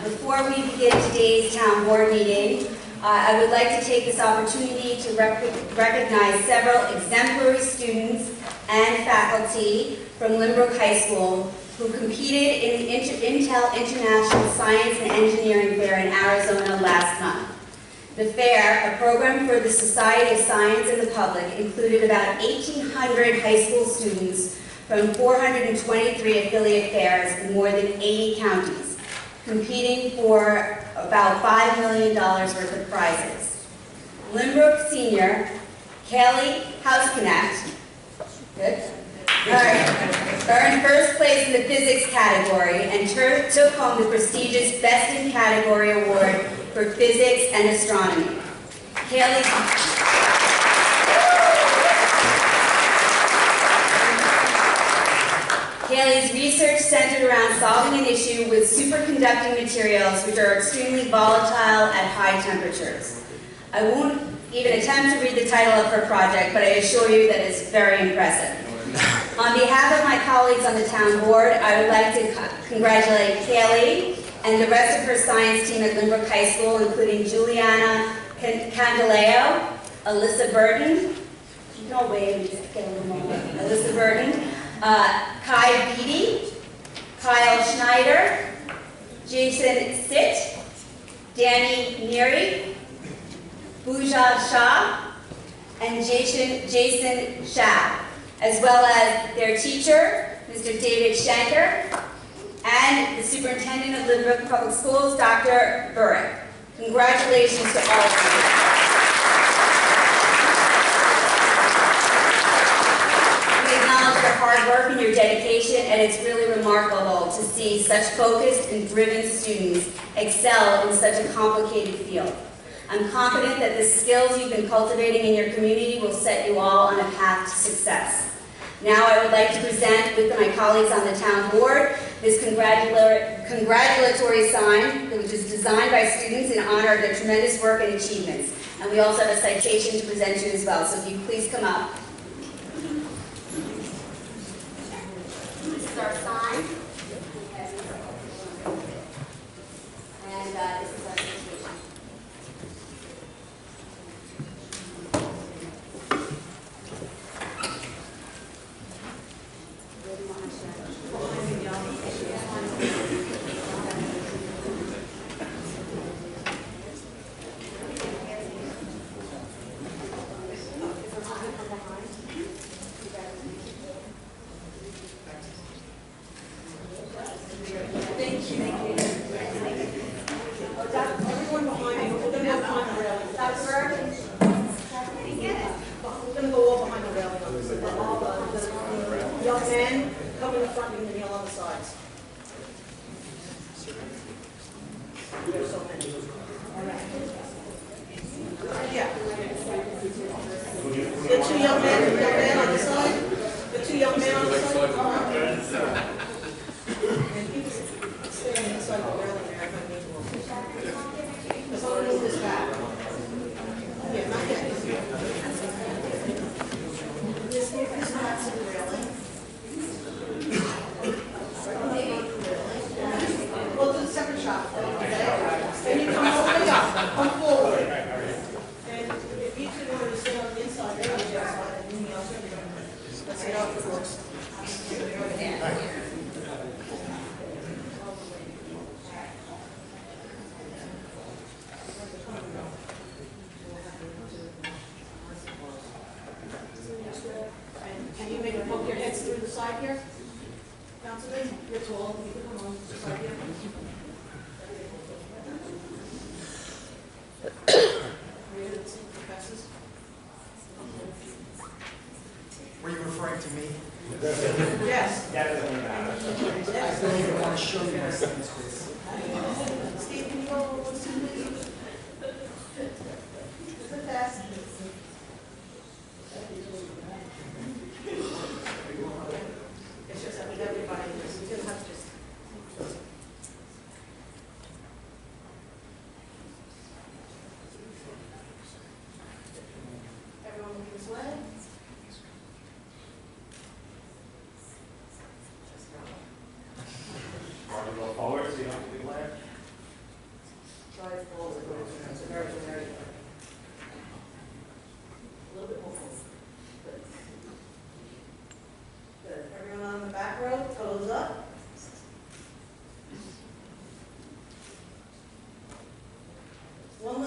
Before we begin today's town board meeting, I would like to take this opportunity to recognize several exemplary students and faculty from Lynbrook High School who competed in the Intel International Science and Engineering Fair in Arizona last month. The fair, a program for the Society of Science and the Public, included about 1,800 high school students from 423 affiliate fairs in more than 80 counties, competing for about $5 million worth of prizes. Lynbrook senior Kaylee Houseknecht, good? All right, earned first place in the physics category and took home the prestigious Best in Category award for physics and astronomy. Kaylee's research centered around solving an issue with superconducting materials which are extremely volatile at high temperatures. I won't even attempt to read the title of her project, but I assure you that it's very impressive. On behalf of my colleagues on the town board, I would like to congratulate Kaylee and the rest of her science team at Lynbrook High School, including Juliana Candeleo, Alyssa Burton, you can all wave and just get a little moment, Alyssa Burton, Kai Beatty, Kyle Schneider, Jason Sitt, Danny Neary, Pooja Shah, and Jason Shah, as well as their teacher, Mr. David Shanker, and the superintendent of Lynbrook Public Schools, Dr. Burrick. Congratulations to all of you. We acknowledge your hard work and your dedication, and it's really remarkable to see such focused and driven students excel in such a complicated field. I'm confident that the skills you've been cultivating in your community will set you all on a path to success. Now I would like to present with my colleagues on the town board this congratulatory sign, which is designed by students in honor of their tremendous work and achievements. And we also have a citation to present to you as well, so if you please come up. This is our sign. And this is our citation. Were you referring to me? Yes. That doesn't matter. I don't even want to show you my science quiz. Steve, can you go over what's in this? Is it fast? It's just that with everybody, we still have to just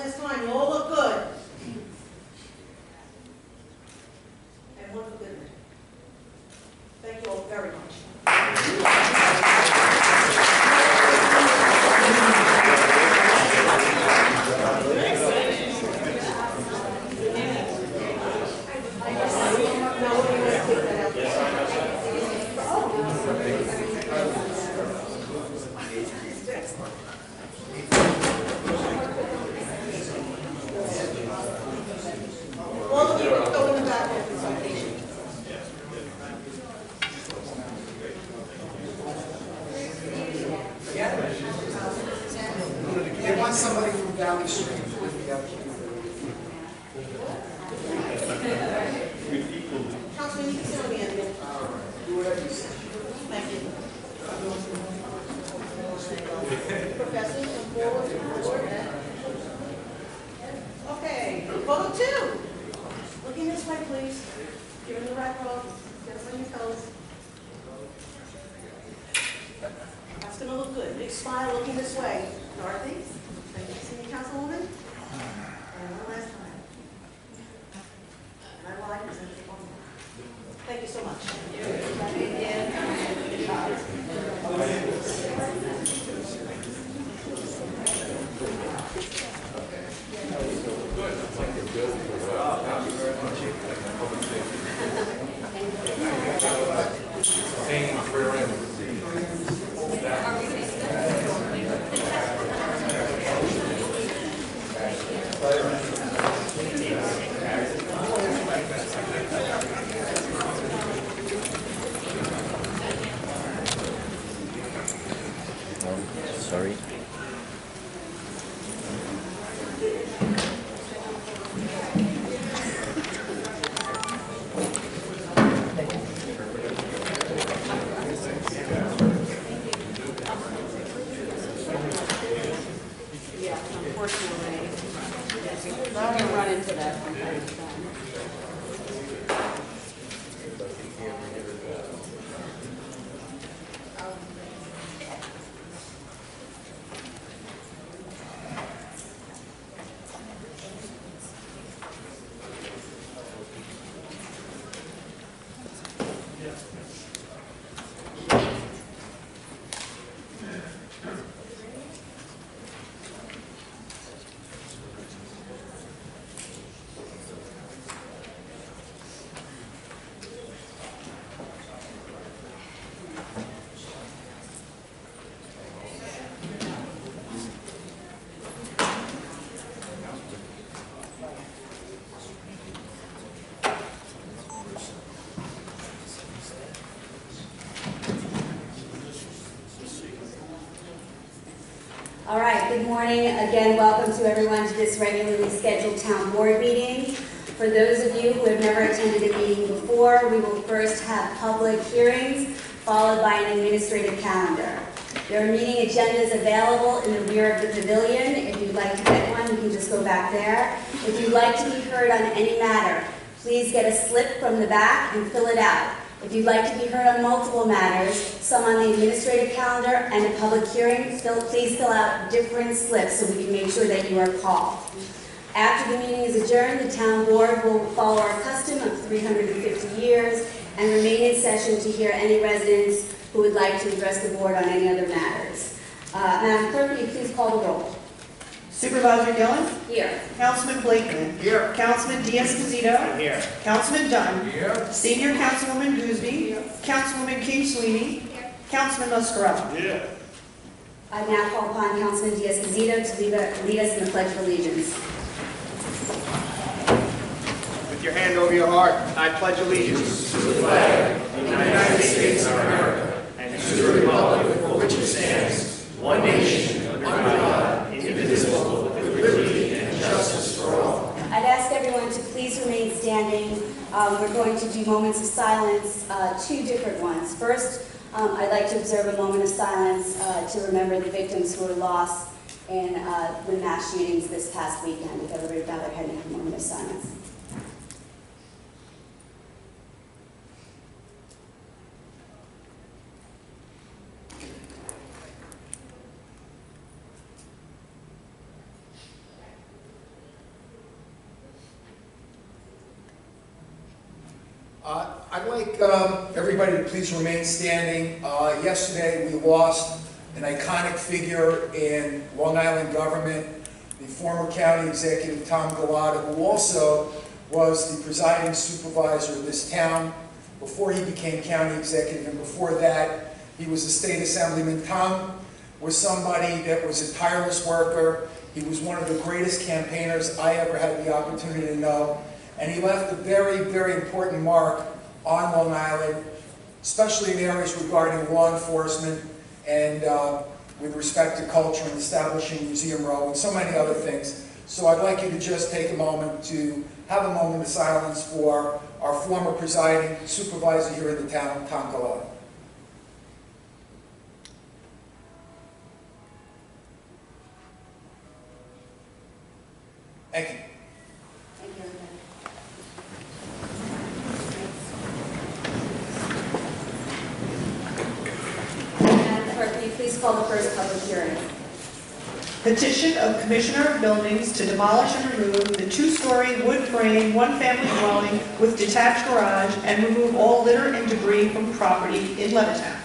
last time, you all look good. And one for good night. Thank you all very much. All of you can go in the back of the presentation. They want somebody from Valley Street with the other. Councilman, you can sit on the end. Do whatever you say. Thank you. Professors, come forward. Okay, photo 2. Looking this way, please. You're in the right row. Get up on your toes. That's going to look good. Big smile, looking this way. Dorothy, thank you, Senior Councilwoman. And one last time. And I lied, because I did one more. Thank you so much. Sorry. Yeah, unfortunately. Yes, I'm gonna run into that from time to time. All right, good morning. Again, welcome to everyone to this regularly scheduled town board meeting. For those of you who have never attended a meeting before, we will first have public hearings, followed by an administrative calendar. There are meeting agendas available in the rear of the pavilion. If you'd like to get one, you can just go back there. If you'd like to be heard on any matter, please get a slip from the back and fill it out. If you'd like to be heard on multiple matters, some on the administrative calendar and a public hearing, please fill out different slips so we can make sure that you are called. After the meeting is adjourned, the town board will follow our custom of 350 years and remain in session to hear any residents who would like to address the board on any other matters. Madam Clerk, will you please call the roll? Supervisor Gillen? Here. Councilman Blakeman? Here. Councilman Diaz-Pasito? Here. Councilman Dunn? Here. Senior Councilwoman Gooseby? Councilwoman King Sweeney? Councilman Muscarella? Here. I now call upon Councilman Diaz-Pasito to lead us in the Pledge of Allegiance. With your hand over your heart, I pledge allegiance to the flag of the United States of America and to the republic for which it stands, one nation, under God, indivisible, with liberty and justice for all. I'd ask everyone to please remain standing. We're going to do moments of silence, two different ones. First, I'd like to observe a moment of silence to remember the victims who were lost in the mass shootings this past weekend. If everybody bow their head and have a moment of silence. I'd like everybody to please remain standing. Yesterday, we lost an iconic figure in Long Island government, the former county executive Tom Galata, who also was the presiding supervisor of this town before he became county executive, and before that, he was a state assemblyman. Tom was somebody that was a tireless worker. He was one of the greatest campaigners I ever had the opportunity to know, and he left a very, very important mark on Long Island, especially in areas regarding law enforcement and with respect to culture and establishing Museum Row and so many other things. So I'd like you to just take a moment to have a moment of silence for our former presiding supervisor here in the town, Tom Galata. Thank you. Thank you, everybody. Madam Clerk, will you please call the first public hearing? Petition of Commissioner of Buildings to demolish and remove the two-story wood frame, one-family dwelling with detached garage and remove all litter and debris from property in Levittown.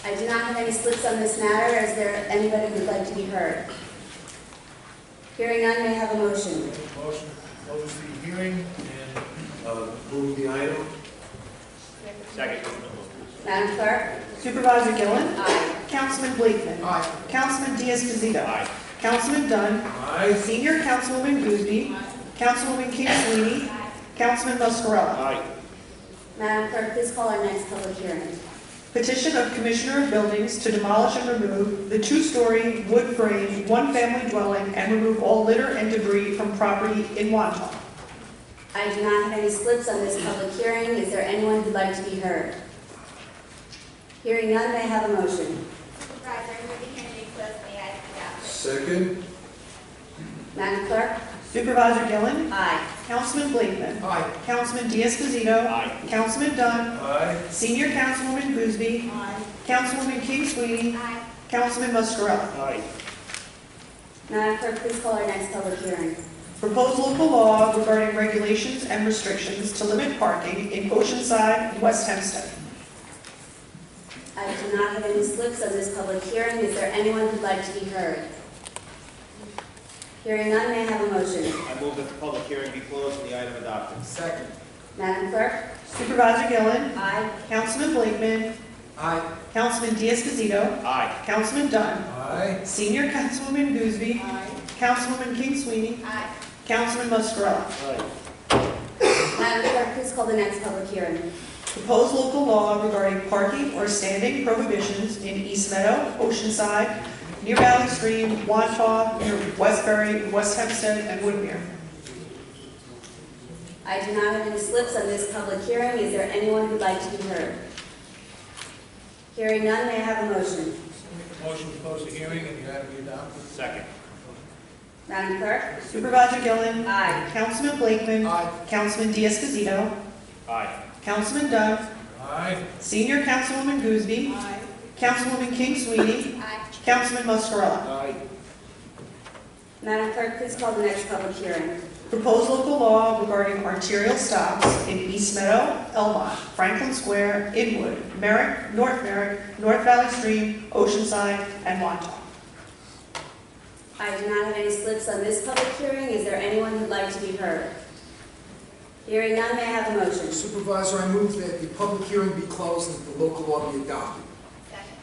I do not have any slips on this matter. Is there anybody who would like to be heard? Hearing none, may I have a motion? Motion to close the hearing and move the item. Second. Madam Clerk? Supervisor Gillen? Aye. Councilman Blakeman? Aye. Councilman Diaz-Pasito? Aye. Councilman Dunn? Aye. Senior Councilwoman Gooseby? Councilwoman King Sweeney? Councilman Muscarella? Aye. Madam Clerk, please call our next public hearing. Petition of Commissioner of Buildings to demolish and remove the two-story wood frame, one-family dwelling and remove all litter and debris from property in Wantagh. I do not have any slips on this public hearing. Is there anyone who'd like to be heard? Hearing none, may I have a motion? Supervisor, I move the hearing be closed and the item adopted. Second. Madam Clerk? Supervisor Gillen? Aye. Councilman Blakeman? Aye. Councilman Diaz-Pasito? Aye. Councilman Dunn? Aye. Senior Councilwoman Gooseby? Aye. Councilwoman King Sweeney? Aye. Councilman Muscarella? Aye. Madam Clerk, please call our next public hearing. Proposed local law regarding regulations and restrictions to limit parking in Oceanside and West Hempstead. I do not have any slips on this public hearing. Is there anyone who'd like to be heard? Hearing none, may I have a motion? I move that the public hearing be closed and the item adopted. Second. Madam Clerk? Supervisor Gillen? Aye. Councilman Blakeman? Aye. Councilman Diaz-Pasito? Aye. Councilman Dunn? Aye. Senior Councilwoman Gooseby? Aye. Councilwoman King Sweeney? Aye. Councilman Muscarella? Aye. Madam Clerk, please call the next public hearing. Proposed local law regarding parking or standing prohibitions in East Meadow, Oceanside, near Valley Stream, Wantagh, near Westbury, West Hempstead, and Woodmere. I do not have any slips on this public hearing. Is there anyone who'd like to be heard? Hearing none, may I have a motion? Motion to close the hearing and the item be adopted. Second. Madam Clerk? Supervisor Gillen? Aye. Councilman Blakeman? Aye. Councilman Diaz-Pasito? Aye. Councilman Dunn? Aye. Senior Councilwoman Gooseby? Aye. Councilwoman King Sweeney? Aye. Councilman Muscarella? Aye. Madam Clerk, please call the next public hearing. Proposed local law regarding arterial stops in East Meadow, Elmont, Franklin Square, Inwood, Merrick, North Valley Stream, Oceanside, and Wantagh. I do not have any slips on this public hearing. Is there anyone who'd like to be heard? Hearing none, may I have a motion? Supervisor, I move that the public hearing be closed and that the local law be adopted. Second.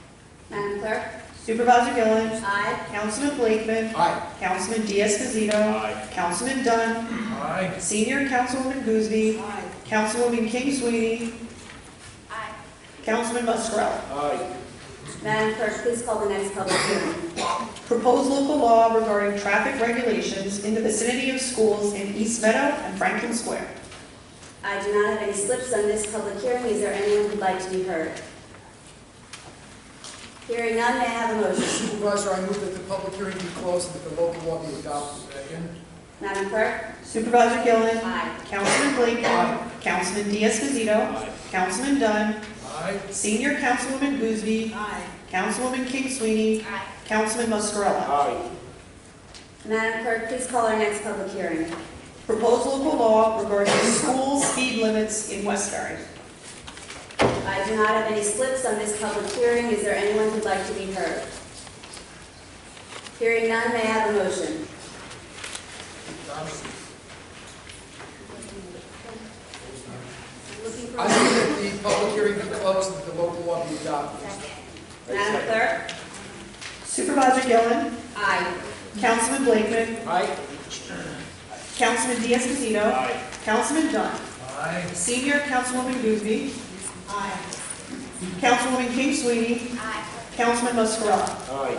Madam Clerk? Supervisor Gillen? Aye. Councilman Blakeman? Aye. Councilman Diaz-Pasito? Aye. Councilman Dunn? Aye. Senior Councilwoman Gooseby? Aye. Councilwoman King Sweeney? Aye. Councilman Muscarella? Aye. Madam Clerk, please call the next public hearing. Proposed local law regarding traffic regulations in the vicinity of schools in East Meadow and Franklin Square. I do not have any slips on this public hearing. Is there anyone who'd like to be heard? Hearing none, may I have a motion? Supervisor, I move that the public hearing be closed and that the local law be adopted. Second. Madam Clerk? Supervisor Gillen? Aye. Councilman Blakeman? Aye. Councilman Diaz-Pasito? Aye. Councilman Dunn? Aye. Senior Councilwoman Gooseby? Aye. Councilwoman King Sweeney? Aye. Councilman Muscarella? Aye. Madam Clerk, please call our next public hearing. Proposed local law regarding school speed limits in Westbury. I do not have any slips on this public hearing. Is there anyone who'd like to be heard? Hearing none, may I have a motion? Looking for I move that the public hearing be closed and the local law be adopted. Madam Clerk? Supervisor Gillen, Aye. Councilman Blakeman, Aye. Councilman Diaz-Pasito, Aye. Councilman Dunn, Aye. Senior Councilwoman Goosby, Aye. Councilwoman King Sweeney, Aye. Councilman Muscarella. Aye.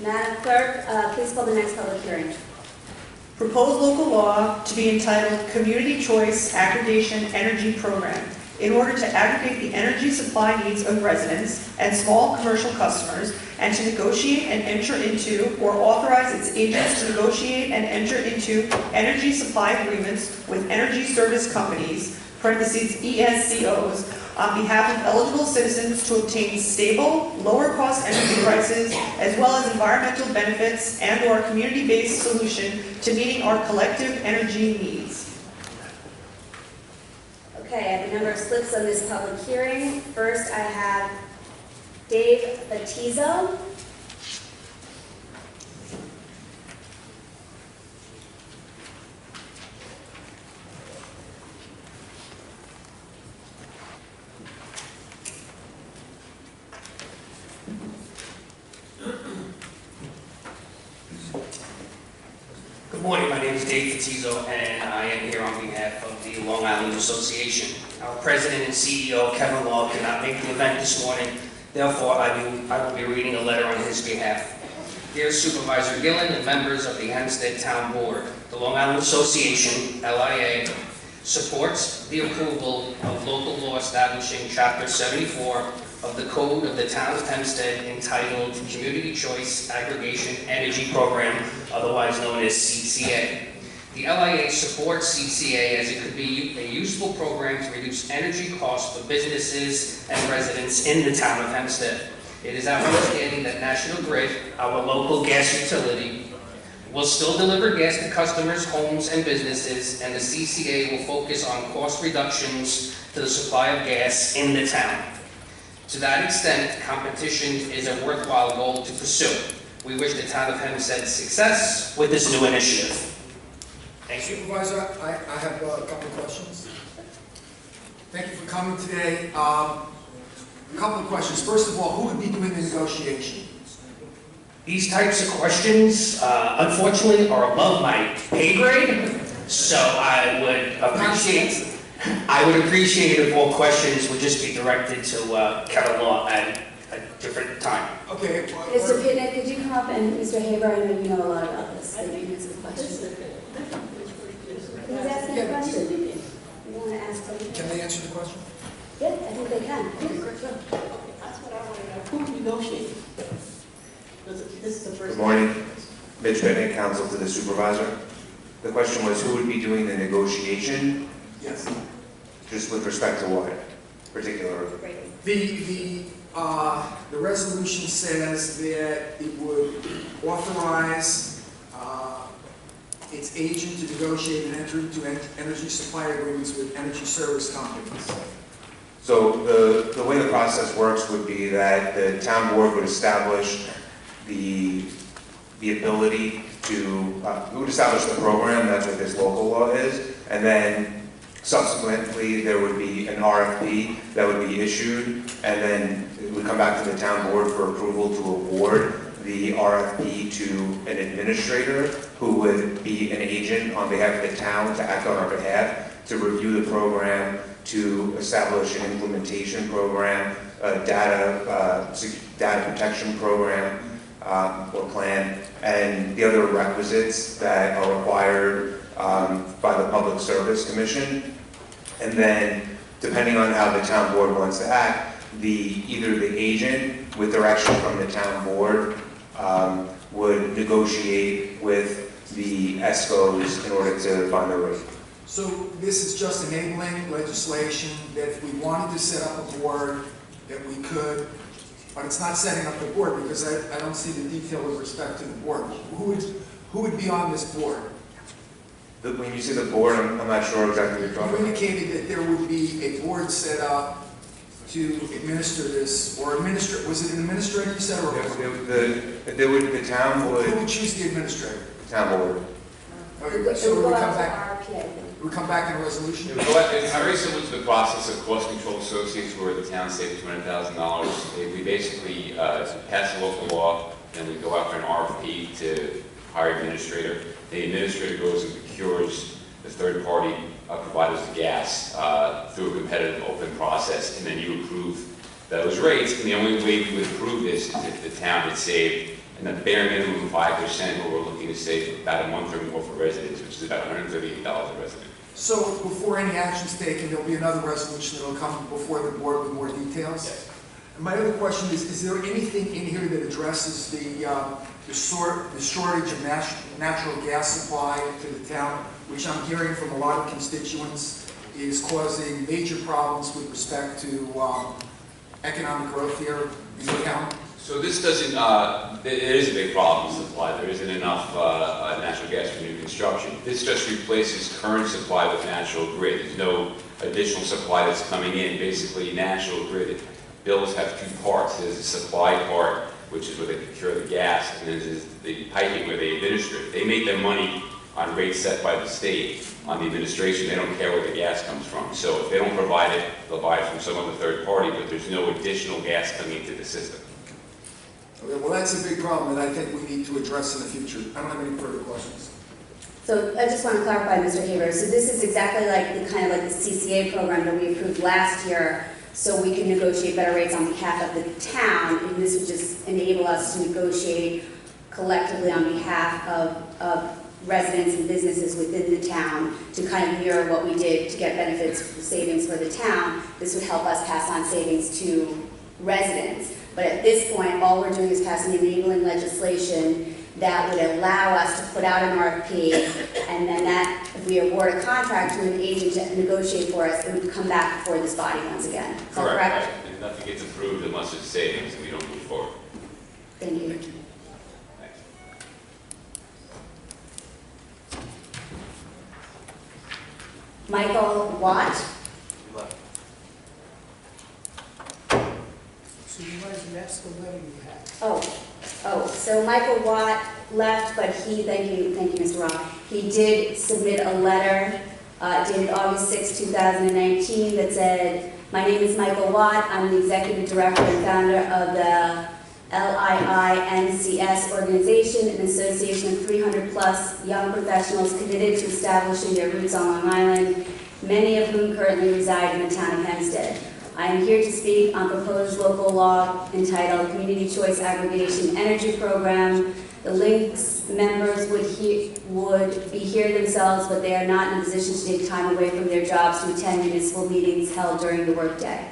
Madam Clerk, please call the next public hearing. Proposed local law to be entitled Community Choice Aggregation Energy Program in order to aggregate the energy supply needs of residents and small commercial customers and to negotiate and enter into or authorize its agents to negotiate and enter into energy supply agreements with energy service companies, parentheses ESCOs, on behalf of eligible citizens to obtain stable, lower-cost energy prices, as well as environmental benefits and/or community-based solution to meeting our collective energy needs. Okay, I have a number of slips on this public hearing. First, I have Dave Batizo. Good morning, my name is Dave Fatizo, and I am here on behalf of the Long Island Association. Our president and CEO, Kevin Law, could not make the event this morning, therefore I will be reading a letter on his behalf. Dear Supervisor Gillen and members of the Hempstead Town Board, the Long Island Association, LIA, supports the approval of local law establishing Chapter 74 of the Code of the Town of Hempstead entitled Community Choice Aggregation Energy Program, otherwise known as CCA. The LIA supports CCA as it could be a useful program to reduce energy costs for businesses and residents in the town of Hempstead. It is our understanding that National Grid, our local gas utility, will still deliver gas to customers, homes, and businesses, and the CCA will focus on cost reductions to the supply of gas in the town. To that extent, competition is a worthwhile goal to pursue. We wish the town of Hempstead success with this new initiative. Thank you. Supervisor, I have a couple of questions. Thank you for coming today. A couple of questions. First of all, who would be doing the negotiation? These types of questions, unfortunately, are above my pay grade, so I would appreciate if all questions would just be directed to Kevin Law at a different time. Okay. Mr. Pitnick, could you come up, and Mr. Haber, I know you know a lot about this. So you can answer the question. He's asking a question. You want to ask something? Can they answer the question? Yeah, I think they can. That's what I want to know. Who negotiates? This is the first. Good morning, Mitch Pitnick, counsel to the supervisor. The question was who would be doing the negotiation, Yes. just with respect to what particular? The resolution says that it would authorize its agent to negotiate and enter into energy supply agreements with energy service companies. So the way the process works would be that the town board would establish the ability to, we would establish the program, that's what this local law is, and then subsequently there would be an RFP that would be issued, and then it would come back to the town board for approval to award the RFP to an administrator who would be an agent on behalf of the town to act on our behalf, to review the program, to establish an implementation program, a data protection program or plan, and the other requisites that are required by the Public Service Commission. And then, depending on how the town board wants to act, either the agent, with direction from the town board, would negotiate with the ESCOs in order to find the rate. So this is just enabling legislation that if we wanted to set up a board, that we could, but it's not setting up the board because I don't see the detail with respect to the board. Who would be on this board? When you say the board, I'm not sure exactly what you're You talking about. indicated that there would be a board set up to administer this, or administer, was it an administrator you said, or The town who would, would choose the administrator? town board. Okay, so we come back, we come back in a resolution? It's very similar to the process of cost control associates where the town saved $200,000. We basically pass a local law, and we go out for an RFP to hire an administrator. The administrator goes and procures the third-party providers of gas through a competitive open process, and then you approve those rates. And the only way we would approve this is if the town had saved, and the bare minimum of 5%, where we're looking to save about a month or more for residents, which is about $138 a resident. So before any action's taken, there'll be another resolution that'll come before the board with more details? Yes. And my other question is there anything in here that addresses the shortage of natural gas supply to the town, which I'm hearing from a lot of constituents is causing major problems with respect to economic growth here in the town? So this doesn't, it is a big problem, supply. There isn't enough natural gas for new construction. This just replaces current supply with natural grid. There's no additional supply that's coming in. Basically, natural grid bills have two parts. There's the supply part, which is where they procure the gas, and then there's the piping where they administer it. They make their money on rates set by the state. On the administration, they don't care where the gas comes from. So if they don't provide it, they'll buy it from some other third party, but there's no additional gas coming into the system. Okay, well, that's a big problem that I think we need to address in the future. I don't have any further questions. So I just want to clarify, Mr. Haber, so this is exactly like the kind of like the CCA program that we approved last year, so we can negotiate better rates on behalf of the town, and this would just enable us to negotiate collectively on behalf of residents and businesses within the town to kind of mirror what we did to get benefits savings for the town. This would help us pass on savings to residents. But at this point, all we're doing is passing enabling legislation that would allow us to put out an RFP, and then that, if we award a contract to an agent to negotiate for us, it would come back before this body once again. Is that correct? Right. And nothing gets approved unless it's savings, and we don't move forward. Thank you. Thanks. Michael Watt. Supervisor, that's the letter you have. So Michael Watt left, but thank you, Mr. Rock. He did submit a letter dated August 6, 2019 that said, "My name is Michael Watt. I'm the executive director and founder of the LIINCS organization, an association of 300+ young professionals committed to establishing their roots on Long Island, many of whom currently reside in the town of Hempstead. I am here to speak on proposed local law entitled Community Choice Aggregation Energy Program. The LINKS members would be here themselves, but they are not in a position to take time away from their jobs to attend municipal meetings held during the workday.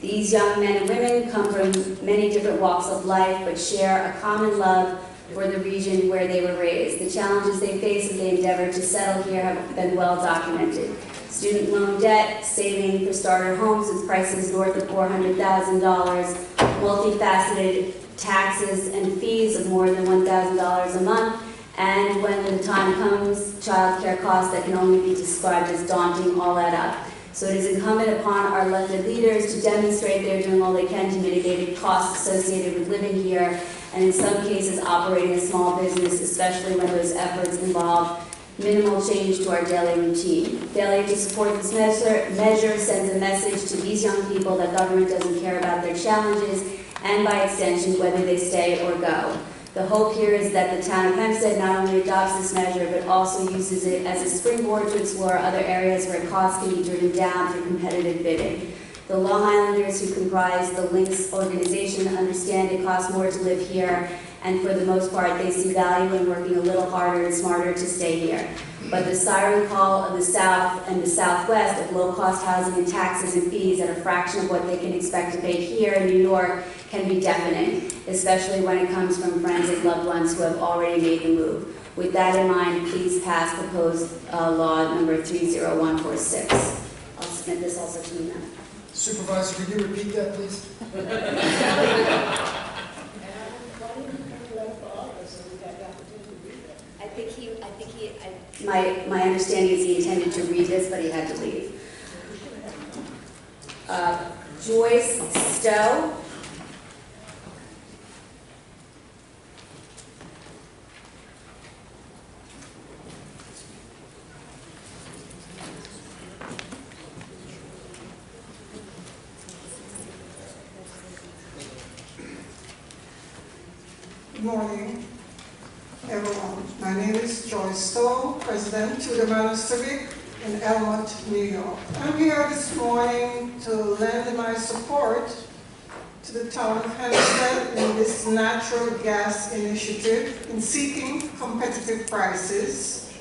These young men and women come from many different walks of life, but share a common love for the region where they were raised. The challenges they face as they endeavor to settle here have been well documented. Student loan debt, saving for starter homes with prices north of $400,000, multifaceted taxes and fees of more than $1,000 a month, and when the time comes, child care costs that can only be described as daunting all add up. So it is incumbent upon our elected leaders to demonstrate they're doing all they can to mitigate the costs associated with living here, and in some cases operating a small business, especially when those efforts involve minimal change to our daily routine. Failure to support this measure sends a message to these young people that government doesn't care about their challenges, and by extension, whether they stay or go. The hope here is that the town of Hempstead not only adopts this measure, but also uses it as a springboard to explore other areas where costs can be driven down through competitive bidding. The Long Islanders who comprise the LINKS organization understand it costs more to live here, and for the most part, they see value in working a little harder and smarter to stay here. But the siren call of the South and the Southwest of low-cost housing and taxes and fees at a fraction of what they can expect to pay here in New York can be deafening, especially when it comes from friends and loved ones who have already made the move. With that in mind, please pass proposed law number 30146. I'll submit this also to you now. Supervisor, could you repeat that, please? I think he My understanding is he intended to read this, but he had to leave. Joyce Stowe. Good morning, everyone. My name is Joyce Stowe, President to the Departmental Civic in Elmont, New York. I'm here this morning to lend my support to the town of Hempstead in this natural gas initiative in seeking competitive prices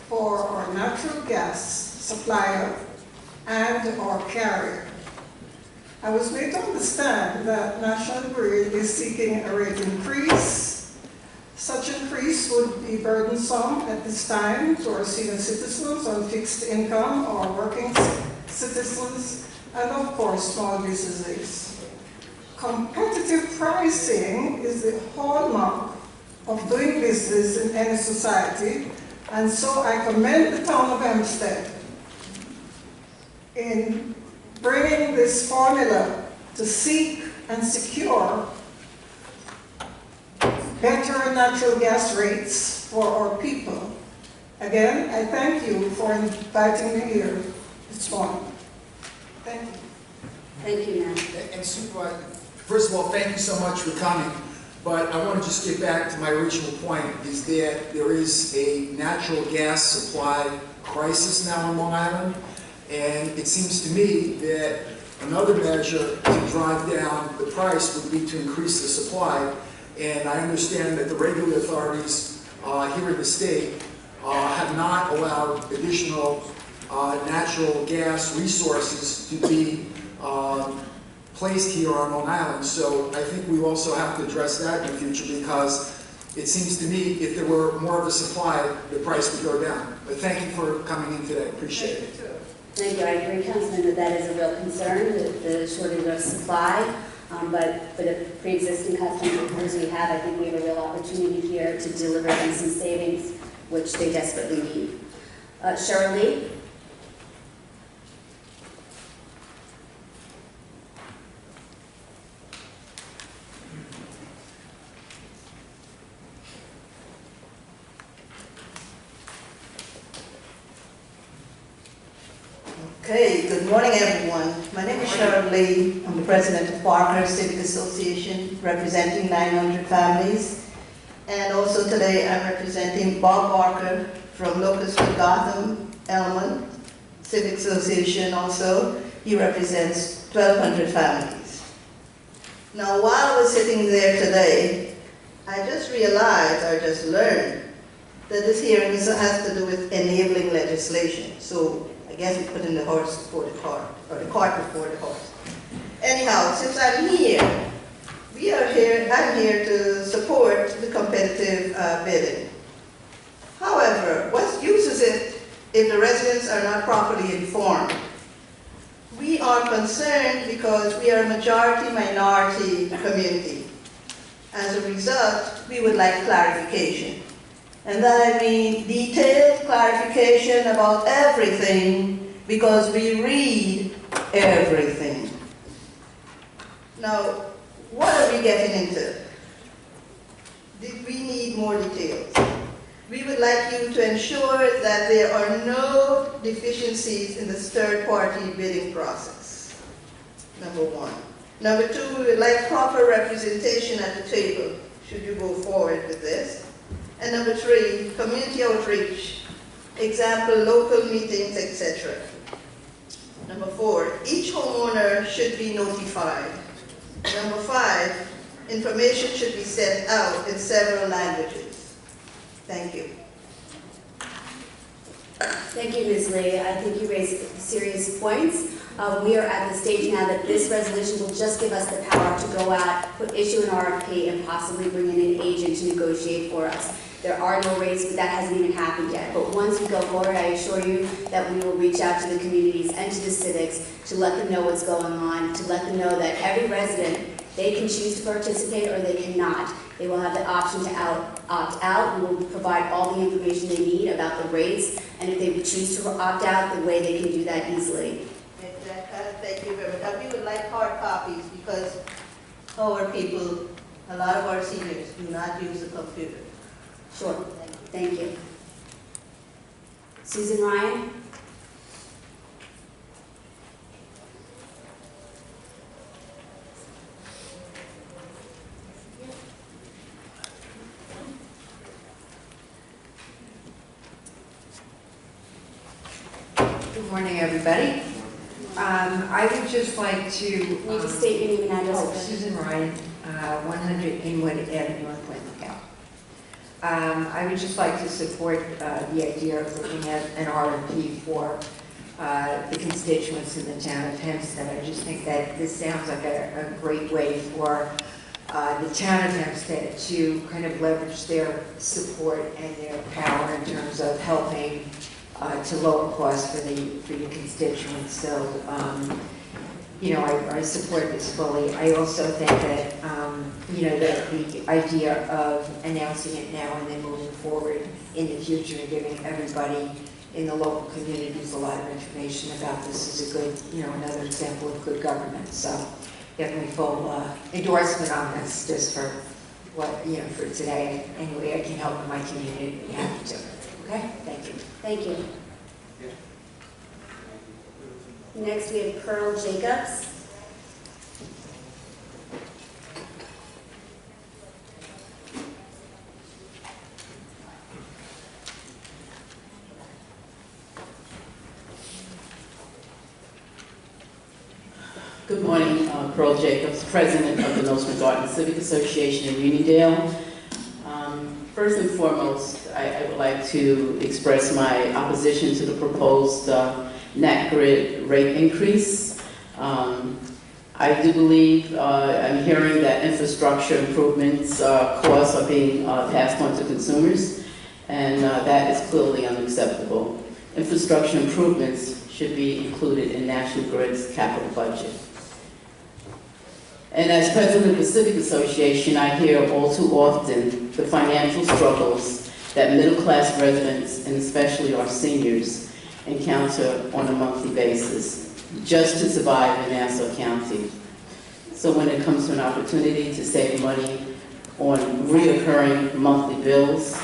for our natural gas supplier and our carrier. I was made to understand that National Grid is seeking a rate increase. Such increase would be burdensome at this time to our senior citizens on fixed income, or working citizens, and of course small businesses. Competitive pricing is the hallmark of doing business in any society, and so I commend the town of Hempstead in bringing this formula to seek and secure better natural gas rates for our people. Again, I thank you for inviting me here this morning. Thank you. Thank you, ma'am. And Supervisor, first of all, thank you so much for coming. But I want to just get back to my original point, is that there is a natural gas supply crisis now on Long Island. And it seems to me that another measure to drive down the price would be to increase the supply. And I understand that the regulatory authorities here in the state have not allowed additional natural gas resources to be placed here on Long Island. So I think we also have to address that in the future, because it seems to me if there were more of a supply, the price would go down. But thank you for coming in today. Appreciate it. Thank you. I agree, Councilman, that is a real concern, the shortage of supply. But for the pre-existing customers we have, I think we have a real opportunity here to deliver them some savings, which they desperately need. Cheryl Lee. Okay, good morning, everyone. My name is Cheryl Lee. I'm the president of Barker Civic Association, representing 900 families. And also today, I'm representing Bob Barker from Locustwood, Gotham, Elmont Civic Association also. He represents 1,200 families. Now, while I was sitting there today, I just realized, or just learned, that this hearing has to do with enabling legislation. So I guess we put in the horse before the cart, or the cart before the horse. Anyhow, since I'm here, I'm here to support the competitive bidding. However, what use is it if the residents are not properly informed? We are concerned because we are a majority-minority community. As a result, we would like clarification. And that I mean detailed clarification about everything, because we read everything. Now, what are we getting into? We need more details. We would like you to ensure that there are no deficiencies in this third-party bidding process, number one. Number two, we would like proper representation at the table, should you go forward with this. And number three, community outreach, example, local meetings, etc. Number four, each homeowner should be notified. Number five, information should be sent out in several languages. Thank you. Thank you, Ms. Lee. I think you raised serious points. We are at the stage now that this resolution will just give us the power to go out, issue an RFP, and possibly bring in an agent to negotiate for us. There are no rates, but that hasn't even happened yet. But once we go forward, I assure you that we will reach out to the communities and to the civics to let them know what's going on, to let them know that every resident, they can choose to participate or they cannot. They will have the option to opt out. We will provide all the information they need about the rates, and if they would choose to opt out, the way they can do that easily. Thank you very much. We would like hard copies because our people, a lot of our seniors do not use the computer. Sure. Thank you. Susan Ryan? Good morning, everybody. I would just like to... Can you just state your name and address? Susan Ryan, 100 Inwood Avenue, North Lincoln. I would just like to support the idea of looking at an RFP for the constituents in the town of Hempstead. I just think that this sounds like a great way for the town of Hempstead to kind of leverage their support and their power in terms of helping to lower costs for your constituents. So, you know, I support this fully. I also think that, you know, that the idea of announcing it now and then moving forward in the future and giving everybody in the local communities a lot of information about this is a good, you know, another example of good government. So definitely full endorsement on this, just for what, you know, for today. Any way I can help in my community, I'd be happy to. Okay, thank you. Thank you. Next, we have Pearl Jacobs. Good morning, Pearl Jacobs, President of the Nostrand Garden Civic Association in Uniondale. First and foremost, I would like to express my opposition to the proposed NAT grid rate increase. I do believe, I'm hearing that infrastructure improvements costs are being passed on to consumers, and that is clearly unacceptable. Infrastructure improvements should be included in National Grid's capital budget. And as president of the Civic Association, I hear all too often the financial struggles that middle-class residents, and especially our seniors, encounter on a monthly basis just to survive in Nassau County. So when it comes to an opportunity to save money on reoccurring monthly bills,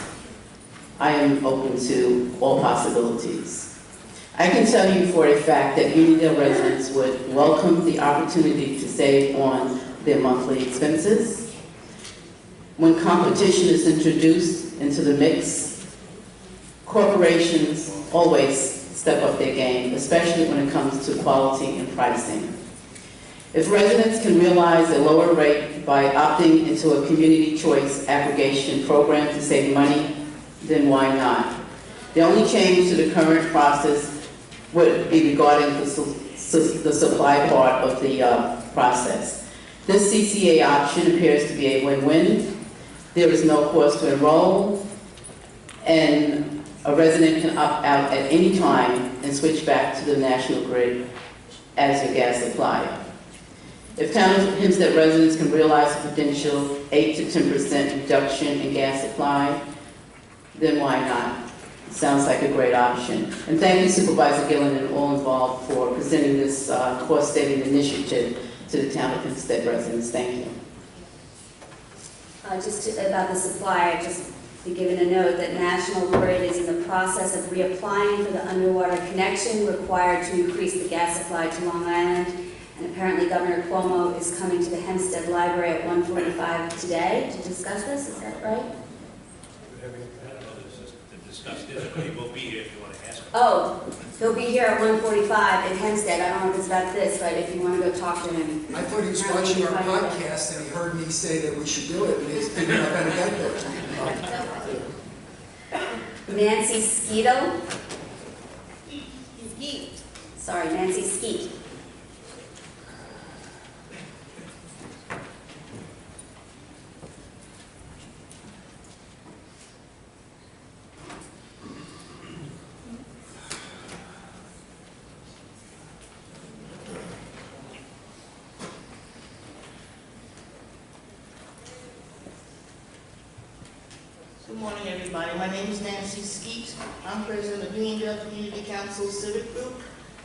I am open to all possibilities. I can tell you for a fact that Uniondale residents would welcome the opportunity to save on their monthly expenses. When competition is introduced into the mix, corporations always step up their game, especially when it comes to quality and pricing. If residents can realize a lower rate by opting into a community choice aggregation program to save money, then why not? The only change to the current process would be regarding the supply part of the process. This CCA option appears to be a win-win. There is no cost to enroll, and a resident can opt out at any time and switch back to the National Grid as your gas supplier. If Town of Hempstead residents can realize a potential 8 to 10% reduction in gas supply, then why not? Sounds like a great option. And thank you, Supervisor Gillen and all involved for presenting this cost-saving initiative to the Town of Hempstead residents. Thank you. About the supply, I just be given a note that National Grid is in the process of reapplying for the underwater connection required to increase the gas supply to Long Island. And apparently Governor Cuomo is coming to the Hempstead Library at 1:45 today to discuss this. Is that right? He will be here if you want to ask him. Oh, he'll be here at 1:45 in Hempstead. I don't know if it's about this, but if you want to go talk to him. I thought he was watching our podcast and he heard me say that we should do it, and he's figuring out how to get there. Nancy Skeeto. Sorry, Nancy Skeet. Good morning, everybody. My name is Nancy Skeet. I'm president of Uniondale Community Council Civic Group,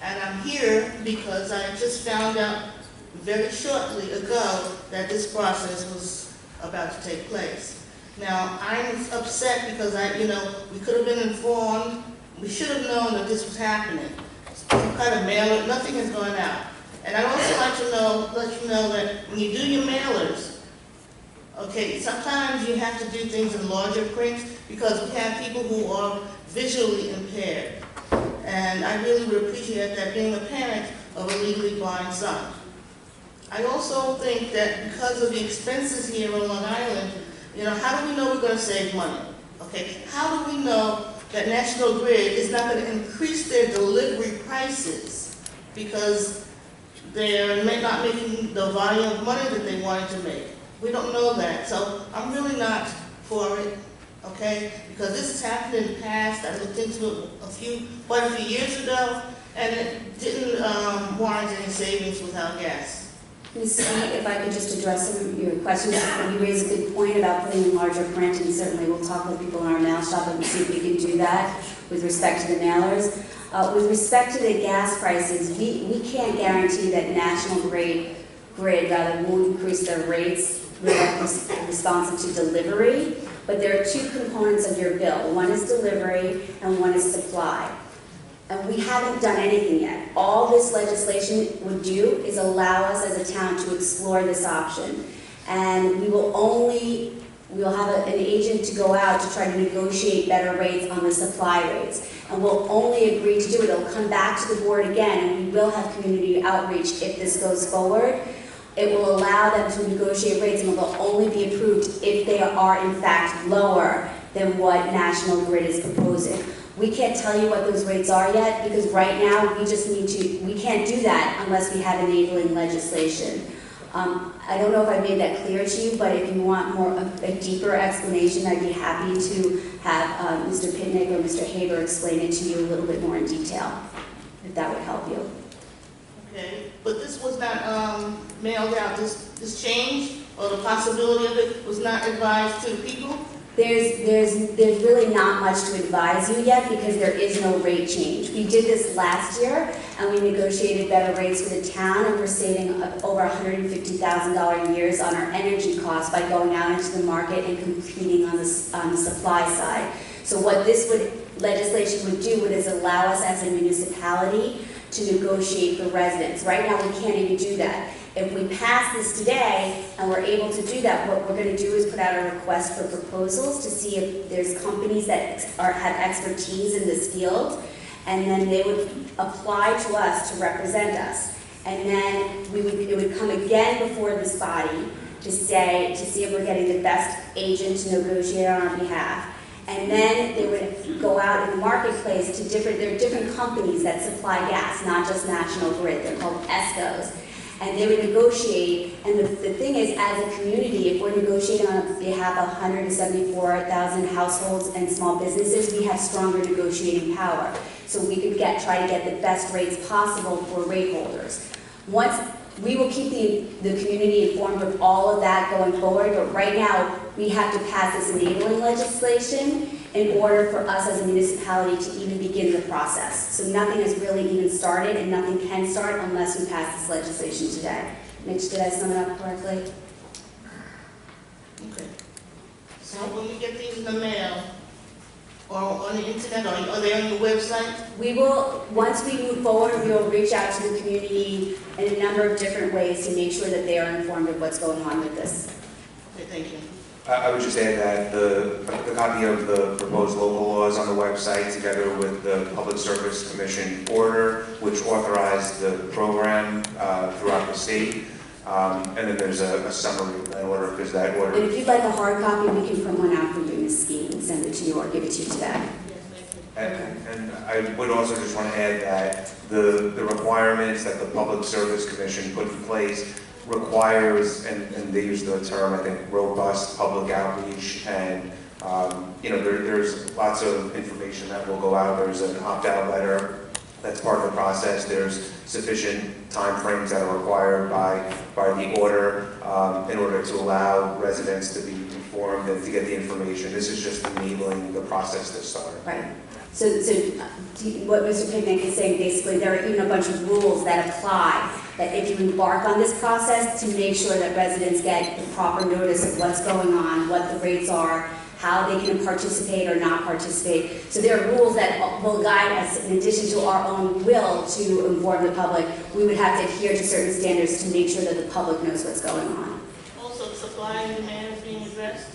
and I'm here because I just found out very shortly ago that this process was about to take place. Now, I'm upset because we could have been informed. We should have known that this was happening. Some kind of mailer, nothing has gone out. And I'd also like to let you know that when you do your mailers, okay, sometimes you have to do things in larger print because we have people who are visually impaired. And I really would appreciate that, being a parent of a legally blind son. I also think that because of the expenses here on Long Island, how do we know we're going to save money? Okay, how do we know that National Grid is not going to increase their delivery prices because they're not making the volume of money that they wanted to make? We don't know that, so I'm really not for it, okay? Because this has happened in the past. I looked into it quite a few years ago, and it didn't warrant any savings without gas. Ms. Skeet, if I could just address some of your questions. You raise a good point about putting in larger print, and certainly we'll talk with people in our mail shop and see if we can do that with respect to the mailers. With respect to the gas prices, we can't guarantee that National Grid won't increase their rates responsive to delivery, but there are two components of your bill. One is delivery and one is supply. And we haven't done anything yet. All this legislation would do is allow us as a town to explore this option. And we'll have an agent to go out to try to negotiate better rates on the supply rates. And we'll only agree to do it. It'll come back to the board again, and we will have community outreach if this goes forward. It will allow them to negotiate rates, and it will only be approved if they are in fact lower than what National Grid is proposing. We can't tell you what those rates are yet, because right now we can't do that unless we have enabling legislation. I don't know if I made that clear to you, but if you want a deeper explanation, I'd be happy to have Mr. Pitnick or Mr. Haber explain it to you a little bit more in detail, if that would help you. Okay, but this was not mailed out. This change or the possibility of it was not advised to the people? There's really not much to advise you yet because there is no rate change. We did this last year and we negotiated better rates for the town, and we're saving over $150,000 a year on our energy costs by going out into the market and competing on the supply side. So what this legislation would do is allow us as a municipality to negotiate for residents. Right now we can't even do that. If we pass this today and we're able to do that, what we're going to do is put out a request for proposals to see if there's companies that have expertise in this field, and then they would apply to us to represent us. And then it would come again before this body to see if we're getting the best agent to negotiate on our behalf. And then they would go out in the marketplace to there are different companies that supply gas, not just National Grid. They're called ESCOs. And they would negotiate, and the thing is, as a community, if we're negotiating on behalf of 174,000 households and small businesses, we have stronger negotiating power. So we could try to get the best rates possible for rate holders. We will keep the community informed of all of that going forward, but right now, we have to pass this enabling legislation in order for us as a municipality to even begin the process. So nothing has really even started, and nothing can start unless we pass this legislation today. Mitch, did I sum it up correctly? Okay. So when we get these in the mail, or on the internet, or are they on your website? We will, once we move forward, we will reach out to the community in a number of different ways to make sure that they are informed of what's going on with this. Okay, thank you. I would just add that the copy of the proposed local laws on the website, together with the Public Service Commission order, which authorized the program throughout the state. And then there's a summary of that order, because that order... And if you'd like a hard copy, we can print one out for you, Ms. Skeet, and send it to you or give it to you today. And I would also just want to add that the requirements that the Public Service Commission put in place requires, and they use the term, I think, robust public outreach, and there's lots of information that will go out. There's an opt-out letter that's part of the process. There's sufficient timeframes that are required by the order in order to allow residents to be informed informed and to get the information. This is just enabling the process to start. Right. So what Mr. Picnic is saying, basically, there are even a bunch of rules that apply, that if you embark on this process, to make sure that residents get the proper notice of what's going on, what the rates are, how they can participate or not participate. So there are rules that will guide us, in addition to our own will to inform the public. We would have to adhere to certain standards to make sure that the public knows what's going on. Also, supply and demand is being addressed.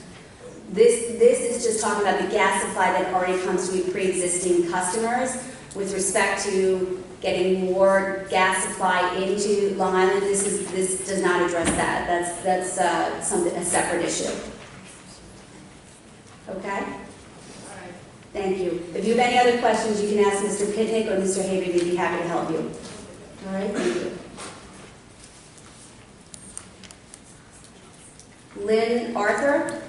This is just talking about the gas supply that already comes to pre-existing customers. With respect to getting more gas supply into Long Island, this does not address that. That's a separate issue. Okay? Thank you. If you have any other questions, you can ask Mr. Pitnick or Mr. Haber. They'd be happy to help you. All right, thank you. Lynn Arthur?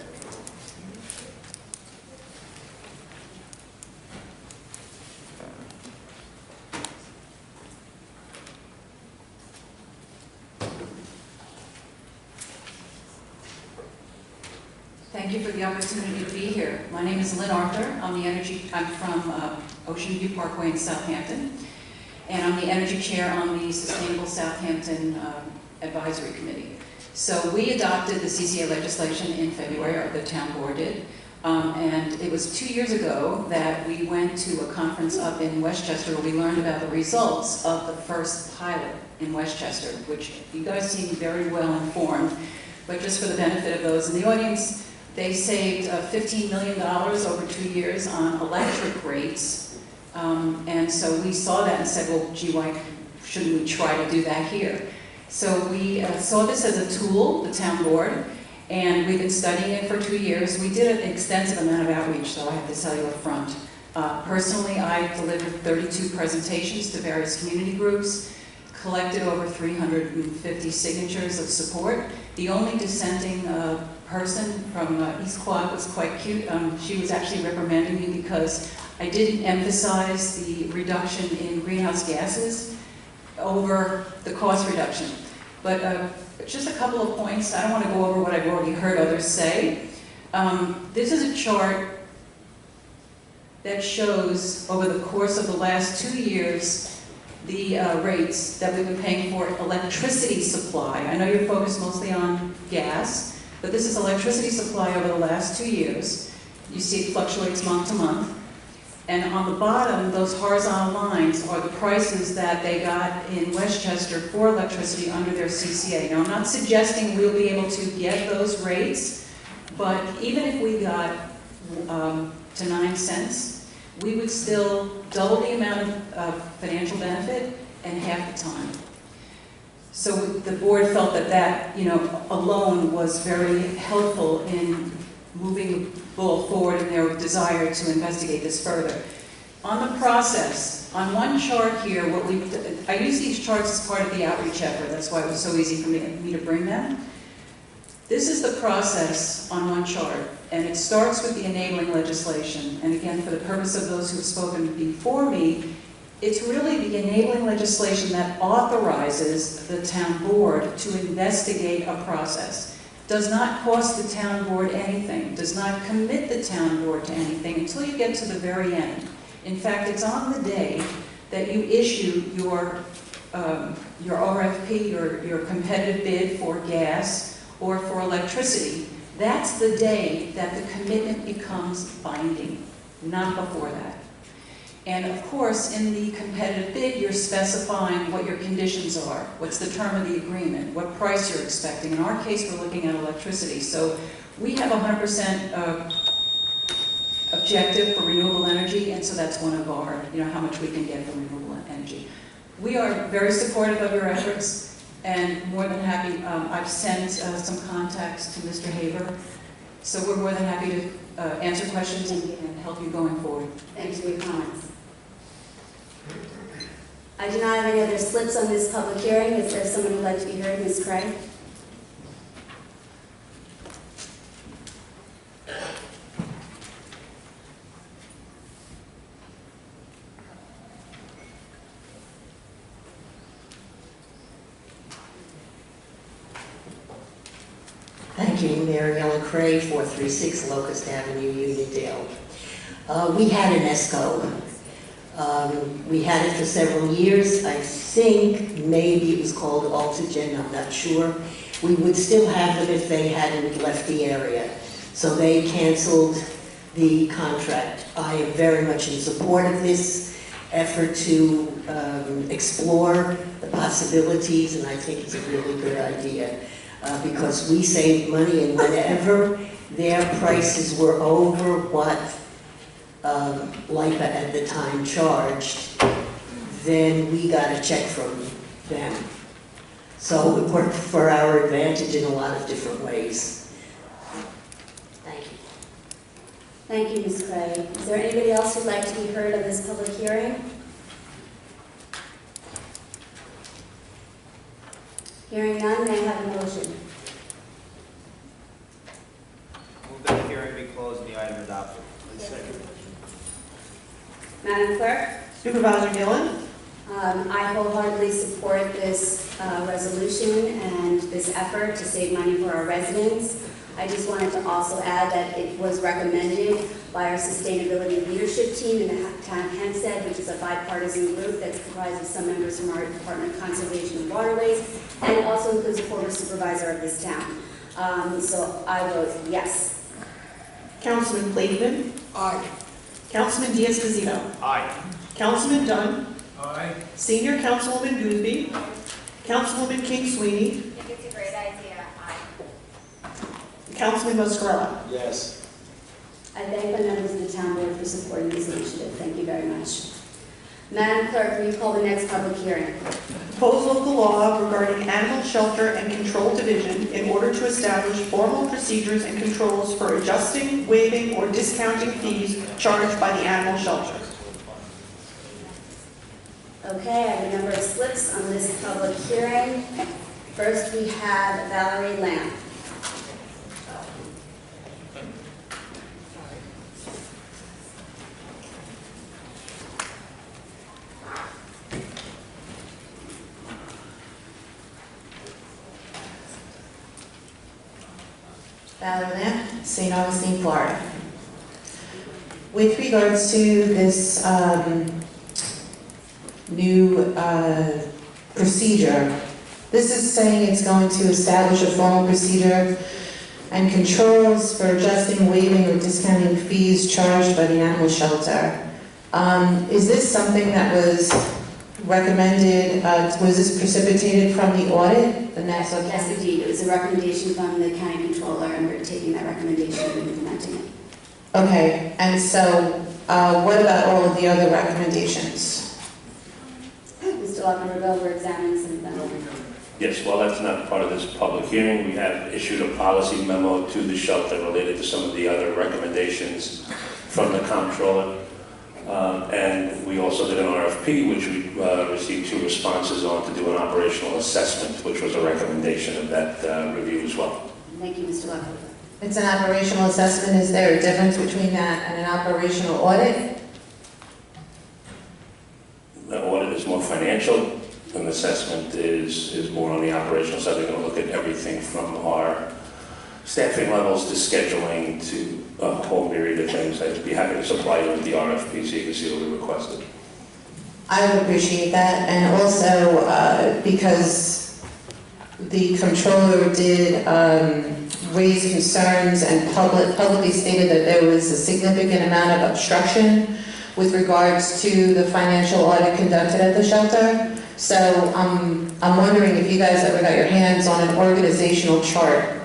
Thank you for the opportunity to be here. My name is Lynn Arthur. I'm from Ocean View Parkway in Southampton, and I'm the energy chair on the Sustainable Southampton Advisory Committee. So we adopted the CCA legislation in February, or the town board did, and it was 2 years ago that we went to a conference up in Westchester where we learned about the results of the first pilot in Westchester, which you guys seem very well informed, but just for the benefit of those in the audience, they saved $15 million over 2 years on electric rates. And so we saw that and said, well, gee, why shouldn't we try to do that here? So we saw this as a tool, the town board, and we've been studying it for 2 years. We did an extensive amount of outreach, though, I have to tell you up front. Personally, I delivered 32 presentations to various community groups, collected over 350 signatures of support. The only dissenting person from East Quad was quite cute. She was actually reprimanding me because I didn't emphasize the reduction in greenhouse gases over the cost reduction. But just a couple of points. I don't want to go over what I've already heard others say. This is a chart that shows over the course of the last 2 years the rates that we've been paying for electricity supply. I know you're focused mostly on gas, but this is electricity supply over the last 2 years. You see it fluctuates month to month. And on the bottom, those horizontal lines are the prices that they got in Westchester for electricity under their CCA. Now, I'm not suggesting we'll be able to get those rates, but even if we got to 9 cents, we would still double the amount of financial benefit and half the time. So the board felt that that, alone was very helpful in moving the ball forward in their desire to investigate this further. On the process, on one chart here, I use these charts as part of the outreach effort. That's why it was so easy for me to bring them. This is the process on one chart, and it starts with the enabling legislation. And again, for the purpose of those who have spoken before me, it's really the enabling legislation that authorizes the town board to investigate a process. Does not cost the town board anything, does not commit the town board to anything until you get to the very end. In fact, it's on the day that you issue your RFP, your competitive bid for gas or for electricity. That's the day that the commitment becomes binding, not before that. And of course, in the competitive bid, you're specifying what your conditions are, what's the term of the agreement, what price you're expecting. In our case, we're looking at electricity. So we have 100% objective for renewable energy, and so that's one of our, how much we can get from renewable energy. We are very supportive of your efforts, and more than happy, I've sent some contacts to Mr. Haber, so we're more than happy to answer questions and help you going forward. Thanks for your comments. I do not have any other slips on this public hearing. Is there someone who would like to be heard? Ms. Craig? Thank you. Mary Ellen Cray, 436 Locust Avenue, Uniondale. We had an ESCO. We had it for several years. I think maybe it was called Altigen, I'm not sure. We would still have them if they hadn't left the area. So they canceled the contract. I am very much in support of this effort to explore the possibilities, and I think it's a really good idea because we saved money, and whenever their prices were over what LIPA at the time charged, then we got a check from them. So it worked for our advantage in a lot of different ways. Thank you. Thank you, Ms. Cray. Is there anybody else who'd like to be heard on this public hearing? Hearing none, may I have a motion? Move that the hearing be closed and the item adopted. Madam Clerk? Supervisor Gillen? I wholeheartedly support this resolution and this effort to save money for our residents. I just wanted to also add that it was recommended by our sustainability leadership team in the town of Hempstead, which is a bipartisan group that's comprised of some members from our Department of Conservation and Waterways, and it also includes a former supervisor of this town. So I vote yes. Councilman Blakeman? Aye. Councilman Diaz-Pazino? Aye. Councilman Dunn? Aye. Senior Councilwoman Gooseby? Councilwoman King Sweeney? I think it's a great idea. Aye. Councilman Mascarella? Yes. I thank the members of the town board for supporting this initiative. Thank you very much. Madam Clerk, will you call the next public hearing? Proposed local law regarding animal shelter and control division in order to establish formal procedures and controls for adjusting, waiving, or discounting fees charged by the animal shelter. Okay, I have a number of slips on this public hearing. First, we have Valerie Lamb. Valerie Lamb, St. Augustine, Florida. With regards to this new procedure, this is saying it's going to establish a formal procedure and controls for adjusting, waiving, or discounting fees charged by the animal shelter. Is this something that was recommended, was this precipitated from the audit, the Nassau County? Yes, indeed. It was a recommendation from the county controller, and we're taking that recommendation and implementing it. Okay, and so what about all of the other recommendations? Mr. Lockenberg, we're examining some of them. Yes, well, that's not part of this public hearing. We have issued a policy memo to the shelter related to some of the other recommendations from the comptroller. And we also did an RFP, which we received 2 responses on to do an operational assessment, which was a recommendation of that review as well. Thank you, Mr. Lockenberg. It's an operational assessment. Is there a difference between that and an operational audit? The audit is more financial. An assessment is more on the operational side. They're going to look at everything from our staffing levels to scheduling to a whole myriad of things. I'd be happy to supply you with the RFP so you can see what we requested. I would appreciate that, and also because the controller did raise concerns and publicly stated that there was a significant amount of obstruction with regards to the financial audit conducted at the shelter. So I'm wondering if you guys ever got your hands on an organizational chart.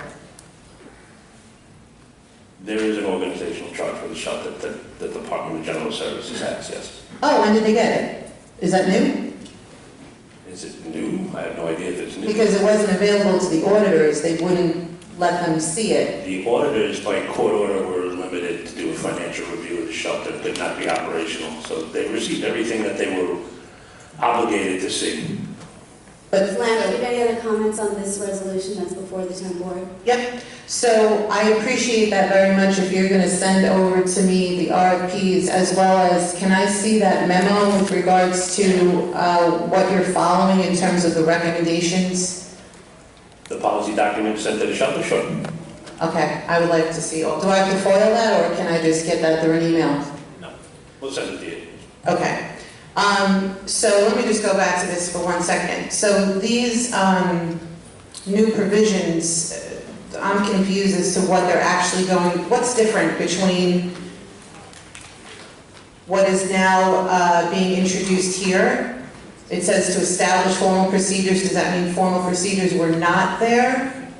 There is an organizational chart for the shelter that the Department of General Services has, yes. Oh, when did they get it? Is that new? Is it new? I have no idea if it's new. Because it wasn't available to the auditors, they wouldn't let them see it. The auditors, by court order, were limited to do a financial review of the shelter. It could not be operational. So they received everything that they were obligated to see. But Ms. Lamb, do you have any other comments on this resolution that's before the town board? Yep. So I appreciate that very much if you're going to send over to me the RFPs, as well as can I see that memo with regards to what you're following in terms of the recommendations? The policy document sent to the shelter, sure. Okay, I would like to see all. Do I have to foil that, or can I just get that through an email? We'll send it to you. Okay. So let me just go back to this for 1 second. So these new provisions, I'm confused as to what they're actually going, what's different between what is now being introduced here? It says to establish formal procedures. Does that mean formal procedures were not there?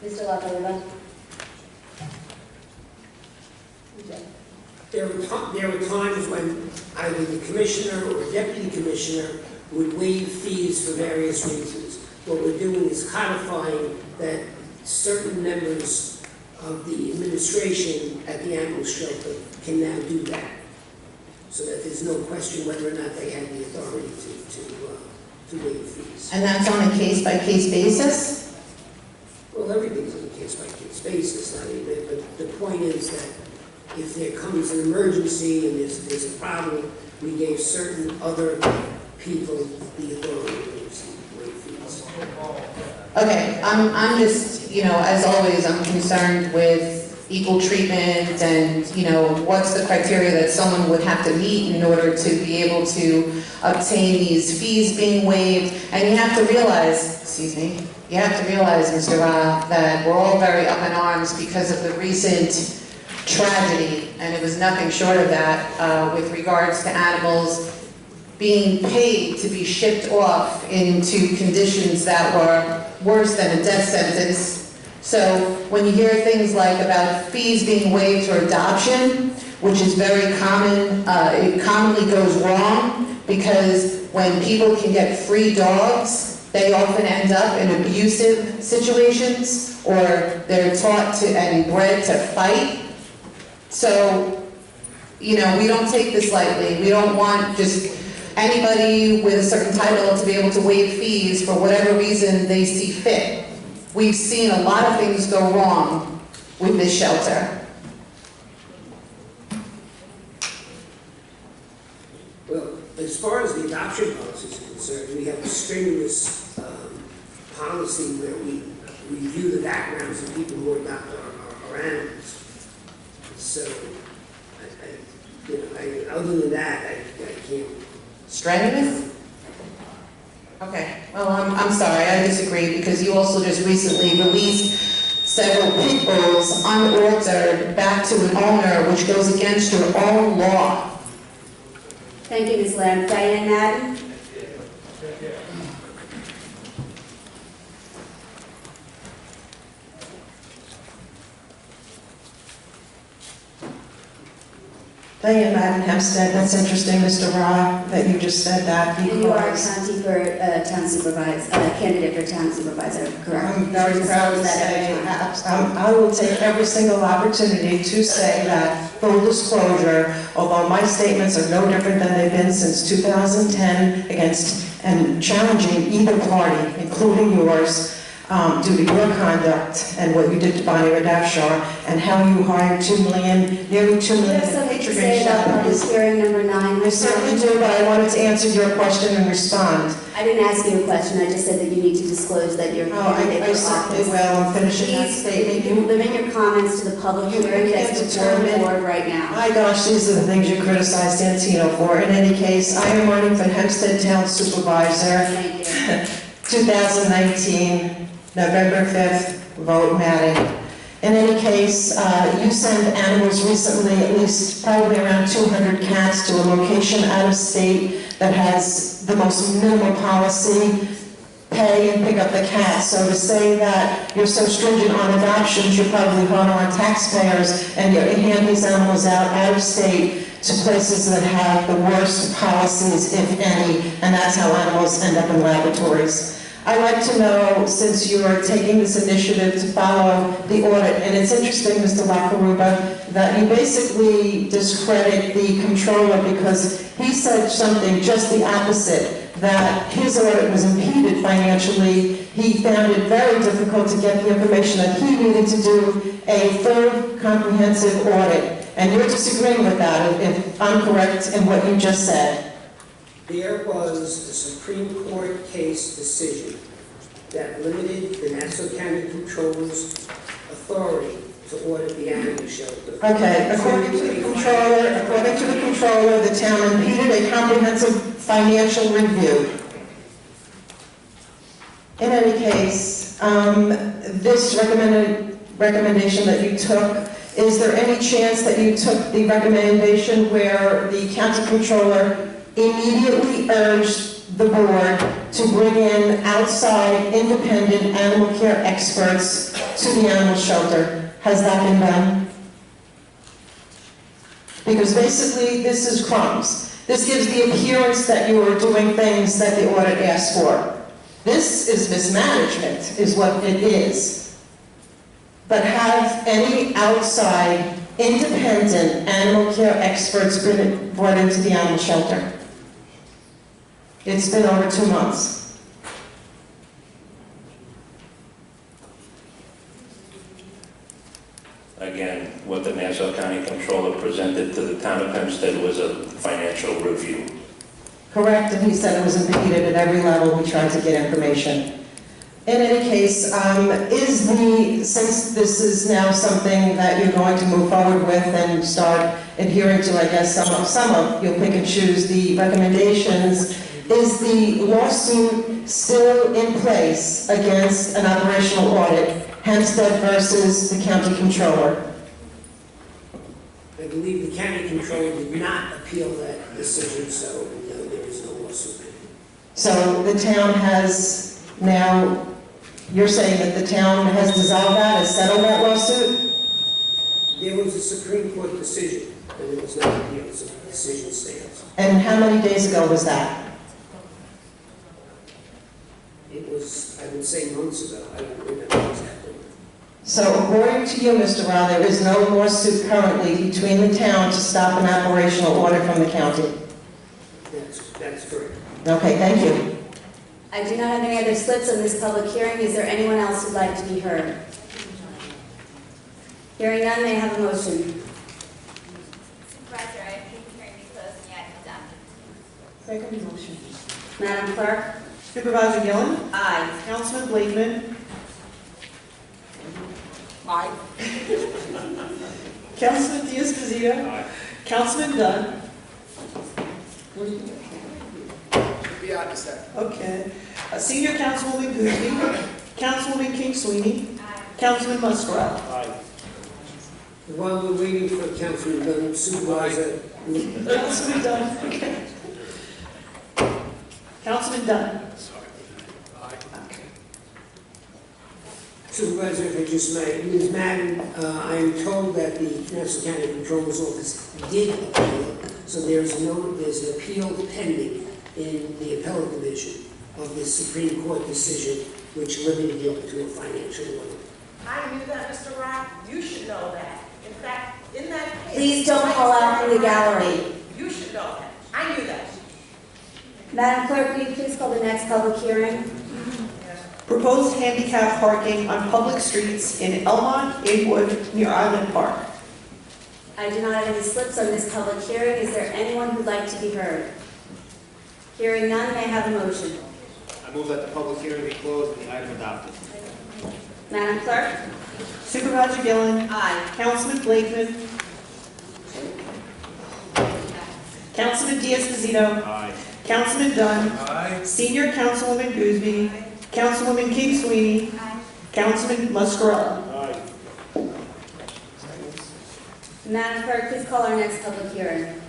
Mr. LaPalula? There were times when either the commissioner or deputy commissioner would waive fees for various reasons. What we're doing is codifying that certain members of the administration at the animal shelter can now do that, so that there's no question whether or not they have the authority to waive fees. And that's on a case-by-case basis? Well, everything's on a case-by-case basis. I mean, but the point is that if there comes an emergency and there's a problem, we gave certain other people the authority to waive fees. Okay, I'm just, as always, I'm concerned with equal treatment and, what's the criteria that someone would have to meet in order to be able to obtain these fees being waived. And you have to realize, Mr. Ra, that we're all very up in arms because of the recent tragedy, and it was nothing short of that, with regards to animals being paid to be shipped off into conditions that were worse than a death sentence. So when you hear things like about fees being waived for adoption, which is very common, it commonly goes wrong, because when people can get free dogs, they often end up in abusive situations, or they're taught to and bred to fight. So, we don't take this lightly. We don't want just anybody with a certain title to be able to waive fees for whatever reason they see fit. We've seen a lot of things go wrong with this shelter. Well, as far as the adoption policies are concerned, we have a strenuous policy where we review the backgrounds of people who adopt our animals. So, other than that, I can't. Strenuous? Okay, well, I'm sorry, I disagree, because you also just recently released several pit bulls unaltered back to an owner, which goes against your own law. Thank you, Ms. Lamb. Diane Madden? Diane Madden, Hempstead. That's interesting, Mr. Ra, that you just said that. And you are a town supervisor, candidate for town supervisor, correct? I'm very proud to say I will take every single opportunity to say that, full disclosure, although my statements are no different than they've been since 2010 against and challenging either party, including yours, due to your conduct and what you did to Bonnie Radafshar and how you hired nearly 2 million Something to say about public hearing number 9. I certainly do, but I wanted to answer your question and respond. I didn't ask you a question, I just said that you need to disclose that you're candidate for office. I certainly will. I'm finishing that Please, statement. you limit your comments to the public hearing that's before the board right now. My gosh, these are the things you criticized Santino for. In any case, I am running for Hempstead Town Supervisor. Thank you. 2019. November 5th, vote Madden. In any case, you sent animals recently, at least probably around 200 cats, to a location out of state that has the most minimal policy, pay and pick up the cats. So to say that you're so stringent on adoptions, you're probably harder on taxpayers, and you hand these animals out of state to places that have the worst policies, if any, and that's how animals end up in laboratories. I'd like to know, since you are taking this initiative to follow the audit, and it's interesting, Mr. Lakaruba, that you basically discredit the controller because he said something just the opposite, that his audit was impeded financially. He found it very difficult to get the information that he needed to do a third comprehensive audit. And you're disagreeing with that, if I'm correct in what you just said. There was a Supreme Court case decision that limited the Nassau County Controller's authority to audit the animal shelter. Okay, according to the controller, the town impeded a comprehensive financial review. In any case, this recommendation that you took, is there any chance that you took the recommendation where the county controller immediately urged the board to bring in outside independent animal care experts to the animal shelter? Has that been done? Because basically this is crumbs. This gives the appearance that you are doing things that the audit asked for. This is mismanagement, is what it is. But have any outside, independent animal care experts been brought into the animal shelter? It's been over 2 months. Again, what the Nassau County Controller presented to the town of Hempstead was a financial review. Correct, and he said it was impeded at every level. We tried to get information. In any case, since this is now something that you're going to move forward with and start adhering to, I guess some of you'll pick and choose the recommendations, is the lawsuit still in place against an operational audit, Hempstead versus the county controller? I believe the county controller did not appeal that decision, so no, there is no lawsuit. So the town has now, you're saying that the town has dissolved that, has settled that lawsuit? There was a Supreme Court decision, and it was not appealed, so the decision stands. And how many days ago was that? It was, I would say, months ago. I don't remember exactly. So according to you, Mr. Rao, there is no lawsuit currently between the town to stop an operational order from the county? That's correct. Okay, thank you. I do not have any other slips on this public hearing. Is there anyone else who'd like to be heard? Hearing none, may I have a motion? Supervisor, I move the hearing be closed and the item adopted. Second motion. Madam Clerk? Supervisor Gillen? Aye. Councilman Blakeman? Aye. Councilman Diaz-Pasito? Aye. Councilman Dunn? Be out in a second. Okay. Senior Councilwoman Goosby? Councilwoman King Sweeney? Councilman Muscarell? Aye. While we're waiting for Councilman Dunn, Supervisor. Councilman Dunn? Okay. Councilman Dunn? Supervisor, if I just may, Ms. Madden, I am told that the Nassau County Controller's Office did appeal, so there's an appeal pending in the appellate division of the Supreme Court decision, which limited it to a financial limit. I knew that, Mr. Rock. You should know that. In fact, in that case... Please don't call out from the gallery. You should know that. I knew that. Madam Clerk, will you please call the next public hearing? Proposed handicap parking on public streets in Elmont, Aidwood, near Island Park. I do not have any slips on this public hearing. Is there anyone who'd like to be heard? Hearing none, may I have a motion? I move that the public hearing be closed and the item adopted. Madam Clerk? Supervisor Gillen? Aye. Councilman Blakeman? Councilman Diaz-Pasito? Aye. Councilman Dunn? Aye. Senior Councilwoman Goosby? Councilwoman King Sweeney? Councilman Muscarell? Aye. Madam Clerk, please call our next public hearing.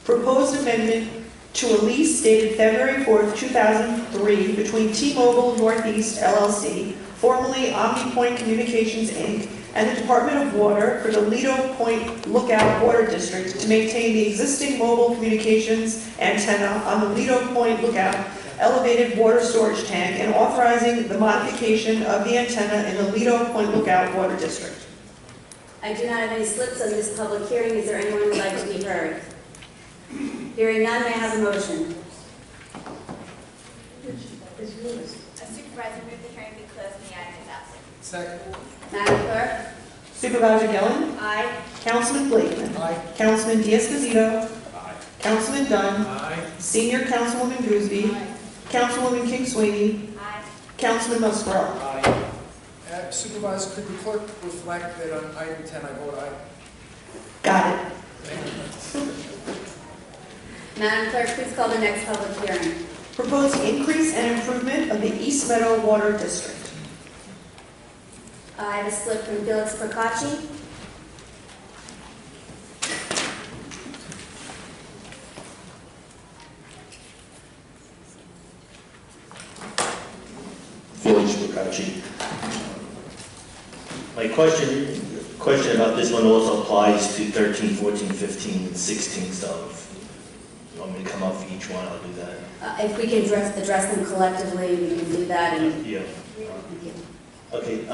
Proposed amendment to a lease dated February 4th, 2003 between T-Mobile Northeast LLC, formerly OmniPoint Communications, Inc., and the Department of Water for the Lido Point Lookout Water District to maintain the existing mobile communications antenna on the Lido Point Lookout elevated water storage tank and authorizing the modification of the antenna in the Lido Point Lookout Water District. I do not have any slips on this public hearing. Is there anyone who would like to be heard? Hearing none, may I have a motion? A supervisor move the hearing be closed and the item adopted. Second. Madam Clerk? Supervisor Gillen? Aye. Councilman Blakeman? Aye. Councilman Diaz-Pasito? Aye. Councilman Dunn? Aye. Senior Councilwoman Goosby? Councilwoman King Sweeney? Aye. Councilman Muscarell? Aye. that. Supervisor, could the clerk reflect that on item 10 I vote aye? Got it. Madam Clerk, please call the next public hearing. Proposed increase and improvement of the East Meadow Water District. I have a slip from Felix Procacci. Felix Procacci. My question about this one also applies to 13, 14, 15, and 16, so if you want me to come up for each one, I'll do that. If we can address them collectively, we can do that. And Yeah. Thank you. Okay,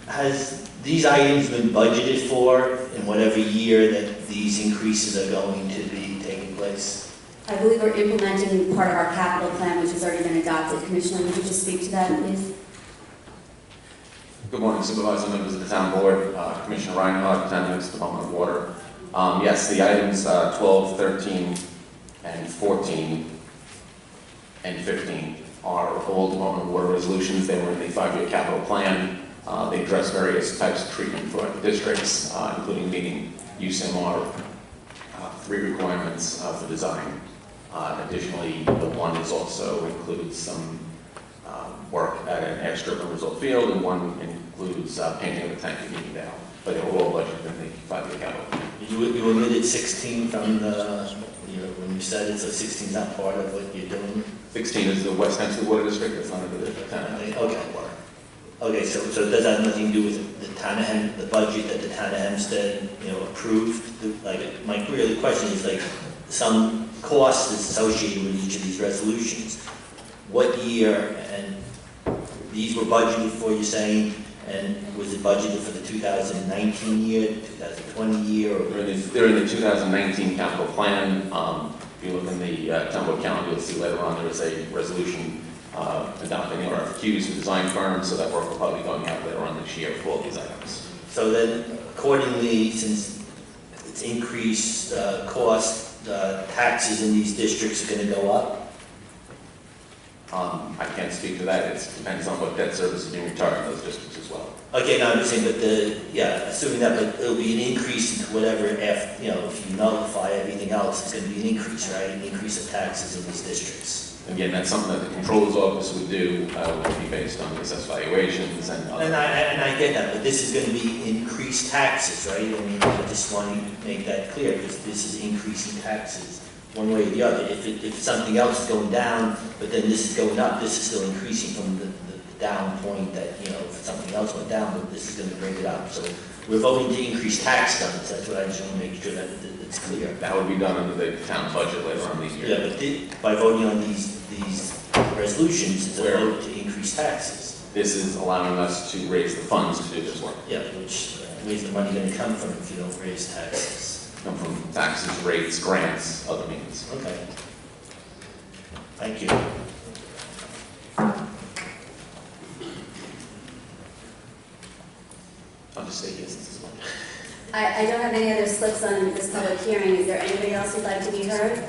has these items been budgeted for in whatever year that these increases are going to be taking place? I believe we're implementing part of our capital plan, which has already been adopted. Commissioner, would you just speak to that, please? Good morning, Supervisor, members of the Town Board, Commissioner Reinhardt, Town Heads, Department of Water. Yes, the items 12, 13, and 14, and 15 are all Department of Water resolutions. They were in the 5-year capital plan. They address various types of treatment for districts, including meeting USMR 3 requirements for design. Additionally, the one is also includes some work at an extra result field, and one includes painting of the tank and meeting down. But they were all budgeted in the 5-year capital. You omitted 16 from the, when you said it, so 16 is not part of what you're doing? 16 is the West Hempstead Water District. That's under the town. Okay. Okay, so does that have nothing to do with the town of the budget that the town of Hempstead, approved? Like, my real question is like, some cost is associated with each of these resolutions. What year, and these were budgeted for, you're saying, and was it budgeted for the 2019 year, 2020 year? Or? They're in the 2019 capital plan. If you look in the town board calendar, you'll see later on there is a resolution adopting the RFQs for design firms, so that work will probably be going out later on this year for all these items. So then, accordingly, since it's increased cost, taxes in these districts are going to go up? I can't speak to that. It depends on what debt service is being retired in those districts as well. Okay, now I'm just saying, but assuming that, but it'll be an increase into whatever, if you nullify everything else, it's going to be an increase, right? An increase of taxes in these districts. Again, that's something that the controller's office would do, would be based on the assessed valuations and other. And I get that, but this is going to be increased taxes, right? I mean, I just want to make that clear, because this is increasing taxes one way or the other. If something else is going down, but then this is going up, this is still increasing from the down point that, if something else went down, but this is going to bring it up. So we're voting to increase tax cuts. That's what I just want to make sure that it's clear. That would be done under the town budget later on this year. Yeah, but by voting on these resolutions, it's a vote to increase taxes. This is allowing us to raise the funds to do this work. Yeah, where's the money going to come from if you don't raise taxes? Come from taxes, rates, grants, other means. Okay. Thank you. I'll just say yes, this is one. I don't have any other slips on this public hearing. Is there anybody else who'd like to be heard?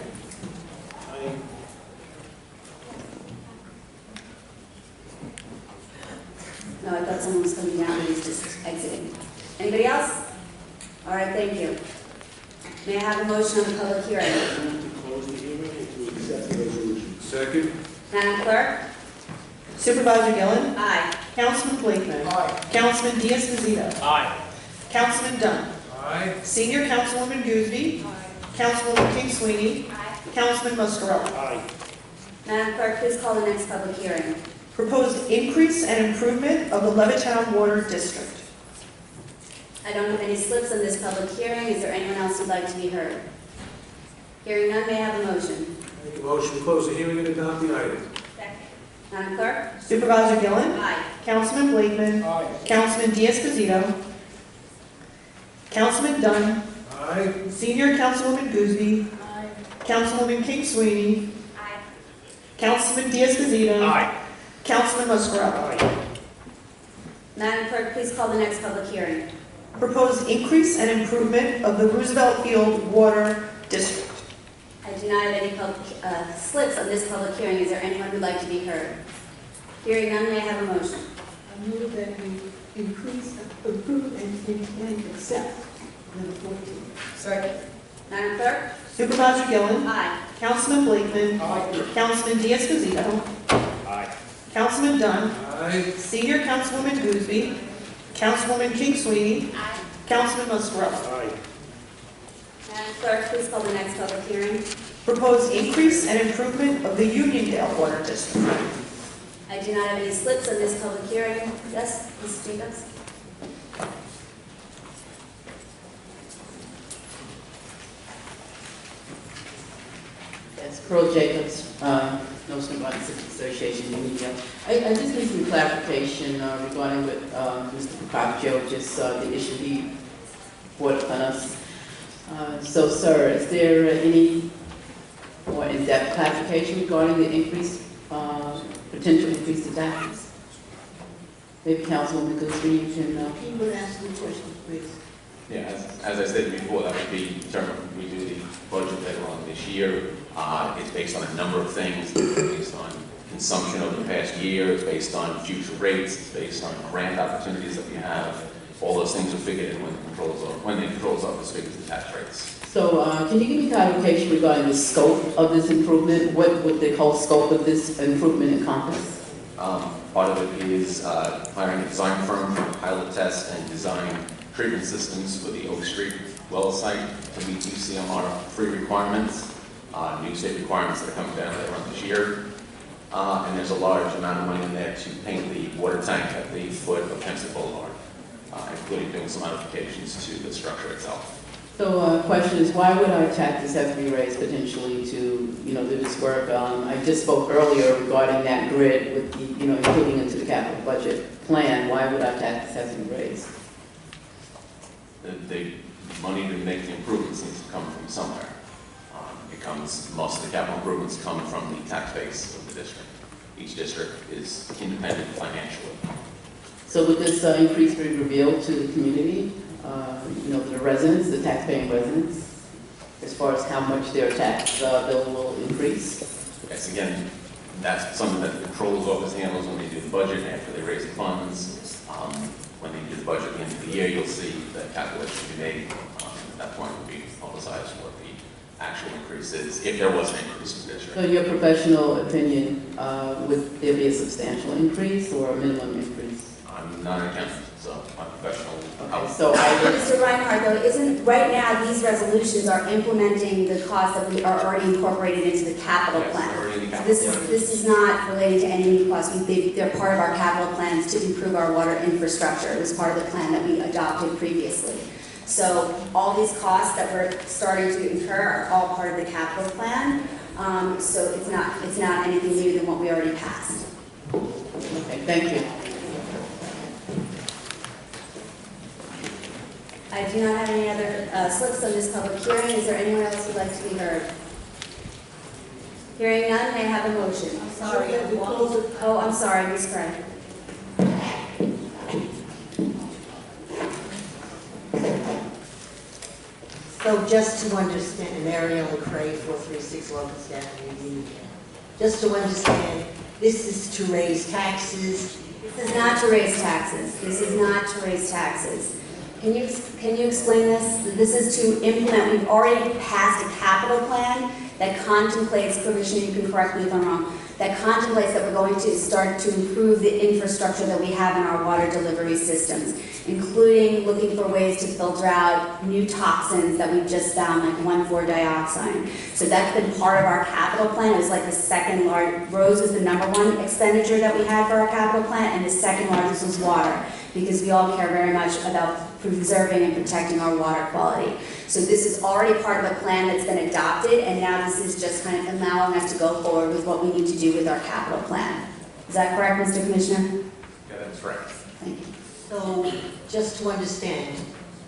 No, I thought someone was coming down and he's just exiting. Anybody else? All right, thank you. May I have a motion on the public hearing? To close the hearing and to accept the resolution. Second. Madam Clerk? Supervisor Gillen? Aye. Councilman Blakeman? Aye. Councilman Diaz-Bazito? Aye. Councilman Dunn? Aye. Senior Councilwoman Gooseby? Councilwoman King Sweeney? Councilman Muscarella? Aye. Madam Clerk, please call the next public hearing. Proposed increase and improvement of the Levittown Water District. I don't have any slips on this public hearing. Is there anyone else who'd like to be heard? Hearing none, may I have a motion? Make a motion to close the hearing and adopt the item. Madam Clerk? Supervisor Gillen? Aye. Councilman Blakeman? Aye. Councilman Diaz-Bazito? Councilman Dunn? Aye. Senior Councilwoman Gooseby? Aye. Councilwoman King Sweeney? Aye. Councilman Diaz-Bazito? Aye. Councilman Muscarella? Aye. Madam Clerk, please call the next public hearing. Proposed increase and improvement of the Roosevelt Field Water District. I do not have any slips on this public hearing. Is there anyone who'd like to be heard? Hearing none, may I have a motion? I move that we increase, approve, and accept. Number 14. Second. Madam Clerk? Supervisor Gillen. Aye. Councilman Blakeman. Councilman Diaz-Pasito. Aye. Councilman Dunn. Senior Councilwoman Gooseby. Councilwoman King Sweeney. Aye. Councilman Muscarella. Aye. Madam Clerk, please call the next public hearing. Proposed increase and improvement of the Uniondale Water District. I do not have any slips on this public hearing. Yes, Mrs. Jacobs? Yes, Pearl Jacobs, Nostrand Body City Association, Unionville. I just need some clarification regarding what Mr. Procaccio just the issue he brought upon us. So, sir, is there any more in-depth clarification regarding the increase, potential increase in taxes? Maybe Councilwoman Gooseby, you can. You would ask the question, please. Yeah, as I said before, that would be determined when we do the budget later on this year. It's based on a number of things. It's based on consumption over the past year. It's based on future rates. It's based on grant opportunities that we have. All those things are figured in when the controls office figures the tax rates. So, can you give me clarification regarding the scope of this improvement? What would the whole scope of this improvement encompass? Part of it is hiring a design firm to pilot test and design treatment systems for the Oak Street well site to meet UCMR free requirements, new state requirements that are coming down later on this year. And there's a large amount of money in there to paint the water tank at the foot of Hempstead Boulevard, including doing some modifications to the structure itself. So, question is, why would our taxes have to be raised potentially to, do this work? I just spoke earlier regarding that grid with the, including into the capital budget plan. Why would our taxes have to be raised? The money to make the improvements needs to come from somewhere. Most of the capital improvements come from the tax base of the district. Each district is independent financially. So would this increase be revealed to the community, the residents, the taxpaying residents, as far as how much their tax bill will increase? Yes, again, that's something that the controller's office handles when they do the budget after they raise the funds. When they do the budget at the end of the year, you'll see the calculation be made. At that point, will be publicized what the actual increase is, if there was an increase in the district. So in your professional opinion, would there be a substantial increase or a minimum increase? I'm not an accountant, so my professional. Okay, so Mr. Reinhardt, though, isn't, right now, these resolutions are implementing the costs that we are already incorporated into the capital plan. This is not related to any new costs. They're part of our capital plans to improve our water infrastructure. It was part of the plan that we adopted previously. So all these costs that we're starting to incur are all part of the capital plan. So it's not anything new than what we already passed. Okay, thank you. I do not have any other slips on this public hearing. Is there anyone else who'd like to be heard? Hearing none, may I have a motion? I'm sorry, Oh, I'm sorry, Ms. Craig. So just to understand, Mariel McCray, 436 Locust Avenue, Union. Just to understand, this is to raise taxes. This is not to raise taxes. This is not to raise taxes. Can you explain this? This is to implement, we've already passed a capital plan that contemplates, Commissioner, you can correct me if I'm wrong, that contemplates that we're going to start to improve the infrastructure that we have in our water delivery systems, including looking for ways to filter out new toxins that we've just found, like 1,4-dioxane. So that's been part of our capital plan. It was like the second largest, roads was the #1 expenditure that we had for our capital plan, and the second largest was water, because we all care very much about preserving and protecting our water quality. So this is already part of a plan that's been adopted, and now this is just kind of allowing us to go forward with what we need to do with our capital plan. Is that correct, Mr. Commissioner? Yeah, that's right. Thank you. So just to understand,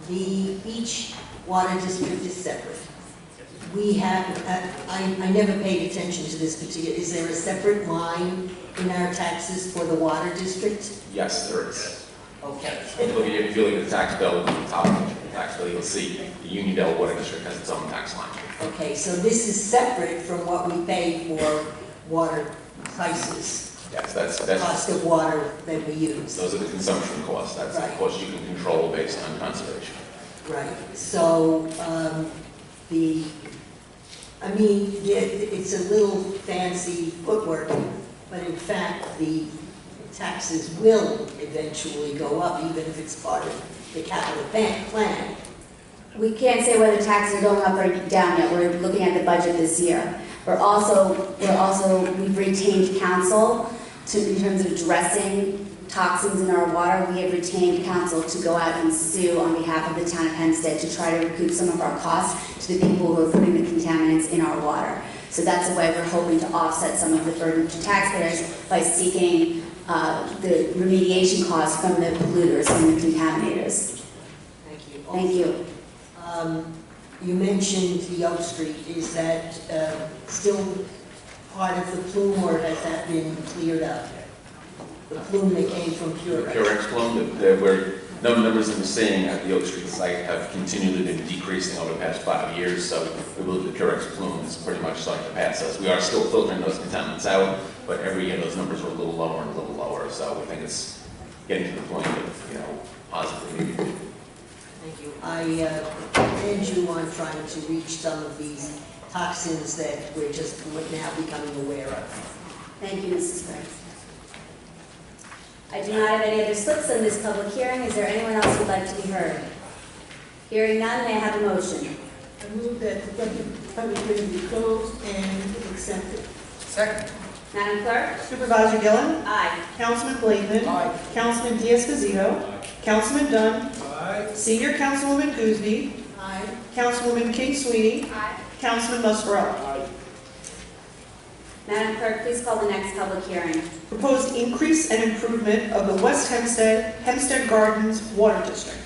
each water district is separate. We have, I never paid attention to this particular, is there a separate line in our taxes for the water district? Yes, there is. Okay. If you look at the tax bill, at the top of the tax bill, you'll see the Uniondale Water District has its own tax line. Okay, so this is separate from what we pay for water prices Yes, the cost of water that we use. those are the consumption costs. That's the Right. cost you can control based on conservation. Right, so, it's a little fancy footwork, but in fact, the taxes will eventually go up, even if it's part of the capital plan. We can't say whether taxes are going up or down yet. We're looking at the budget this year. We've retained counsel in terms of addressing toxins in our water. We have retained counsel to go out and sue on behalf of the town of Hempstead to try to recoup some of our costs to the people who are putting the contaminants in our water. So that's a way we're hoping to offset some of the burden to taxpayers by seeking the remediation costs from the polluters and the contaminators. Thank you. Thank you. You mentioned the Oak Street. Is that still part of the plume, or has that been cleared up? The plume that came from Purex. Purex plume, there were no numbers that we're seeing at the Oak Street site have continually been decreasing over the past 5 years, so we believe the Purex plume is pretty much starting to pass us. We are still filtering those contaminants out, but every year those numbers are a little lower and a little lower, so we think it's getting to the point of, positively. Thank you. I commend you on trying to reach some of these toxins that we're just now becoming aware of. Thank you, Mrs. Price. I do not have any other slips on this public hearing. Is there anyone else who would like to be heard? Hearing none, may I have a motion? I move that the public hearing be closed and accepted. Second. Madam Clerk? Supervisor Gillen? Aye. Councilman Blakeman? Aye. Councilman Diaz-Pasito? Councilman Dunn? Aye. Senior Councilwoman Gooseby? Aye. Councilwoman King Sweeney? Aye. Councilman Muscarella? Aye. Madam Clerk, please call the next public hearing. Proposed increase and improvement of the West Hempstead Gardens Water District.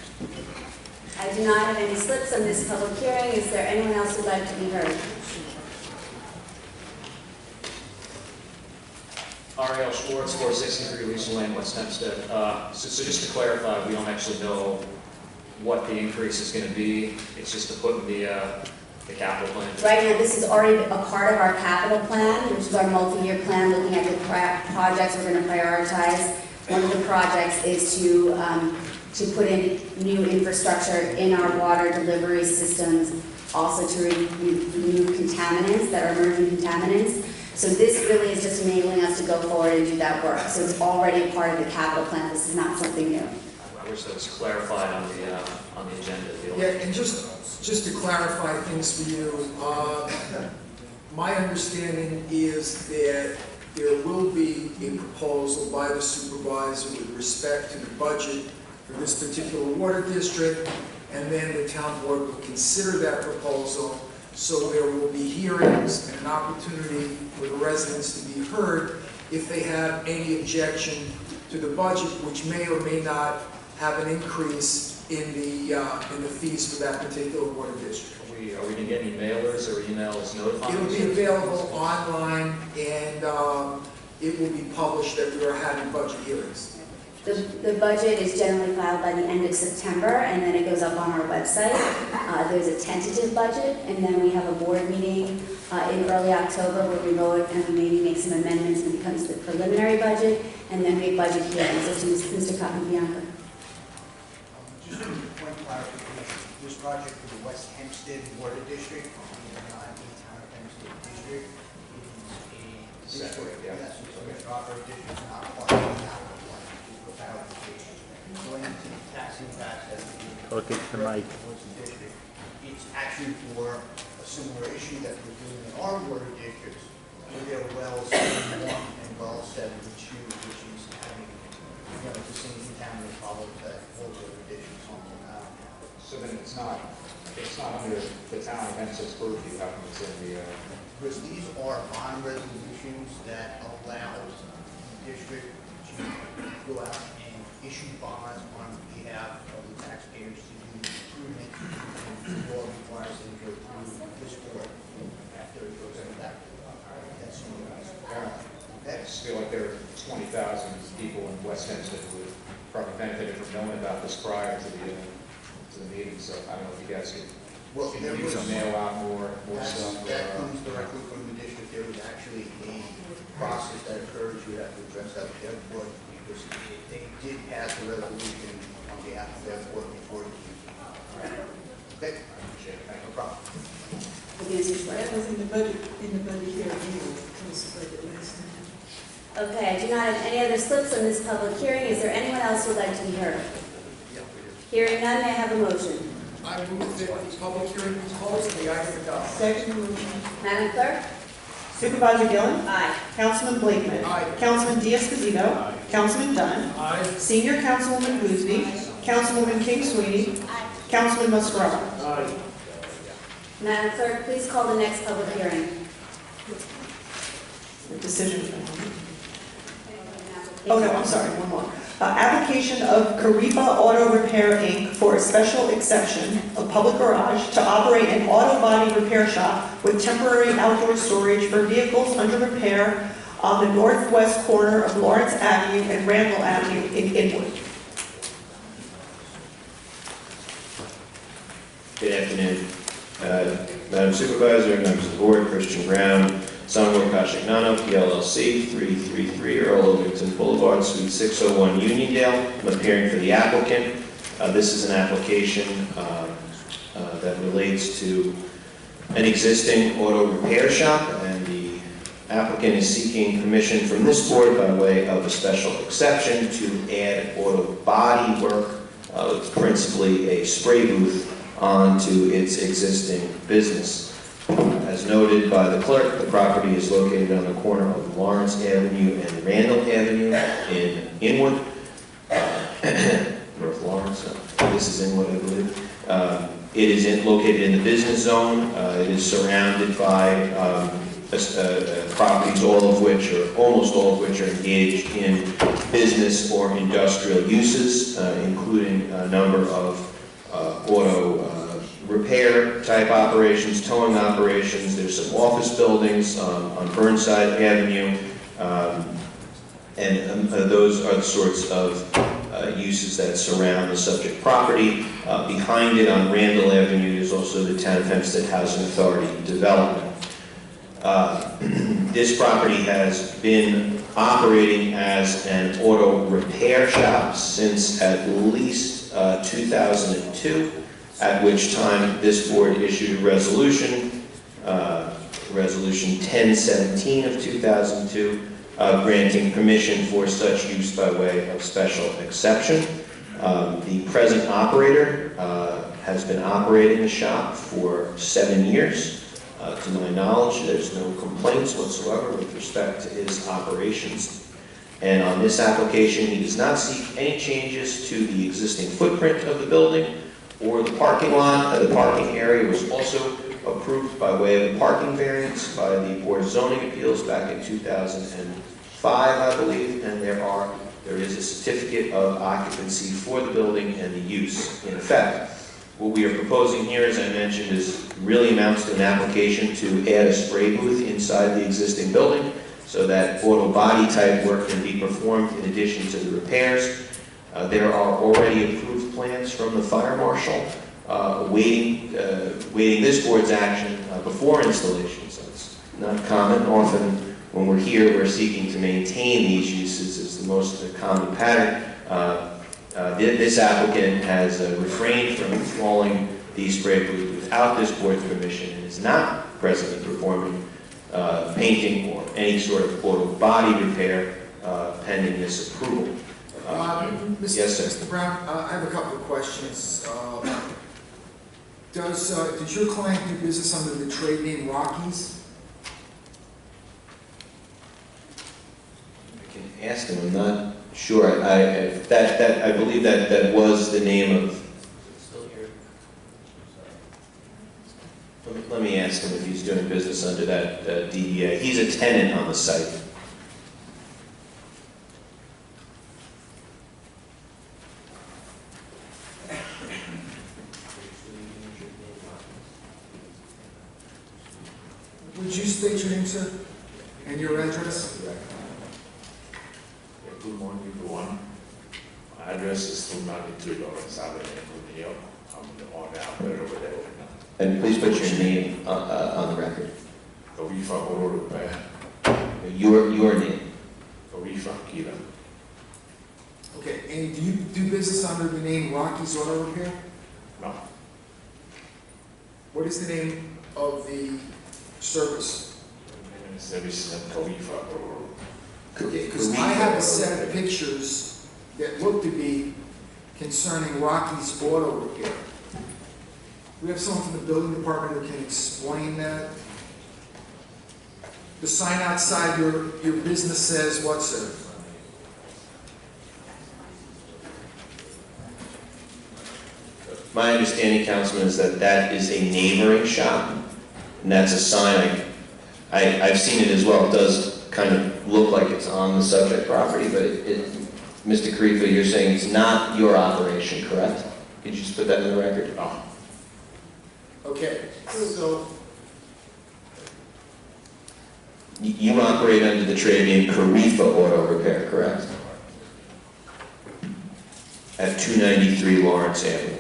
I do not have any slips on this public hearing. Is there anyone else who would like to be heard? Ariel Schwartz, 463 Lisa Lane, West Hempstead. So just to clarify, we don't actually know what the increase is going to be. It's just to put in the capital plan. Right now, this is already a part of our capital plan, which is our multi-year plan, looking at the projects we're going to prioritize. One of the projects is to put in new infrastructure in our water delivery systems, also to remove contaminants that are emerging contaminants. So this really is just enabling us to go forward and do that work. So it's already a part of the capital plan. This is not something new. I wish that was clarified on the agenda. Yeah, and just to clarify things for you, my understanding is that there will be a proposal by the supervisor with respect to the budget for this particular water district, and then the town board will consider that proposal. So there will be hearings and an opportunity for the residents to be heard if they have any objection to the budget, which may or may not have an increase in the fees for that particular water district. Are we going to get any mailers or emails notifying It will us? be available online, and it will be published that we are having budget hearings. The budget is generally filed by the end of September, and then it goes up on our website. There's a tentative budget, and then we have a board meeting in early October where we vote and we maybe make some amendments when it comes to the preliminary budget, and then we have budget hearings. So Mr. Capabianco. Just a point of clarification, this project for the West Hempstead Water District is not a town of Hempstead district. It is a district, yes, it's a proper district, not part of the town. Going into the tax impact as the mic. It's actually for a similar issue that we're doing in our water districts, where there are wells 7-1 and well 7-2, which is having, the same contaminant problems that all water districts on the island have. So then it's not under the town of Hempstead's purview, how come it's in the, Because these are bond resolutions that allow the district to go out and issue bonds on behalf of the taxpayers to do improvement, and the law requires them to go through this board after it goes into that. That's the reason. I just feel like there are 20,000 people in West Hempstead who would probably benefited from knowing about this prior to the meeting, so I don't know if you guys could Well, Can there you was, mail out more stuff? that comes directly from the district. There was actually a process that occurred, you have to address that with their board, because they did pass a resolution on behalf of their board before it came. Okay? No problem. That was in the budget here, anyway, close the budget last time. Okay, I do not have any other slips on this public hearing. Is there anyone else who would like to be heard? Hearing none, may I have a motion? I move that the public hearing be closed and the item adopted. Second motion. Madam Clerk? Supervisor Gillen? Aye. Councilman Blakeman? Aye. Councilman Diaz-Canzino? Councilman Dunn? Aye. Senior Councilwoman Boothby? Councilwoman King Sweeney? Councilman Mascararo? Madam Clerk, please call the next public hearing. The decision. Oh, no, I'm sorry, one more. Application of Carifa Auto Repair, Inc. for a special exception of public garage to operate an auto body repair shop with temporary outdoor storage for vehicles under repair on the northwest corner of Lawrence Avenue and Randall Avenue in Inwood. Good afternoon. Madam Supervisor, members of the board, Christian Brown, Sunward Kashignano, PLLC, 333 Earl Ovington Boulevard, Suite 601, Uniondale. I'm appearing for the applicant. This is an application that relates to an existing auto repair shop, and the applicant is seeking permission from this board by way of a special exception to add auto body work, principally a spray booth, onto its existing business. As noted by the clerk, the property is located on the corner of Lawrence Avenue and Randall Avenue in Inwood. North Lawrence, this is Inwood, I believe. It is located in the business zone. It is surrounded by properties, all of which, or almost all of which, are engaged in business or industrial uses, including a number of auto repair type operations, towing operations. There's some office buildings on Burnside Avenue, and those are the sorts of uses that surround the subject property. Behind it on Randall Avenue is also the Town of Hempstead Housing Authority development. This property has been operating as an auto repair shop since at least 2002, at which time this board issued a resolution, Resolution 1017 of 2002, granting permission for such use by way of special exception. The present operator has been operating the shop for 7 years. To my knowledge, there's no complaints whatsoever with respect to his operations. And on this application, he does not seek any changes to the existing footprint of the building or the parking lot. The parking area was also approved by way of a parking variance by the Board of Zoning Appeals back in 2005, I believe, and there is a certificate of occupancy for the building and the use in effect. What we are proposing here, as I mentioned, really amounts to an application to add a spray booth inside the existing building so that auto body type work can be performed in addition to the repairs. There are already approved plans from the fire marshal awaiting this board's action before installation. So it's not common. Often when we're here, we're seeking to maintain these uses as the most common pattern. This applicant has refrained from installing these spray booths without this board's permission and is not presently performing painting or any sort of auto body repair pending this approval. Yes, sir. Mr. Brown, I have a couple of questions. Does your client do business under the trade name Rockies? I can ask him. I'm not sure. I believe that was the name of. Still here. Let me ask him if he's doing business under that DBA. He's a tenant on the site. Would you state your name, sir, and your address? Good morning, everyone. My address is 293 Lawrence Avenue, New York. I'm the owner operator over there. And please put your name on the record. Tarifa Auto Repair. Your name. Tarifa Kira. Okay, and do you do business under the name Rocky's Auto Repair? No. What is the name of the service? Service and Tarifa Auto. Okay, because I have a set of pictures that look to be concerning Rocky's Auto Repair. We have someone from the building department who can explain that. The sign outside your business says what, sir? My understanding, Councilman, is that that is a neighboring shop, and that's a sign. I've seen it as well. It does kind of look like it's on the subject property, but Mr. Karifa, you're saying it's not your operation, correct? Could you just put that in the record? No. Okay, so You operate under the trade name Karifa Auto Repair, correct? At 293 Lawrence Avenue.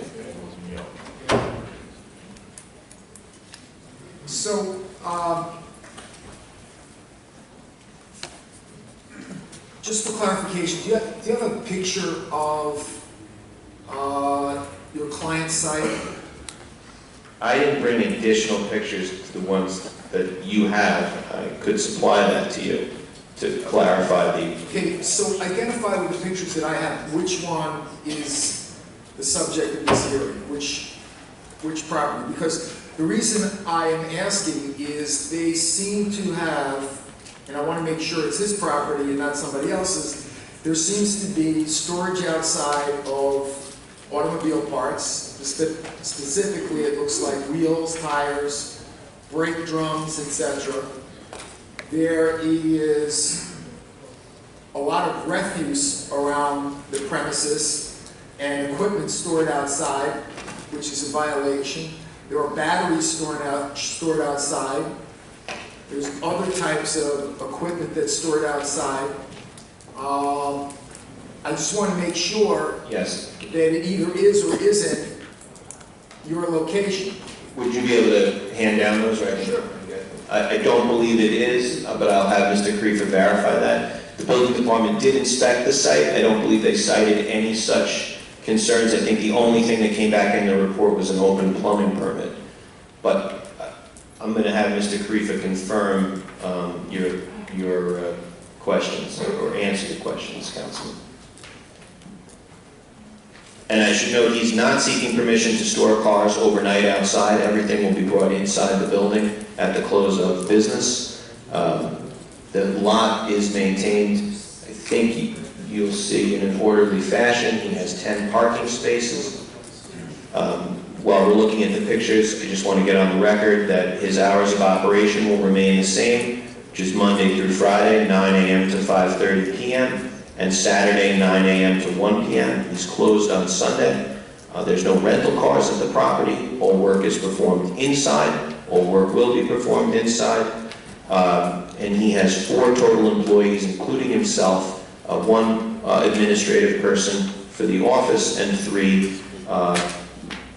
So, just for clarification, do you have a picture of your client's site? I didn't bring additional pictures to the ones that you have. I could supply that to you to clarify the... Okay, so identify with the pictures that I have, which one is the subject of this hearing, which property? Because the reason I am asking is they seem to have, and I want to make sure it's his property and not somebody else's, there seems to be storage outside of automobile parts. Specifically, it looks like wheels, tires, brake drums, etc. There is a lot of refuse around the premises and equipment stored outside, which is a violation. There are batteries stored outside. There's other types of equipment that's stored outside. I just want to make sure Yes. that it either is or isn't your location. Would you be able to hand down those right? Sure. I don't believe it is, but I'll have Mr. Karifa verify that. The building department did inspect the site. I don't believe they cited any such concerns. I think the only thing that came back in the report was an open plumbing permit. But I'm going to have Mr. Karifa confirm your questions or answer the questions, Councilman. And I should note, he's not seeking permission to store cars overnight outside. Everything will be brought inside the building at the close of business. The lot is maintained, I think you'll see, in an orderly fashion. He has 10 parking spaces. While we're looking at the pictures, I just want to get on the record that his hours of operation will remain the same, which is Monday through Friday, 9 a.m. to 5:30 p.m., and Saturday, 9 a.m. to 1 p.m. He's closed on Sunday. There's no rental cars at the property. All work is performed inside. All work will be performed inside. And he has 4 total employees, including himself, 1 administrative person for the office, and 3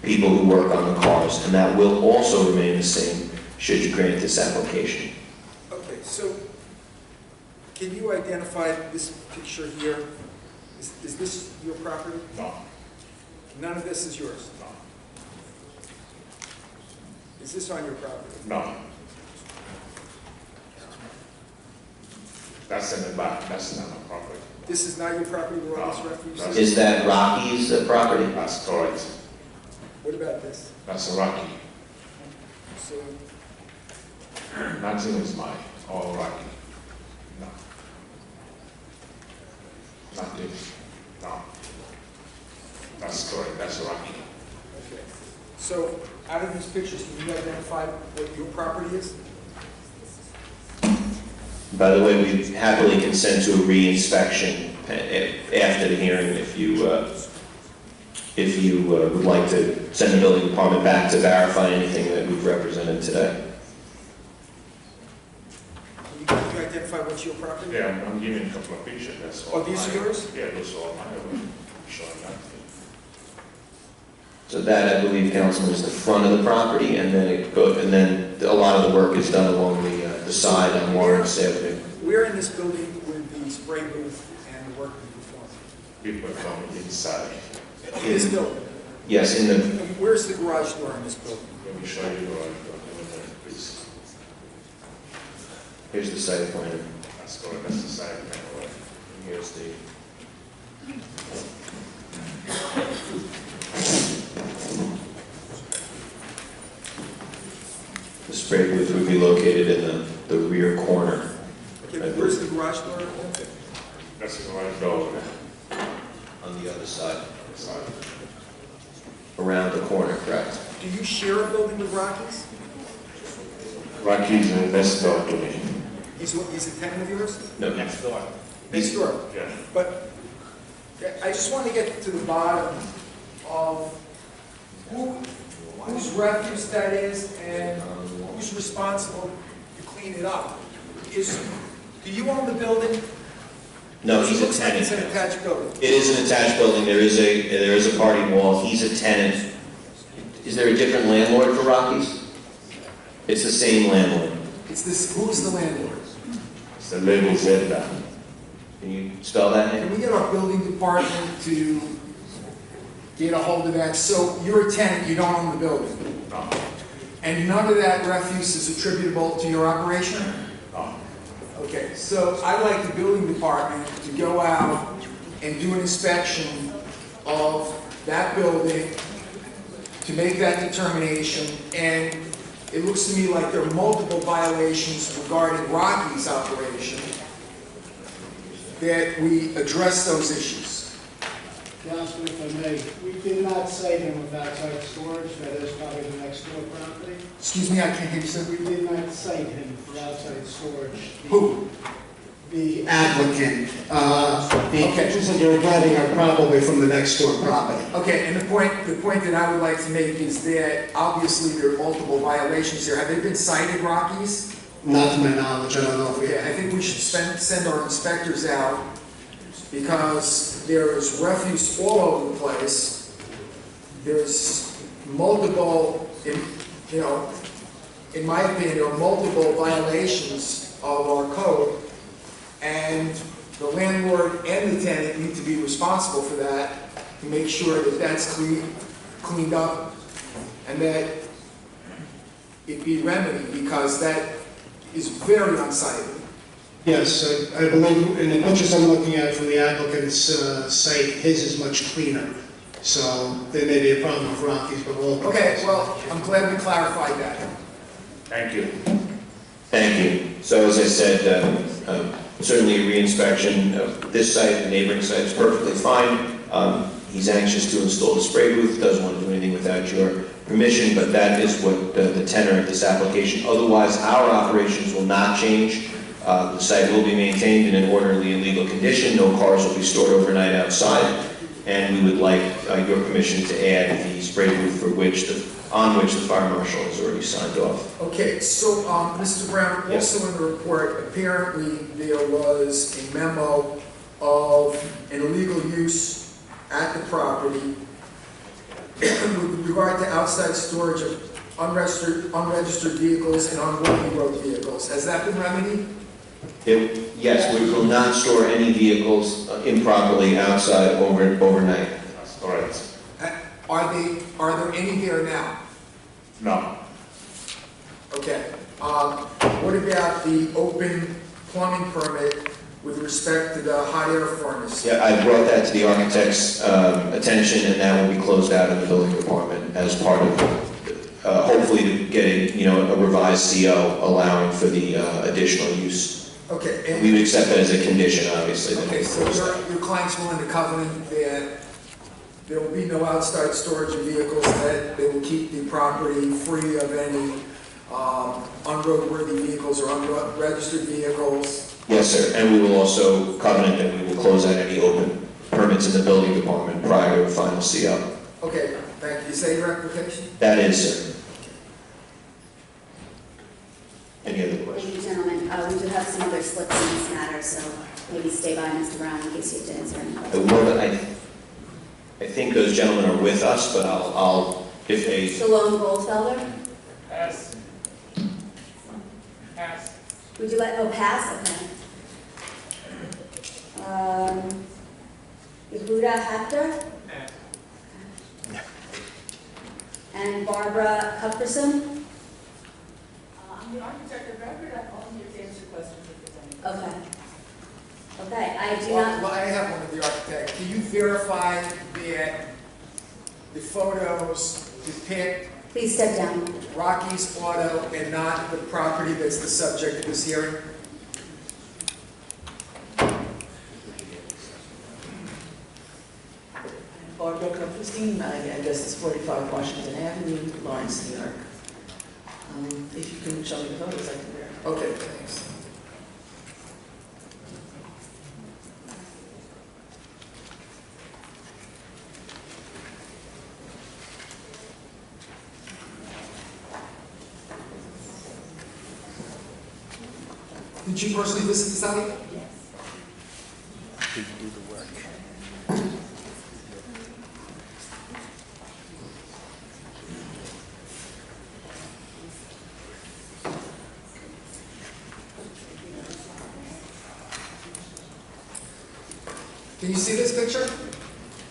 people who work on the cars. And that will also remain the same should you grant this application. Okay, so can you identify this picture here? Is this your property? No. None of this is yours? No. Is this on your property? No. That's in the back. That's not my property. This is not your property where all this refuse Is that Rocky's property? That's correct. What about this? That's Rocky. So, Nothing is mine. All Rocky. No. Nothing. No. That's correct. That's Rocky. okay. So, out of these pictures, can you identify what your property is? By the way, we happily consent to a re-inspection after the hearing if you would like to send the building department back to verify anything that we've represented today. Can you identify what's your property? Yeah, I'm giving a couple of pictures. That's all. Oh, these are yours? Yeah, those are all mine. I'm showing that. So that, I believe, Councilman, is the front of the property, and then and then a lot of the work is done along the side on Lawrence Avenue. Where in this building would the spray booth and the work be performed? We perform inside. In this building? Yes, in the. Where's the garage door in this building? Let me show you please. Here's the site plan. That's the side panel. Here's the. The spray booth would be located in the rear corner. Okay, but where's the garage door? That's the garage door. On the other side. Around the corner, correct? Do you share a building with Rockies? Rocky's an investor to me. He's a tenant of yours? No. Next door. Next door? Yeah. But I just want to get to the bottom of whose refuse that is and who's responsible to clean it up. Do you own the building? No, It he's a looks like tenant. it's an attached building. It is an attached building. There is a party wall. He's a tenant. Is there a different landlord for Rockies? It's the same landlord. It's this. Who's the landlord? It's the label Zelda. Can you spell that Can name? we get our building department to get a hold of that? So you're a tenant. You don't own the building. No. And none of that refuse is attributable to your operation? No. Okay, so I'd like the building department to go out and do an inspection of that building to make that determination. And it looks to me like there are multiple violations regarding Rocky's operation that we address those issues. Councilman, if I may, we did not cite him with outside storage, that is probably the next door property. Excuse me, I can't hear you, sir. We did not cite him for outside storage. Who? The Applicant. The pictures that you're getting are probably from the next door property. Okay, and the point that I would like to make is that obviously there are multiple violations here. Have they been cited, Rockies? Not to my knowledge, I don't know if we Yeah, I think we should send our inspectors out because there is refuse all over the place. There's multiple, in my opinion, there are multiple violations of our code, and the landlord and the tenant need to be responsible for that to make sure that that's cleaned up and that it be remedied, because that is very unsightly. Yes, I believe in the pictures I'm looking at from the applicant's site, his is much cleaner. So there may be a problem with Rockies, but we'll... Okay, well, I'm glad we clarified that. Thank you. Thank you. So as I said, certainly a re-inspection of this site, the neighboring site, is perfectly fine. He's anxious to install the spray booth, doesn't want to do anything without your permission, but that is what the tenor of this application. Otherwise, our operations will not change. The site will be maintained in an orderly and legal condition. No cars will be stored overnight outside. And we would like your permission to add the spray booth on which the fire marshal has already signed off. Okay, so Mr. Brown, Yes. also in the report, apparently there was a memo of an illegal use at the property with regard to outside storage of unregistered vehicles and unworthy road vehicles. Has that been remedied? Yes, we will not store any vehicles improperly outside overnight. That's correct. Are there any there now? No. Okay. What about the open plumbing permit with respect to the hot air furnace? Yeah, I brought that to the architect's attention, and that will be closed out in the building department as part of, hopefully, getting a revised CO allowing for the additional use. Okay. And We would accept that as a condition, obviously. okay, so your client's willing to covenant that there will be no outside storage of vehicles, that they will keep the property free of any unroadworthy vehicles or unregistered vehicles? Yes, sir, and we will also covenant that we will close out any open permits in the building department prior to a final CO. Okay, thank you. Is that your application? That is, sir. Any other questions? Ladies and gentlemen, we do have some other slips in this matter, so maybe stay by, Mr. Brown, in case you have to answer any questions. I think those gentlemen are with us, but I'll if a Shalom Goldfelder? Pass. Pass. Would you let, oh, pass, okay. Yehuda Hafter? And Barbara Cuthbertson? I'm the architect of record, I'm only here to answer questions if there's any. Okay. Okay, I do Well, not, I have one of the architects. Can you verify that the photos depict please step down. Rocky's Auto and not the property that's the subject of this hearing? Barbara Cuthbertson, my address is 45 Washington Avenue, Lawrence, New York. If you can show me the photos, I can verify. Okay, thanks. Did you personally visit the site? Yes. Did you do the work? Can you see this picture?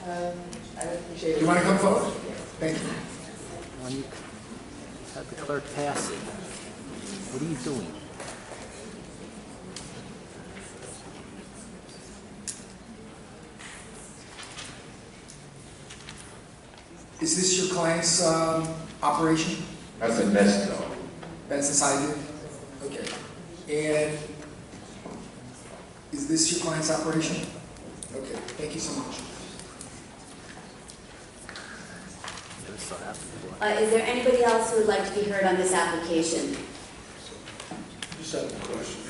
I would appreciate it. You want to come forward? Thank you. When you have the clerk pass it, what are you doing? Is this your client's operation? That's a nest though. That's inside you? Okay. And is this your client's operation? Okay, thank you so much. Is there anybody else who would like to be heard on this application? Just have a question.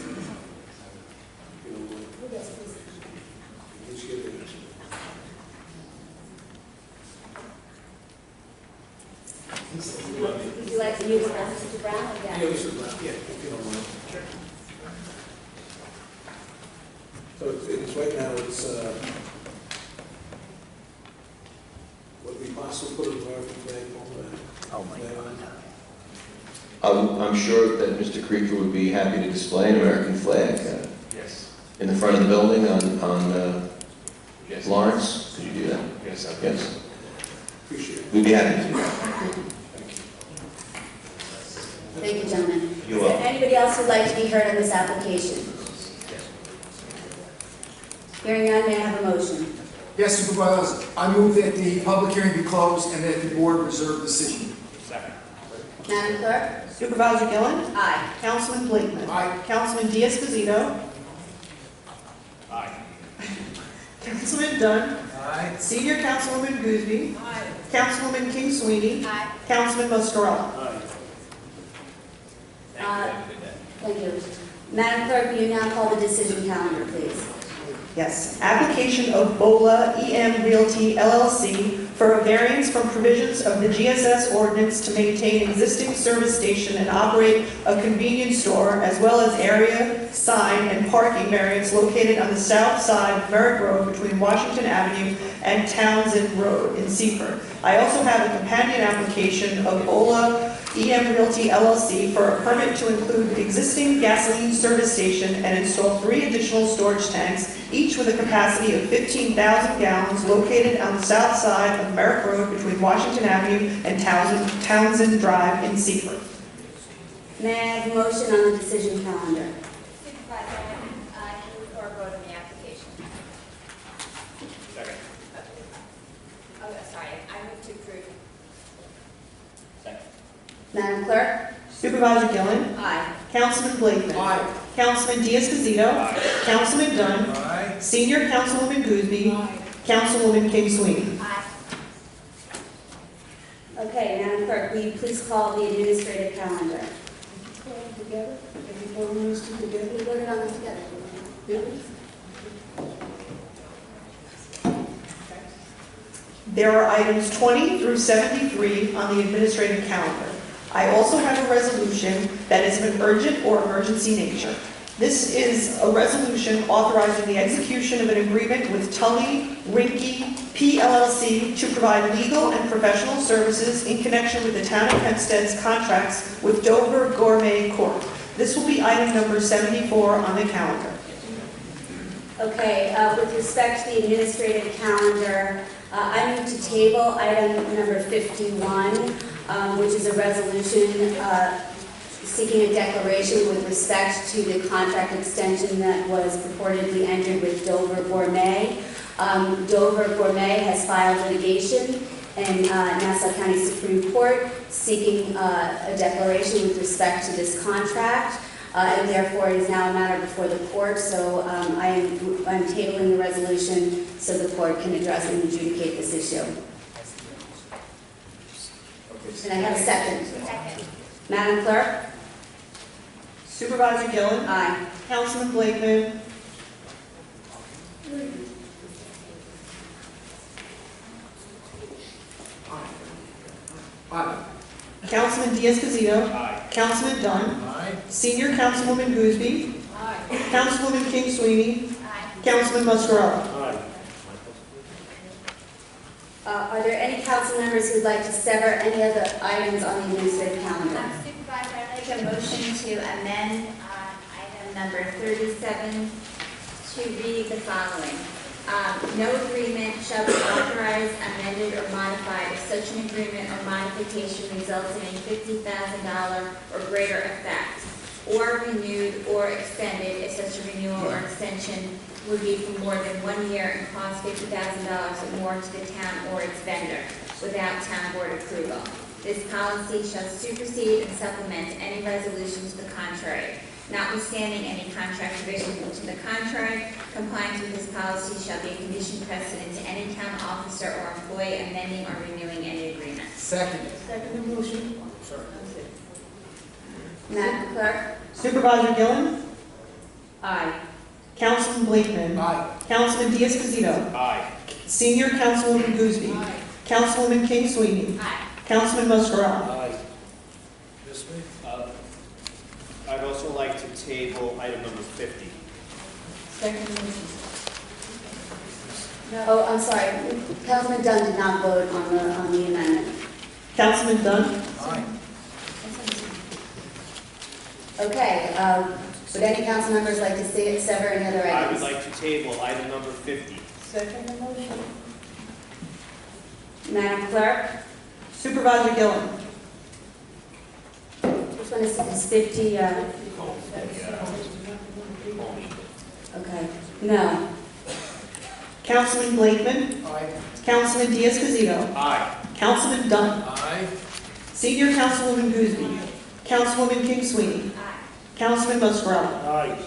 Would you like to use Mr. Brown again? Yeah, Mr. Brown, yeah, if you don't mind. So it's right now, it's, would it be possible to put a American flag on that? Oh my God. I'm sure that Mr. Creeper would be happy to display an American flag Yes. in the front of the building on Yes. Lawrence. Could you do that? Yes, I will. Yes. Appreciate it. We'd be happy to. Thank you, gentlemen. You're Is welcome. there anybody else who would like to be heard on this application? Hearing none, may I have a motion? Yes, Supervisor, I move that the public hearing be closed and that the board reserve decision. Second. Madam Clerk? Supervisor Gillen? Aye. Councilman Blakeman? Aye. Councilman Diaz-Bazito? Aye. Councilman Dunn? Aye. Senior Councilwoman Gooseby? Aye. Councilwoman King Sweeney? Aye. Councilman Mascarella? Thank you. Madam Clerk, will you now call the decision calendar, please? Yes. Application of BOLA EM Realty LLC for a variance from provisions of the GSS ordinance to maintain existing service station and operate a convenience store, as well as area, sign, and parking variance located on the south side of Merritt Road between Washington Avenue and Townsend Road in Seaford. I also have a companion application of BOLA EM Realty LLC for a permit to include existing gasoline service station and install 3 additional storage tanks, each with a capacity of 15,000 gallons, located on the south side of Merritt Road between Washington Avenue and Townsend Drive in Seaford. May I have a motion on the decision calendar? Supervisor, I move for a vote on the application. Second. Oh, sorry, I move to approve. Second. Madam Clerk? Supervisor Gillen? Aye. Councilman Blakeman? Aye. Councilman Diaz-Bazito? Aye. Councilman Dunn? Aye. Senior Councilwoman Gooseby? Councilwoman King Sweeney? Aye. Okay, Madam Clerk, will you please call the administrative calendar? Together? Maybe 4 minutes together? We voted on them together. There are items 20 through 73 on the administrative calendar. I also have a resolution that is of an urgent or emergency nature. This is a resolution authorizing the execution of an agreement with Tully Rinke PLLC to provide legal and professional services in connection with the town of Hempstead's contracts with Dover Gourmet Corp. This will be item number 74 on the calendar. Okay, with respect to the administrative calendar, I move to table item number 51, which is a resolution seeking a declaration with respect to the contract extension that was purportedly entered with Dover Gourmet. Dover Gourmet has filed litigation in Nassau County Supreme Court seeking a declaration with respect to this contract. And therefore it is now a matter before the court, so I'm tabling the resolution so the court can address and adjudicate this issue. And I have a second. Madam Clerk? Supervisor Gillen? Aye. Councilman Blakeman? Aye. Councilman Diaz-Pasito? Aye. Councilman Dunn? Aye. Senior Councilwoman Gooseby? Aye. Councilwoman King Sweeney? Aye. Councilman Muscarella? Aye. Are there any council members who would like to sever any of the items on the administrative calendar? Supervisor, I'd like a motion to amend item number 37 to read the following. No agreement shall be authorized, amended, or modified if such an agreement or modification results in a $50,000 or greater effect, or renewed or extended if such a renewal or extension would be for more than 1 year and cost $50,000 or more to the town or its vendor without town board approval. This policy shall supersede and supplement any resolution to the contrary. Notwithstanding any contract provisions to the contrary, compliance with this policy shall be a condition precedent to any town officer or employee amending or renewing any agreement. Second. Second motion. Madam Clerk? Supervisor Gillen? Aye. Councilman Blakeman? Aye. Councilman Diaz-Pasito? Aye. Senior Councilwoman Gooseby? Aye. Councilwoman King Sweeney? Aye. Councilman Muscarella? Aye. Yes, ma'am. I'd also like to table item number 50. Second motion. Oh, I'm sorry. Councilman Dunn did not vote on the amendment. Councilman Dunn? Aye. Okay, would any council members like to sever any other I would items? like to table item number 50. Second motion. Madam Clerk? Supervisor Gillen? Which one is 50? Okay. No. Councilman Blakeman? Aye. Councilman Diaz-Pasito? Aye. Councilman Dunn? Aye. Senior Councilwoman Gooseby? Councilwoman King Sweeney? Aye. Councilman Muscarella? Aye.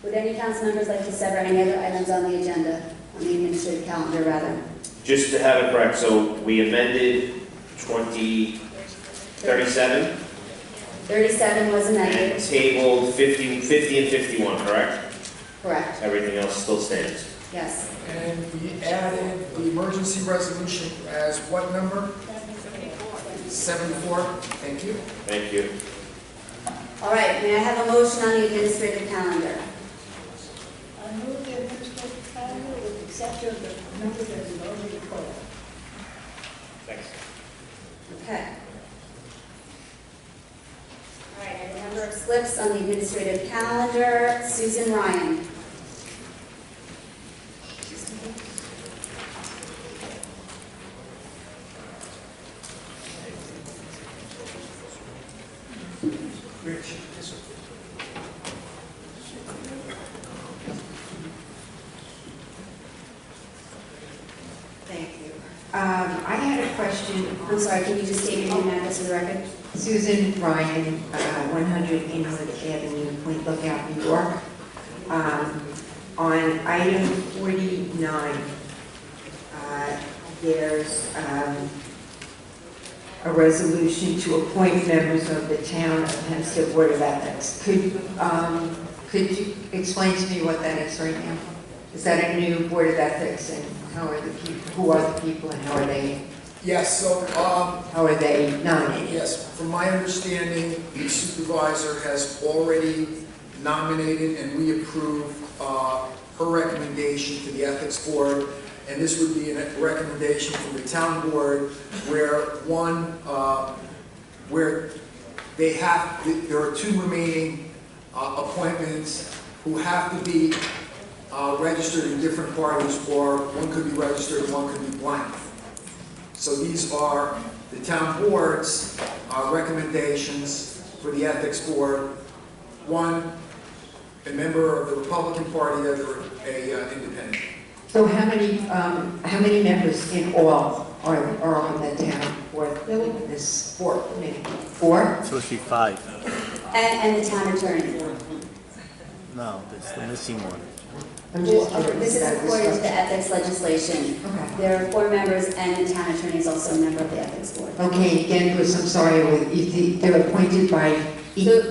Would any council members like to sever any other items on the agenda, on the administrative calendar, rather? Just to have it correct, so we amended 37 37 was and amended. tabled 50 and 51, correct? Correct. Everything else still stands. Yes. And we added the emergency resolution as what number? 74. Thank you. Thank you. All right, may I have a motion on the administrative calendar? I move the administrative calendar with the exception of the numbers that we already called. Thanks. Okay. All right, I have a number of slips on the administrative calendar. Susan Ryan. Rich. Thank you. I had a question. I'm sorry, can you just state your name and address for the record? Susan Ryan, 100 Inwood Avenue, Point Lookout, New York. On item 49, there's a resolution to appoint members of the Town of Hempstead Board of Ethics. Could you explain to me what that is right now? Is that a new Board of Ethics, and how are the people, who are the people, and how are they? Yes, so, how are they nominated? yes, from my understanding, the supervisor has already nominated and we approve her recommendation to the Ethics Board. And this would be a recommendation from the town board where where there are two remaining appointments who have to be registered in different parties, or one could be registered and one could be blank. So these are the town board's recommendations for the Ethics Board. One, a member of the Republican Party, the other, a independent. So how many members in all are on the town board? This four, maybe. Four? It's supposed to be 5. And the town attorney. No, that's the missing one. I'm just Well, curious this is about according to the structure. ethics legislation. Okay. There are 4 members, and the town attorney is also a member of the ethics board. Okay, again, Bruce, I'm sorry, they're appointed by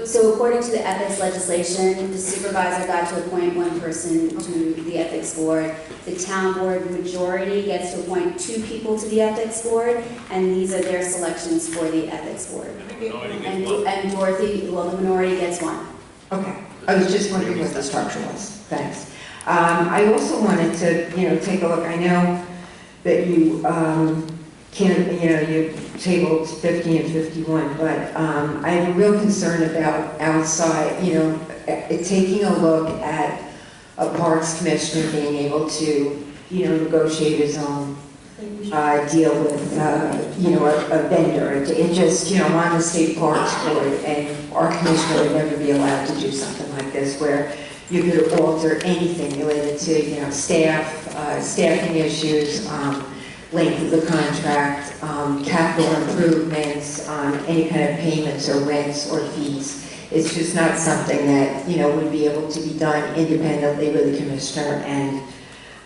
So according to the ethics legislation, the supervisor got to appoint 1 person to the ethics board. The town board majority gets to appoint 2 people to the ethics board, and these are their selections for the ethics board. And Dorothy, well, the minority gets 1. Okay, I was just wondering what the structure was. Thanks. I also wanted to, take a look. I know that you you tabled 50 and 51, but I have a real concern about outside, taking a look at a parks commissioner being able to, negotiate his own deal with, a vendor. It just, I'm on the state parks board, and our commissioner would never be allowed to do something like this, where you could alter anything related to, staffing issues, length of the contract, capital improvements, any kind of payments or rents or fees. It's just not something that, would be able to be done independently with a commissioner and,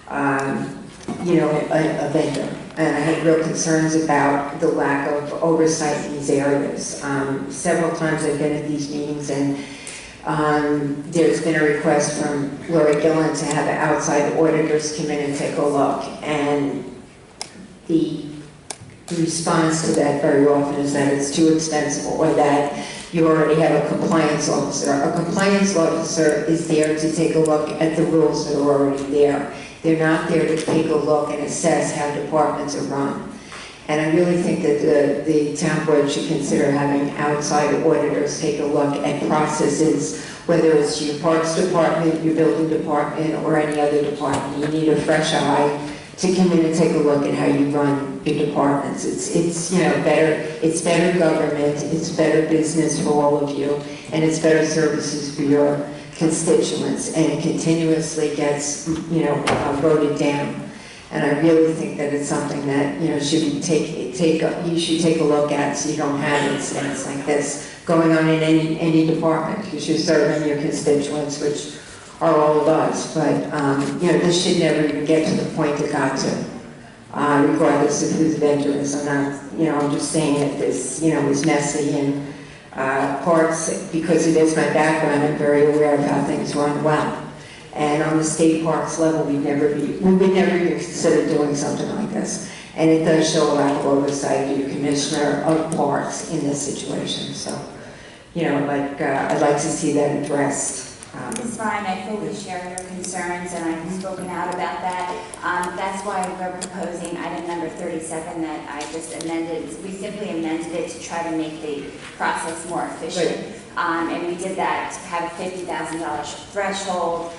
a vendor. And I had real concerns about the lack of oversight in these areas. Several times I've been at these meetings, and there's been a request from Lori Gillen to have outside auditors come in and take a look. And the response to that very often is that it's too expensive, or that you already have a compliance officer. A compliance officer is there to take a look at the rules that are already there. They're not there to take a look and assess how departments are run. And I really think that the town board should consider having outside auditors take a look at processes, whether it's your parks department, your building department, or any other department. You need a fresh eye to come in and take a look at how you run your departments. It's better government, it's better business for all of you, and it's better services for your constituents, and it continuously gets, voted down. And I really think that it's something that, you should you should take a look at, so you don't have incidents like this going on in any department, because you're serving your constituents, which are all of us. But, this should never even get to the point it got to, regardless of who the vendor is. I'm not, I'm just saying that this, is messy, and parks, because it is my background, I'm very aware of how things run well. And on the state parks level, we would never even consider doing something like this. And it does show a lack of oversight of your commissioner of parks in this situation. So, I'd like to see that addressed. Ms. Ryan, I fully share your concerns, and I've spoken out about that. That's why we're proposing item number 37 that I just amended. We simply amended it to try to make the process more efficient. Right. And we did that to have a $50,000 threshold.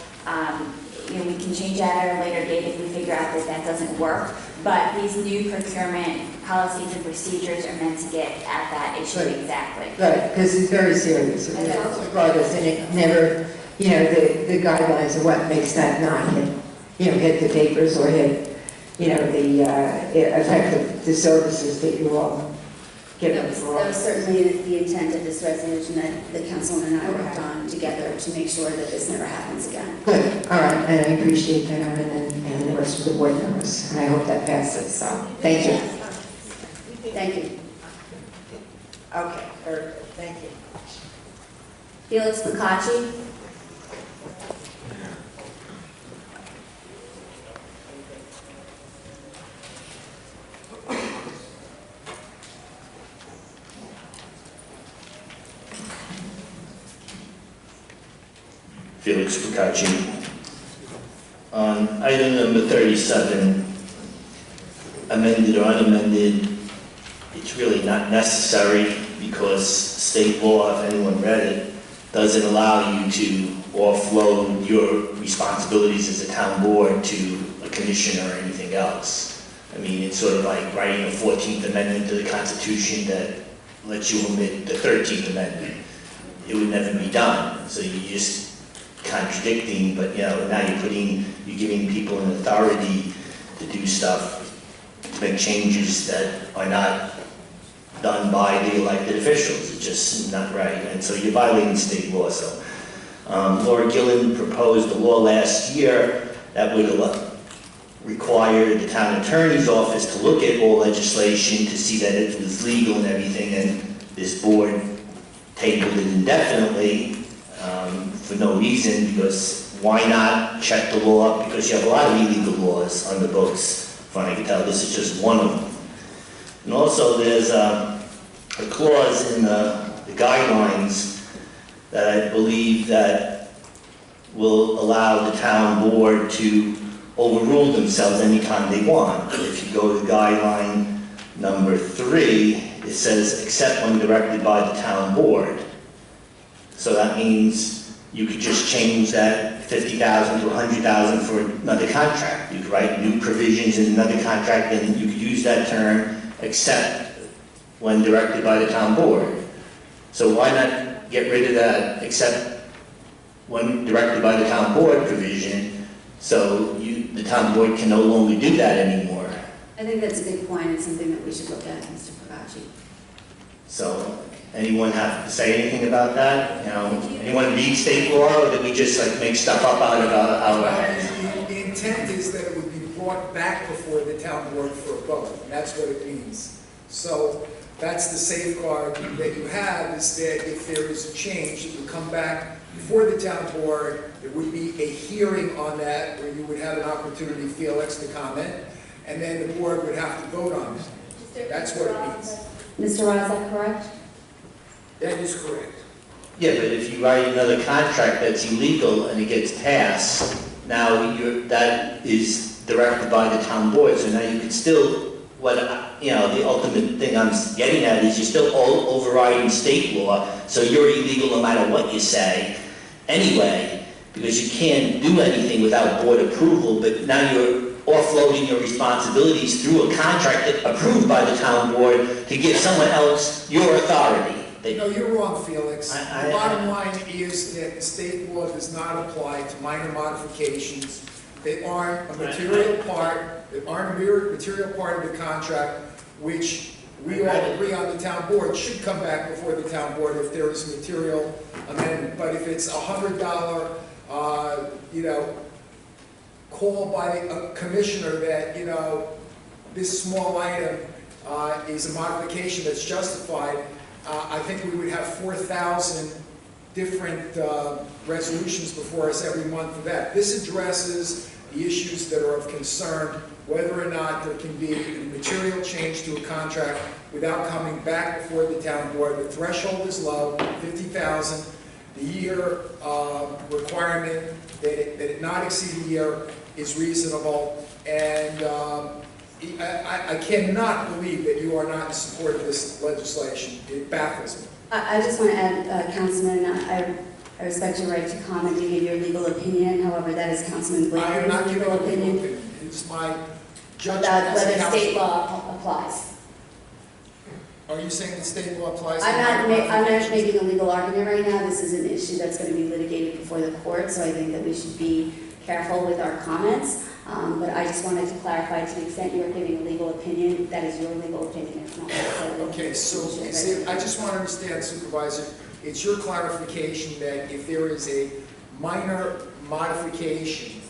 We can change that at a later date if we figure out that that doesn't work. But these new procurement policies and procedures are meant to get at that issue. Right. Exactly. Right, because it's very serious. And it never, the guidelines are what makes that not hit the papers or hit, affect the services that you all give. That was certainly the intent of this resolution that the councilman and I worked on together to make sure that this never happens again. Good, all right, and I appreciate that, and the rest of the board members, and I hope that passes, so, thank you. Thank you. Okay, very good, thank you. Felix Bacacci. Felix Procacci. On item number 37, amended or unamended, it's really not necessary because state law, if anyone read it, doesn't allow you to offload your responsibilities as a town board to a commissioner or anything else. I mean, it's sort of like writing a 14th Amendment to the Constitution that lets you omit the 13th Amendment. It would never be done. So you're just contradicting, but now you're giving people an authority to do stuff, to make changes that are not done by the elected officials. It's just not right. And so you're violating state law. So Laura Gillen proposed a law last year that would require the town attorney's office to look at all legislation to see that it was legal and everything, and this board tabled it indefinitely for no reason, because why not check the law? Because you have a lot of illegal laws on the books. From what I can tell, this is just one of them. And also there's a clause in the guidelines that I believe that will allow the town board to overrule themselves anytime they want. If you go to guideline number 3, it says, except when directed by the town board. So that means you could just change that 50,000 to 100,000 for another contract. You could write new provisions in another contract, and you could use that term, except when directed by the town board. So why not get rid of that except when directed by the town board provision, so the town board can no longer do that anymore? I think that's a good point. It's something that we should look at, Mr. Procacci. So, anyone have to say anything about that? Anyone read state law, or did we just make stuff up out of our... The intent is that it would be brought back before the town board for a vote, and that's what it means. So that's the safeguard that you have, is that if there is a change, it would come back before the town board. There would be a hearing on that where you would have an opportunity, Felix, to comment, and then the board would have to vote on it. That's what it means. Mr. Rod, is that correct? That is correct. Yeah, but if you write another contract that's illegal and it gets passed, now that is directed by the town board, so now you could still, the ultimate thing I'm getting at is you're still all overriding state law, so you're illegal no matter what you say anyway, because you can't do anything without board approval, but now you're offloading your responsibilities through a contract approved by the town board to give someone else your authority. No, you're wrong, Felix. The bottom line is that the state law does not apply to minor modifications. They aren't a material part. They aren't a material part of the contract, which we all agree on the town board should come back before the town board if there is a material amendment. But if it's $100, call by a commissioner that, this small item is a modification that's justified, I think we would have 4,000 different resolutions before us every month for that. This addresses the issues that are of concern, whether or not there can be a material change to a contract without coming back before the town board. The threshold is low, 50,000. The year requirement that it not exceed a year is reasonable, and I cannot believe that you are not in support of this legislation. It baffles me. I just want to add, Councilman, I respect your right to comment and give your legal opinion. However, that is Councilman Blair's legal opinion. It's my judgment About as a whether council. state law applies. Are you saying that state law applies? I'm not making a legal argument right now. This is an issue that's going to be litigated before the court, so I think that we should be careful with our comments. But I just wanted to clarify, to the extent you're giving a legal opinion, that is your legal opinion. It's not necessarily. Okay, so I just want to understand, Supervisor, it's your clarification that if there is a minor modification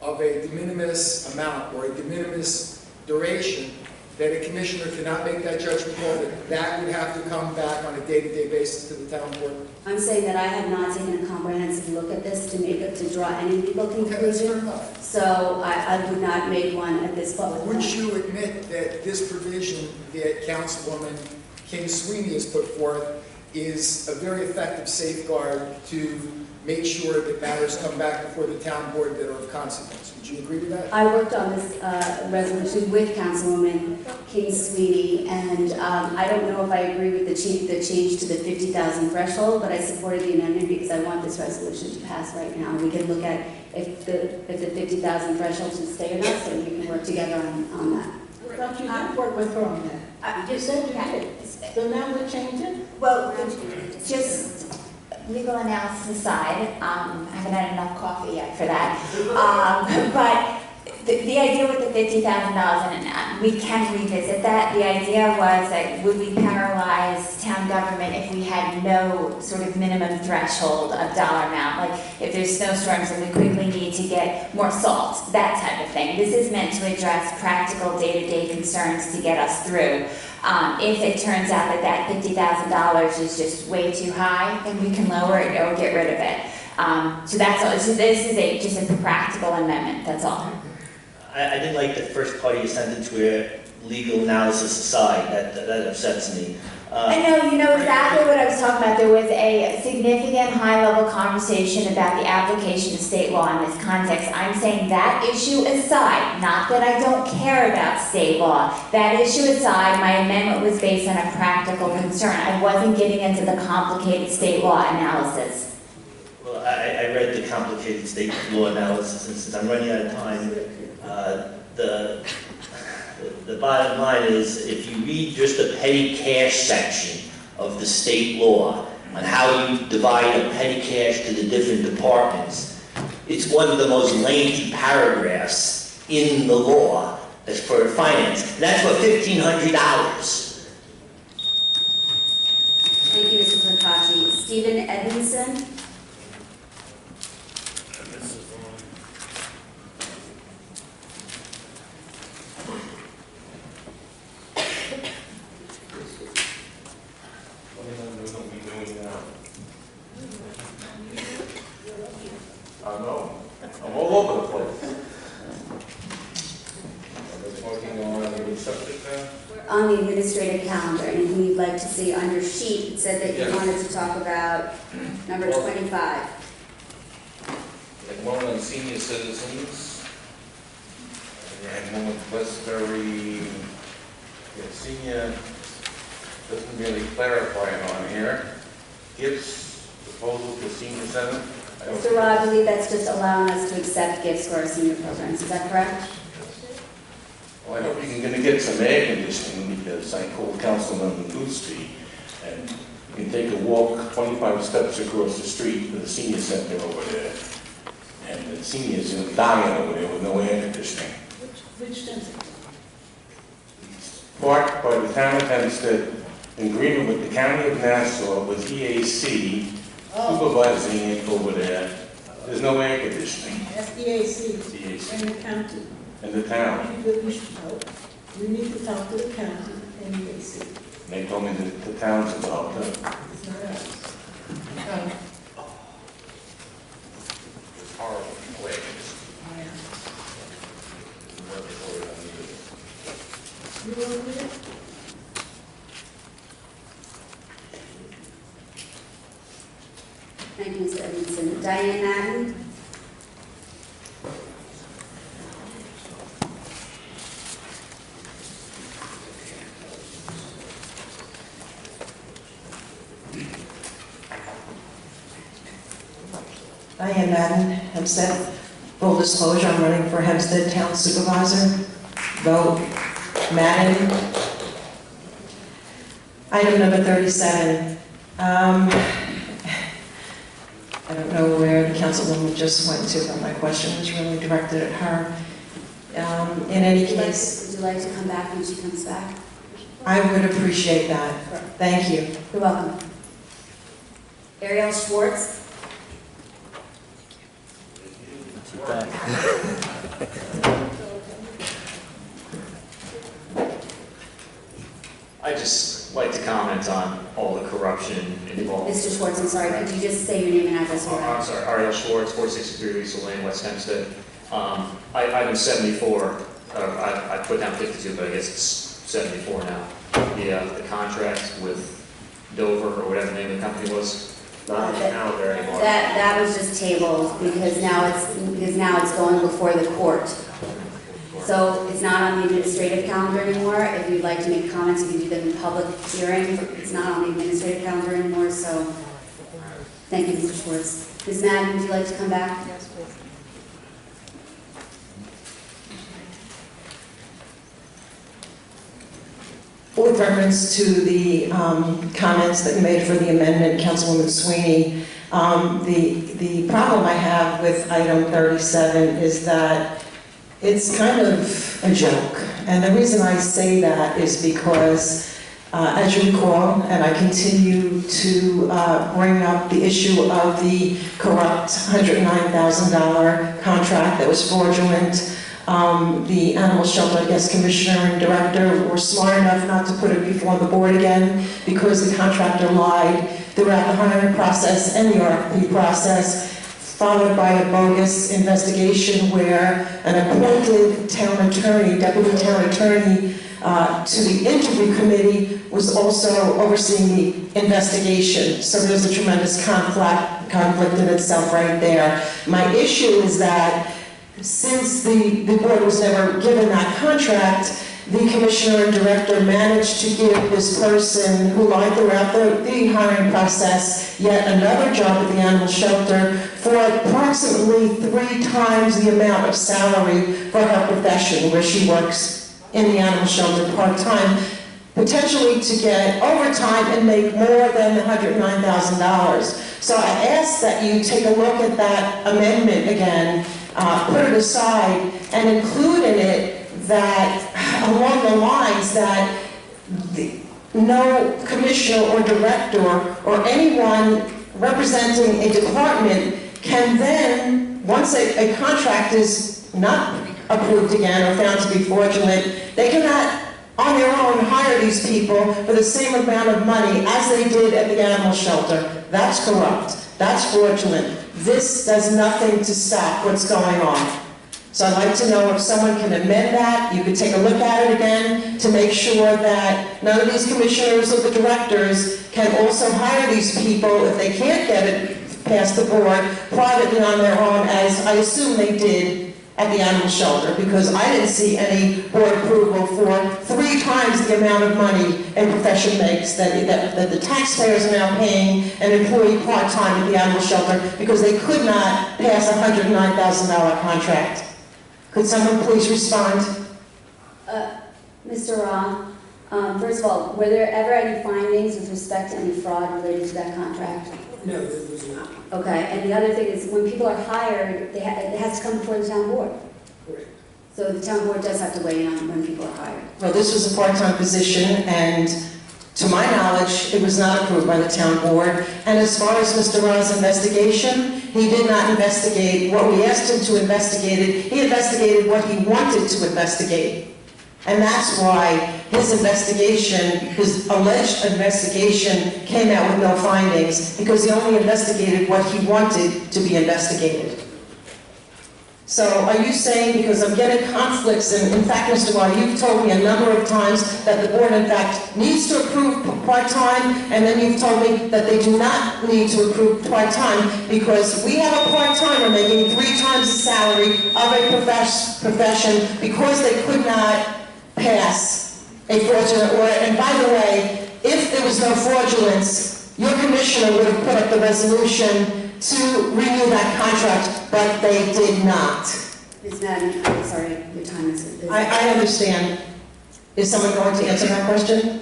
of a de minimis amount or a de minimis duration, that a commissioner cannot make that judgment call, that would have to come back on a day-to-day basis to the town board? I'm saying that I have not taken a comprehensive look at this to draw any legal conclusion. So I would not make one at this point. Would you admit that this provision that Councilwoman King Sweeney has put forth is a very effective safeguard to make sure that matters come back before the town board that are of consequence. Would you agree with that? I worked on this resolution with Councilwoman King Sweeney, and I don't know if I agree with the change to the 50,000 threshold, but I supported the amendment because I want this resolution to pass right now. We can look at if the 50,000 threshold should stay or not, so we can work together on that. I thought you did work with her on that. You said you did. So now we're changing? Well, just legal analysis aside, I haven't had enough coffee yet for that. But the idea with the $50,000, and we can revisit that, the idea was that would we paralyze town government if we had no sort of minimum threshold of dollar amount? Like if there's snowstorms and we quickly need to get more salt, that type of thing. This is meant to address practical day-to-day concerns to get us through. If it turns out that that $50,000 is just way too high, then we can lower it or get rid of it. So that's all. So this is just a practical amendment. That's all. I didn't like the first part of your sentence where legal analysis aside, that upsets me. I know, you know exactly what I was talking about. There was a significant high-level conversation about the application of state law in this context. I'm saying that issue aside, not that I don't care about state law, that issue aside, my amendment was based on a practical concern. I wasn't getting into the complicated state law analysis. Well, I read the complicated state law analysis, and since I'm running out of time, the bottom line is, if you read just the petty cash section of the state law on how you divide up petty cash to the different departments, it's one of the most lengthy paragraphs in the law as for finance. And that's for $1,500. Thank you, Mr. Percachi. Stephen Edmondson. I'm all over the place. I'm working on the subject now. On the administrative calendar, anything you'd like to see on your sheet, it said that you Yes. wanted to talk about number 25. Like one on senior citizens. And one with Westbury, senior, doesn't really clarify it on here. Gifts, proposal for senior center. Mr. Rod, I believe that's just allowing us to accept gifts for our senior programs, is that correct? Well, I hope you're going to get some air conditioning, because I called Councilman Gusti, and you can take a walk 25 steps across the street to the senior center over there. And the seniors are dying over there with no air conditioning. Which center? Parked by the town of Hempstead, in agreement with the county of Nassau, with EAC, supervising it over there. There's no air conditioning. That's EAC. EAC. And the county. In the town. We should know. We need to talk to the county and EAC. They told me that the town's involved. It's not us. It's horrible. Wait. You want with it? Thank you, Mr. Edmondson. Diane Madden. Diane Madden, Hempstead. Full disclosure, I'm running for Hempstead Town Supervisor. Vote Madden. Item number 37. I don't know where the councilwoman just went to, but my question was really directed at her. In any case, Would you like to come back when she comes back? I would appreciate that. Thank you. You're welcome. Ariel Schwartz. I just like to comment on all the corruption involved. Mr. Schwartz, I'm sorry, could you just say your name and address? I'm sorry, Ariel Schwartz, 463 Lisa Lane, West Hempstead. Item 74, I put down 52, but I guess it's 74 now. The contract with Dover, or whatever the name of the company was, not in the calendar anymore. That was just tabled because now it's going before the court. So it's not on the administrative calendar anymore. If you'd like to make comments, you can do them in public hearing. It's not on the administrative calendar anymore, so thank you, Mr. Schwartz. Ms. Madden, would you like to come back? Yes, please. With reference to the comments that you made for the amendment, Councilwoman Sweeney, the problem I have with item 37 is that it's kind of a joke. And the reason I say that is because, as you recall, and I continue to bring up the issue of the corrupt $109,000 contract that was fraudulent. The animal shelter, I guess, commissioner and director were smart enough not to put it before the board again because the contractor lied throughout the hiring process and the RFP process, followed by a bogus investigation where an appointed town attorney, deputy town attorney, to the interview committee was also overseeing the investigation. So there's a tremendous conflict in itself right there. My issue is that since the board was never given that contract, the commissioner and director managed to give this person who lied throughout the hiring process yet another job at the animal shelter for approximately 3 times the amount of salary for her profession, where she works in the animal shelter part-time, potentially to get overtime and make more than $109,000. So I ask that you take a look at that amendment again, put it aside, and include in it that, along the lines that no commissioner or director or anyone representing a department can then, once a contract is not approved again or found to be fraudulent, they cannot on their own hire these people for the same amount of money as they did at the animal shelter. That's corrupt. That's fraudulent. This does nothing to stop what's going on. So I'd like to know if someone can amend that. You could take a look at it again to make sure that none of these commissioners or the directors can also hire these people if they can't get it past the board privately on their own, as I assume they did at the animal shelter, because I didn't see any board approval for 3 times the amount of money a profession makes that the taxpayers are now paying an employee part-time at the animal shelter because they could not pass a $109,000 contract. Could someone please respond? Mr. Ra, first of all, were there ever any findings with respect to any fraud related to that contract? No, there was not. Okay, and the other thing is, when people are hired, it has to come before the town board. Correct. So the town board does have to weigh in on when people are hired. Well, this was a part-time position, and to my knowledge, it was not approved by the town board. And as far as Mr. Ra's investigation, he did not investigate what we asked him to investigate. He investigated what he wanted to investigate. And that's why his investigation, his alleged investigation, came out with no findings, because he only investigated what he wanted to be investigated. So are you saying, because I'm getting conflicts, and in fact, Mr. Ra, you've told me a number of times that the board, in fact, needs to approve part-time, and then you've told me that they do not need to approve part-time, because we have a part-timer making 3 times the salary of a profession because they could not pass a fraudulent order. And by the way, if there was no fraudulence, your commissioner would have put up the resolution to renew that contract, but they did not. Ms. Madden, I'm sorry, your time is... I understand. Is someone going to answer that question?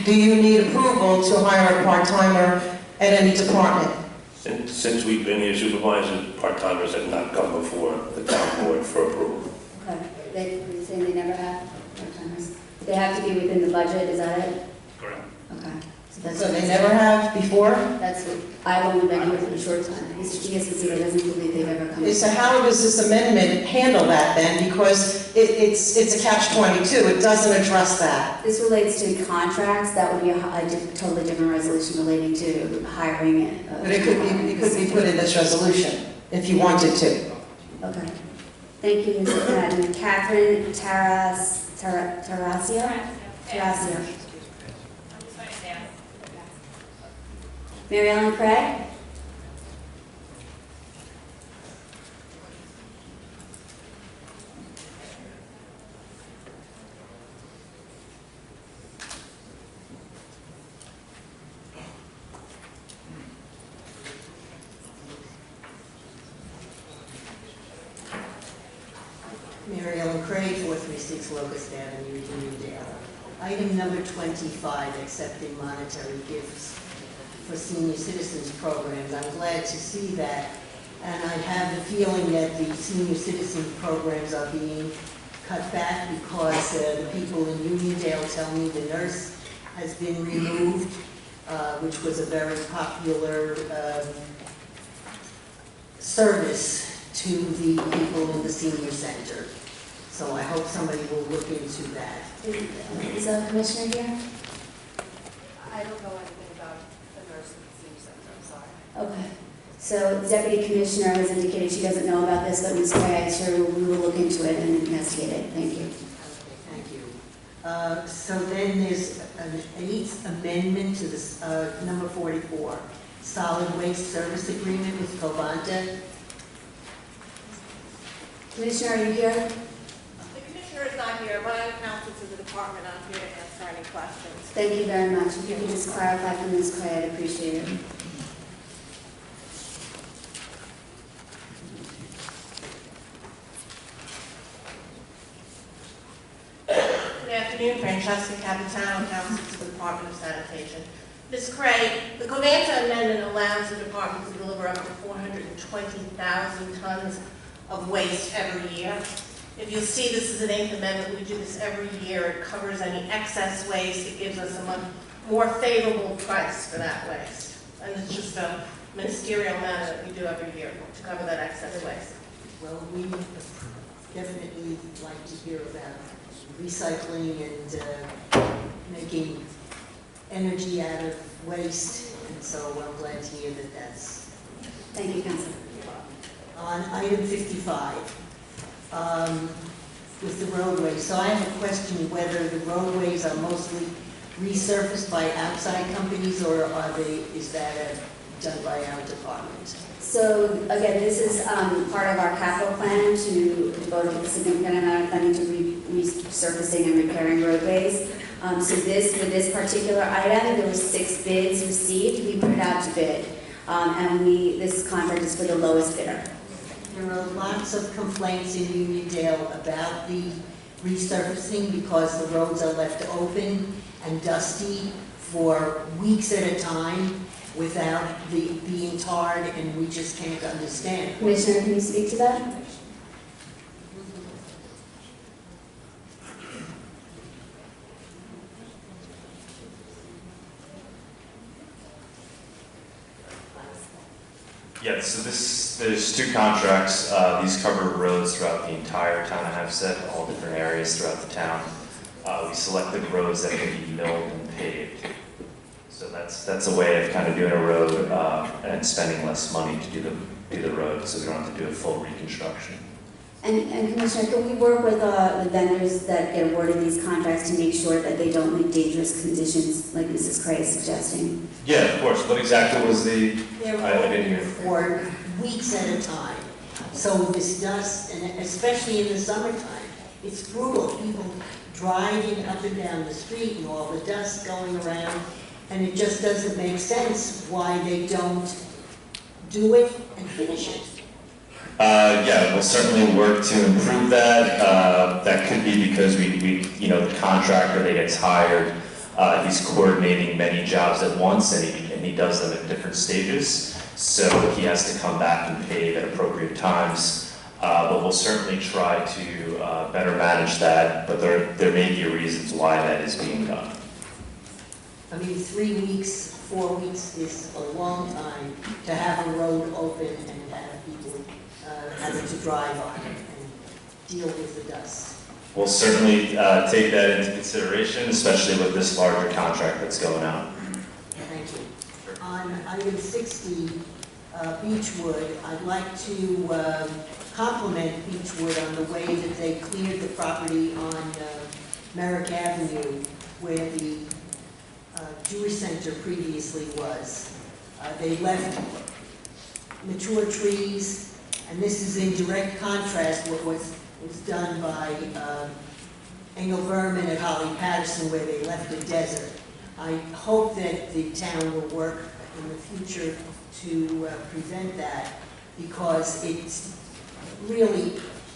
Do you need approval to hire a part-timer at any department? Since we've been here, supervisors, part-timers have not come before the town board for approval. Okay, you're saying they never have part-timers? They have to be within the budget, is that it? Correct. Okay. So they never have before? That's what, I've only been here for a short time. Mr. Giesecke doesn't believe they've ever come. So how does this amendment handle that then? Because it's a catch-22, it doesn't address that. This relates to contracts. That would be a totally different resolution relating to hiring. But it could be put in this resolution if you wanted to. Okay. Thank you, Ms. Madden. Catherine Tarasio? Tarasio. Mary Ellen Craig? Mary Ellen Craig, 436 Locust Avenue, Uniondale. Item number 25, accepting monetary gifts for senior citizens programs. I'm glad to see that, and I have the feeling that the senior citizen programs are being cut back because the people in Uniondale tell me the nurse has been removed, which was a very popular service to the people in the senior center. So I hope somebody will look into that. Is the commissioner here? I don't know anything about the nurse at the senior center, I'm sorry. Okay. So the deputy commissioner has indicated she doesn't know about this, but Ms. Craig, I assure we will look into it and investigate it. Thank you. Okay, thank you. So then there's an eighth amendment to this, number 44, solid waste service agreement with Covanta. Commissioner, are you here? The commissioner is not here, but I'm counsel to the department. I'm here to answer any questions. Thank you very much. If you could just clarify for Ms. Craig, I'd appreciate it. Good afternoon, Francesca Capitano, counsel to the Department of Sanitation. Ms. Craig, the Covanta amendment allows the department to deliver up to 420,000 tons of waste every year. If you'll see, this is an eighth amendment. We do this every year. It covers any excess waste. It gives us a much more favorable price for that waste. And it's just a ministerial matter that we do every year to cover that excess waste. Well, we definitely like to hear about recycling and making energy out of waste, and so I'm glad to hear that that's... Thank you, Council. On item 55, with the roadways, so I have a question whether the roadways are mostly resurfaced by outside companies, or are they, is that done by our department? So again, this is part of our capital plan to devote a significant amount of funding to resurfacing and repairing roadways. So with this particular item, there were 6 bids received. We put it out to bid, and this contract is for the lowest bidder. There are lots of complaints in Uniondale about the resurfacing because the roads are left open and dusty for weeks at a time without being tarred, and we just can't understand. Commissioner, can you speak to that? Yeah, so there's 2 contracts. These cover roads throughout the entire town of Hempstead, all different areas throughout the town. We selected roads that can be milled and paved. So that's a way of kind of doing a road and spending less money to do the road, so we don't have to do a full reconstruction. And Commissioner, can we work with the vendors that get awarded these contracts to make sure that they don't make dangerous conditions like Mrs. Cray is suggesting? Yeah, of course. What exactly was the? I didn't hear. For weeks at a time. So this dust, and especially in the summertime, it's brutal. People driving up and down the street and all the dust going around, and it just doesn't make sense why they don't do it and finish it. Yeah, we'll certainly work to improve that. That could be because the contractor that gets hired, he's coordinating many jobs at once, and he does them at different stages. So he has to come back and pave at appropriate times. But we'll certainly try to better manage that. But there may be reasons why that is being done. I mean, 3 weeks, 4 weeks is a long time to have a road open and have people having to drive on it and deal with the dust. We'll certainly take that into consideration, especially with this larger contract that's going out. Thank you. On item 60, Beechwood, I'd like to compliment Beechwood on the way that they cleared the property on Merrick Avenue where the Jewish Center previously was. They left mature trees, and this is in direct contrast with what was done by Engel Berman at Holly Patterson, where they left a desert. I hope that the town will work in the future to prevent that, because it's really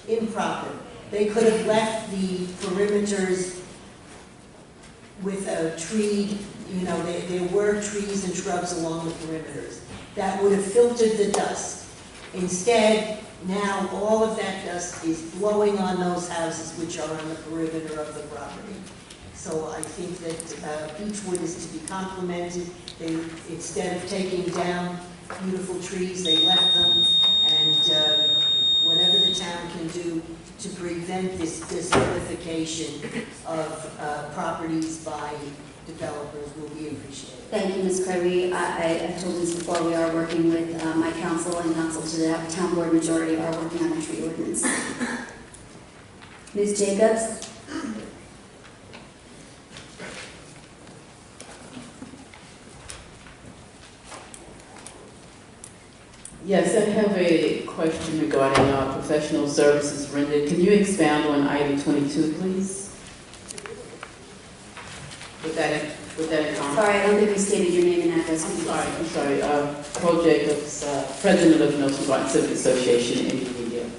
improper. They could have left the perimeters with a tree, you know, there were trees and shrubs along the perimeters. That would have filtered the dust. Instead, now all of that dust is blowing on those houses which are on the perimeter of the property. So I think that Beechwood is to be complimented. They, instead of taking down beautiful trees, they left them, and whatever the town can do to prevent this desertification of properties by developers will be appreciated. Thank you, Ms. Cray. I've told this before, we are working with my council and council to the town board majority are working on a tree ordinance. Ms. Jacobs? Yes, I have a question regarding professional services rendered. Can you expound on item 22, please? With that in comment. Sorry, I don't think you stated your name and address. I'm sorry. Paul Jacobs, President of the Milton Barton Civic Association in India.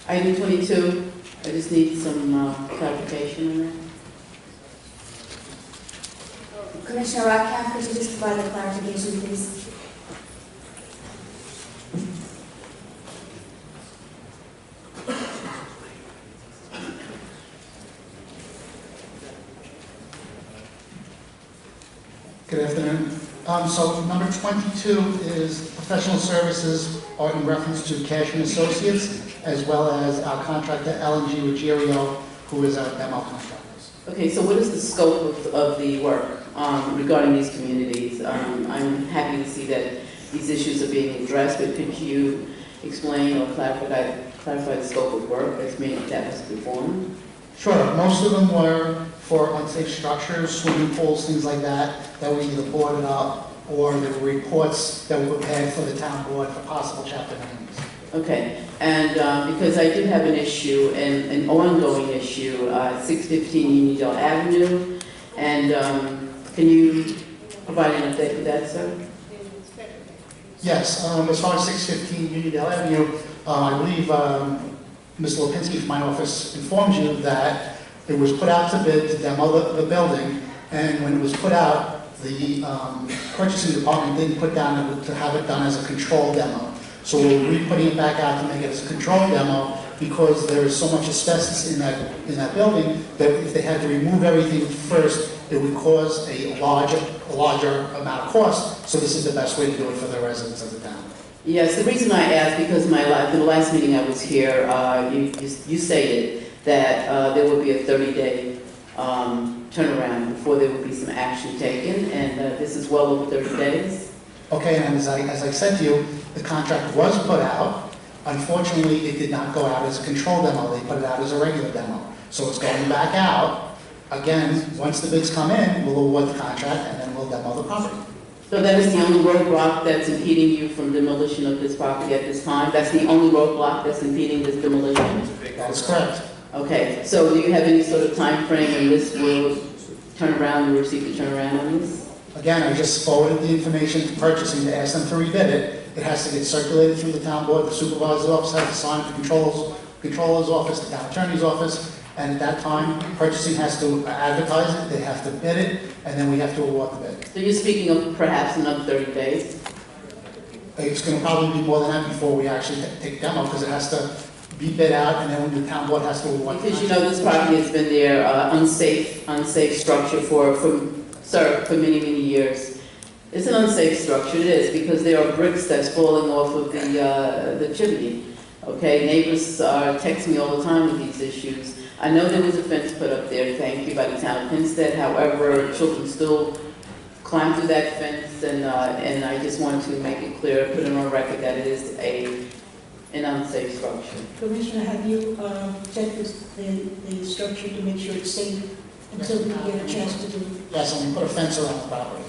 Item 22, I just need some clarification on that. Commissioner Rockcalf, could you just provide the clarification, please? Good afternoon. So number 22 is professional services are in reference to Cashman Associates, as well as our contractor L&G Ruggiero, who is our demo contractors. Okay, so what is the scope of the work regarding these communities? I'm happy to see that these issues are being addressed, but could you explain or clarify the scope of work that was performed? Sure. Most of them were for unsafe structures, swimming pools, things like that, that were either boarded up, or there were reports that were prepared for the town board for possible Chapter 90s. Okay, and because I do have an issue, an ongoing issue, 615 Unionville Avenue, and can you provide an update with that, sir? Yes, as far as 615 Unionville Avenue, I believe Mr. Lipinski from my office informed you that it was put out to bid to demo the building, and when it was put out, the purchasing department didn't put down to have it done as a controlled demo. So we're re-putting it back out to make it as a controlled demo, because there is so much asbestos in that building that if they had to remove everything first, it would cause a larger amount of cost. So this is the best way to do it for the residents of the town. Yes, the reason I asked, because in the last meeting I was here, you stated that there would be a 30-day turnaround before there would be some action taken, and this is well over 30 days. Okay, and as I said to you, the contract was put out. Unfortunately, it did not go out as a control demo. They put it out as a regular demo. So it's going back out. Again, once the bids come in, we'll award the contract, and then we'll demo the property. So that is the only roadblock that's impeding you from demolition of this property at this time? That's the only roadblock that's impeding this demolition? That is correct. Okay, so do you have any sort of time frame when this will turn around and receive the turnaround on this? Again, I just forwarded the information to purchasing to ask them to rebid it. It has to get circulated through the town board. The supervisor's office has to sign it, the controller's office, the town attorney's office, and at that time, purchasing has to advertise it, they have to bid it, and then we have to award the bid. So you're speaking of perhaps another 30 days? It's going to probably be more than that before we actually take demo, because it has to be bid out, and then when the town board has to award. Because you know this property has been there, unsafe structure for many, many years. It's an unsafe structure, it is, because there are bricks that's falling off of the chimney. Okay, neighbors text me all the time with these issues. I know there was a fence put up there, thank you, by the town of Hempstead. However, children still climb through that fence, and I just wanted to make it clear, put it on record that it is an unsafe structure. Commissioner, have you checked the structure to make sure it's safe? until we get a chance to do. Yes, and we put a fence around the property.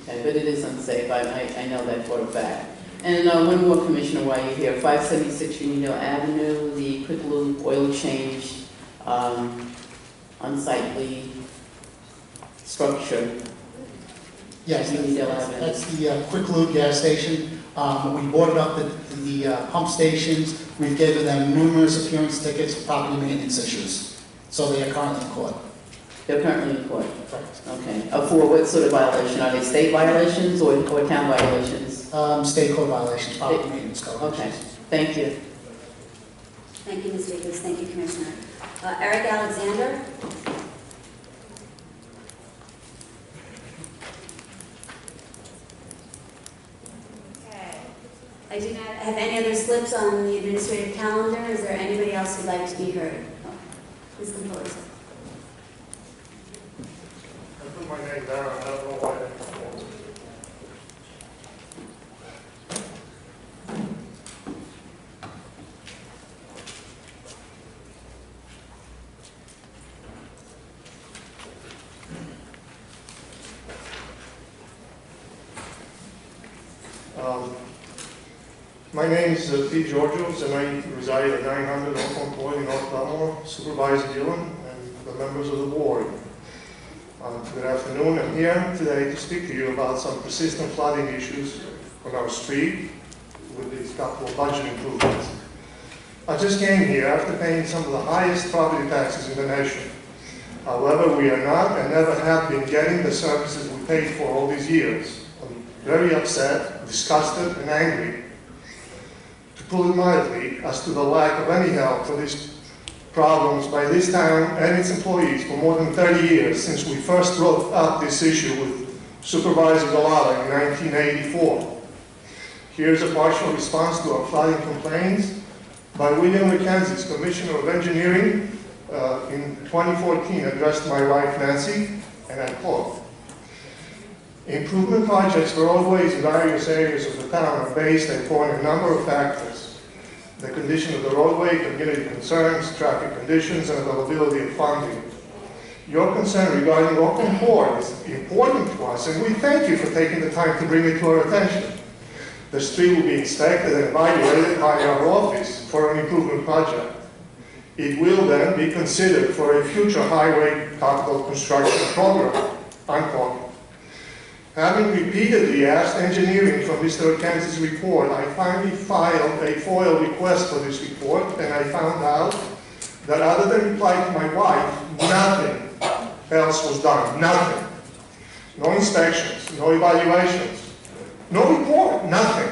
Okay, but it is unsafe, I know that for a fact. And one more, Commissioner, while you're here, 576 Unionville Avenue, the quick lube oil change, unsightly structure. Yes, Unionville Avenue. that's the Quick Lube gas station. We boarded up the pump stations. We've given them numerous appearance tickets for property maintenance issues. So they are currently in court. They're currently in court? Correct. Okay. For what sort of violation? Are they state violations or town violations? State code violations, property maintenance code. Okay, thank you. Thank you, Ms. Jacobs. Thank you, Commissioner. Eric Alexander? I do not have any other slips on the administrative calendar. Is there anybody else who'd like to be heard? Please compose. I put my name down, I don't know why. My name is P. Georgios, and I reside at 900 Oakland Point in North Belmore, Supervisor Dillon, and the members of the board. Good afternoon. I'm here today to speak to you about some persistent flooding issues on our street with these capital budget improvements. I just came here after paying some of the highest property taxes in the nation. However, we are not and never have been getting the services we paid for all these years. I'm very upset, disgusted, and angry, to put it mildly, as to the lack of any help for these problems by this town and its employees for more than 30 years since we first brought up this issue with Supervisor Galata in 1984. Here's a partial response to our flooding complaints by William McKenzie, Commissioner of Engineering, in 2014 addressed my wife Nancy, and I quote, "Improvement projects for roadways in various areas of the town are based upon a number of factors: the condition of the roadway, community concerns, traffic conditions, and availability of funding. Your concern regarding Oakland Port is important to us, and we thank you for taking the time to bring it to our attention. The street will be inspected and evaluated by our office for an improvement project. It will then be considered for a future highway capital construction program," unquote. Having repeatedly asked engineering for Mr. McKenzie's report, I finally filed a FOIL request for this report, and I found out that other than reply to my wife, nothing else was done. Nothing. No inspections, no evaluations, no report, nothing.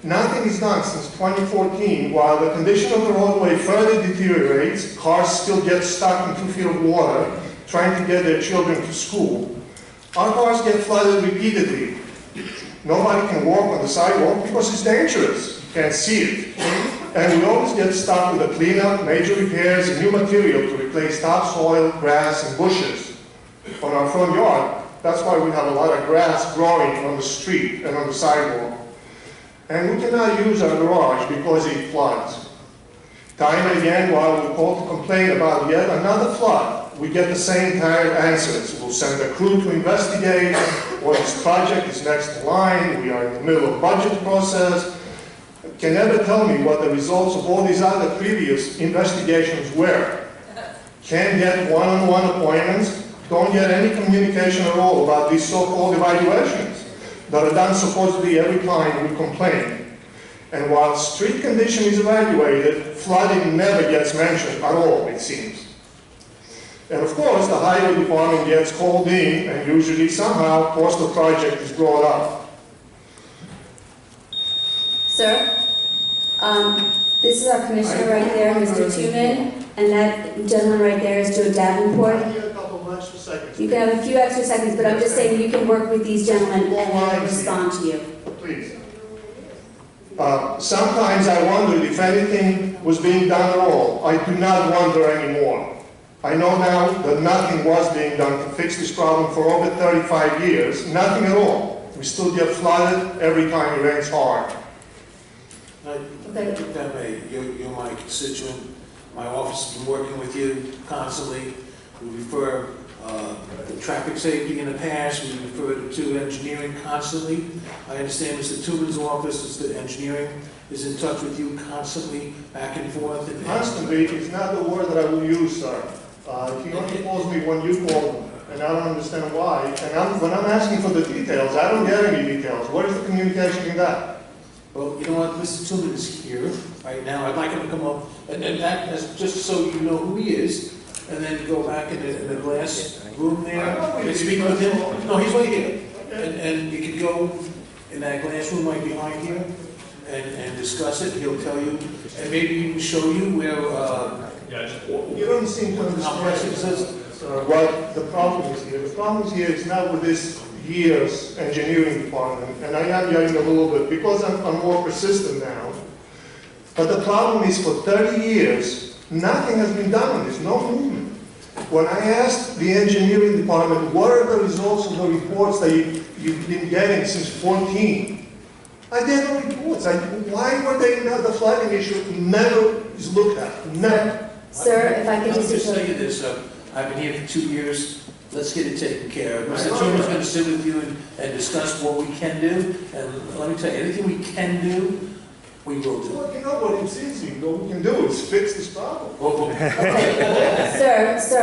Nothing is done since 2014. While the condition of the roadway further deteriorates, cars still get stuck in 2 feet of water trying to get their children to school. Our cars get flooded repeatedly. Nobody can walk on the sidewalk because it's dangerous. You can't see it. And we always get stuck with a cleanup, major repairs, and new material to replace topsoil, grass, and bushes. On our front yard, that's why we have a lot of grass growing on the street and on the sidewalk. And we cannot use our garage because it floods. Time and again, while we call to complain about yet another flood, we get the same tired answers. We'll send a crew to investigate, or this project is next in line, we are in the middle of budget process. Can never tell me what the results of all these other previous investigations were. Can't get one-on-one appointments, don't get any communication at all about these so-called evaluations that are done supposedly every time we complain. And while street condition is evaluated, flooding never gets mentioned at all, it seems. And of course, the highway department gets called in, and usually somehow cost of project is brought up. Sir, this is our commissioner right there, Mr. Tuman, and that gentleman right there is Joe Davenport. I need a couple of extra seconds. You can have a few extra seconds, but I'm just saying you can work with these gentlemen and they'll respond to you. Please. Sometimes I wondered if anything was being done at all. I do not wonder anymore. I know now that nothing was being done to fix this problem for over 35 years. Nothing at all. We still get flooded every time it rains hard. If that may, you're my constituent. My office has been working with you constantly. We refer to traffic safety in the past, we referred to engineering constantly. I understand Mr. Tubman's office, the engineering, is in touch with you constantly, back and forth. Constantly is not the word that I will use, sir. He only calls me when you call him, and I don't understand why. And when I'm asking for the details, I don't get any details. What is the communication in that? Well, you know what, Mr. Tillman is here right now. I'd like him to come up, and that is just so you know who he is, and then go back in the glass room there and speak with him. No, he's right here. And you can go in that glass room right behind here and discuss it. He'll tell you, and maybe even show you where, you don't seem to understand what the problem is here. The problem here is not with this year's engineering department, and I am yelling a little bit because I'm more persistent now. But the problem is for 30 years, nothing has been done on this, no movement. When I asked the engineering department, what are the results of the reports that you've been getting since 14? I get no reports. Why were they not, the flooding issue never is looked at? Never. Sir, if I could I'll just... just tell you this, I've been here for 2 years. Let's get it taken care of. Mr. Tillman's going to sit with you and discuss what we can do. And let me tell you, anything we can do, we will do. Well, you know what, it's easy. What we can do is fix this problem. Sir,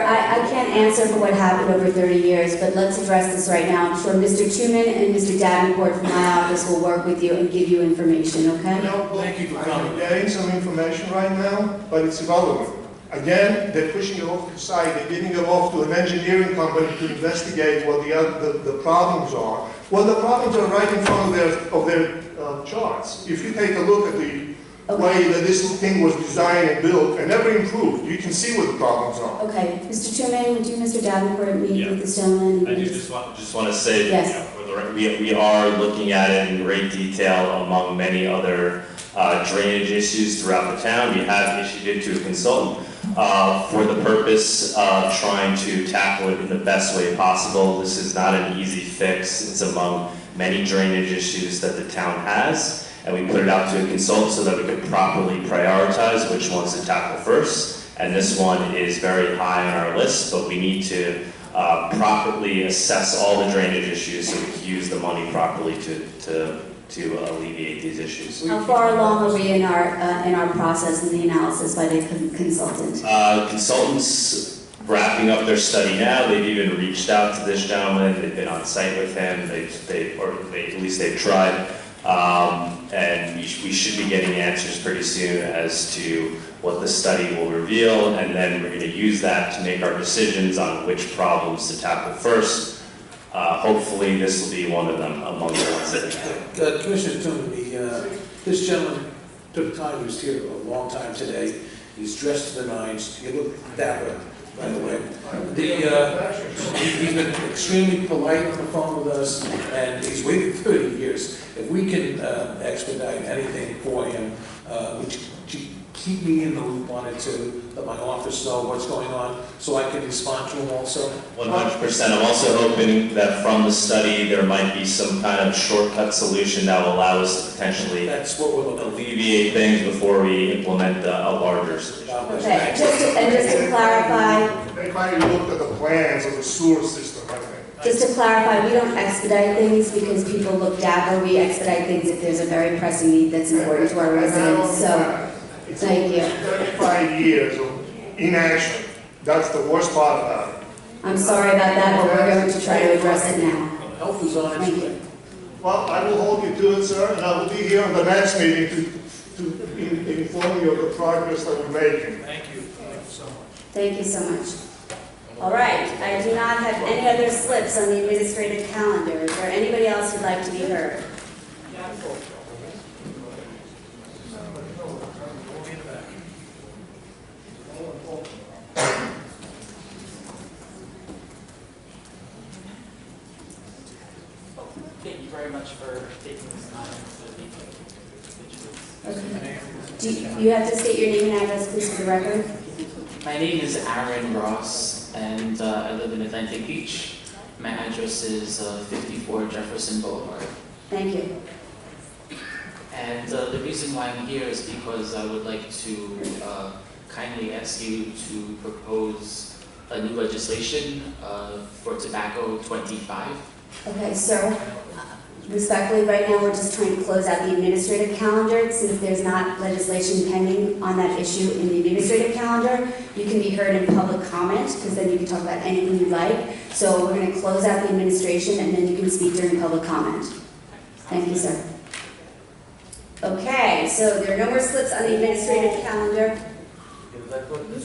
I can't answer for what happened over 30 years, but let's address this right now. I'm sure Mr. Tuman and Mr. Davenport from my office will work with you and give you information, okay? Thank you for coming. I'm getting some information right now, but it's irrelevant. Again, they're pushing it off to the side. They're giving it off to an engineering company to investigate what the problems are. Well, the problems are right in front of their charts. If you take a look at the way that this thing was designed and built and never improved, you can see what the problems are. Okay, Mr. Tuman, would you, Mr. Davenport, meet with this gentleman? I do just want to say that Yes. for the record, we are looking at it in great detail among many other drainage issues throughout the town. We have issued it to a consultant for the purpose of trying to tackle it in the best way possible. This is not an easy fix. It's among many drainage issues that the town has, and we put it out to a consultant so that we could properly prioritize which ones to tackle first. And this one is very high on our list, but we need to properly assess all the drainage issues so we can use the money properly to alleviate these issues. How far along are we in our process and the analysis by the consultant? Consultants wrapping up their study now. They've even reached out to this gentleman. They've been on site with him. At least they've tried. And we should be getting answers pretty soon as to what the study will reveal, and then we're going to use that to make our decisions on which problems to tackle first. Hopefully this will be one of them among the ones that we have. Commissioner Tillman, this gentleman took time, he was here a long time today. He's dressed to the nines. He looked dapper, by the way. He's been extremely polite on the phone with us, and he's waited 30 years. If we can expedite anything for him, would you keep me in the loop on it to let my office know what's going on, so I can respond to him also? 100%. I'm also hoping that from the study there might be some kind of shortcut solution that will allow us to potentially alleviate things before we implement a larger solution. Okay, just to clarify. They might have looked at the plans of the sewer system, I think. Just to clarify, we don't expedite things because people look dapper. We expedite things if there's a very pressing need that's important to our residents. So, thank you. 35 years of inaction. That's the worst part about it. I'm sorry about that, but we're going to try to address it now. Health is on its way. Well, I will hold you to it, sir, and I will be here on the next meeting to inform you of the progress that we're making. Thank you so much. Thank you so much. All right, I do not have any other slips on the administrative calendar. Is there anybody else who'd like to be heard? Thank you very much for taking this time to meet. Okay. Do you have to state your name and address, please, for the record? My name is Aaron Ross, and I live in Atlantic Beach. My address is 54 Jefferson Boulevard. Thank you. And the reason why I'm here is because I would like to kindly ask you to propose a new legislation for tobacco 25. Okay, sir, respectfully, right now, we're just trying to close out the administrative calendar. Since there's not legislation pending on that issue in the administrative calendar, you can be heard in public comment, because then you can talk about anything you like. So we're going to close out the administration, and then you can speak during public comment. Thank you, sir. Okay, so there are no more slips on the administrative calendar.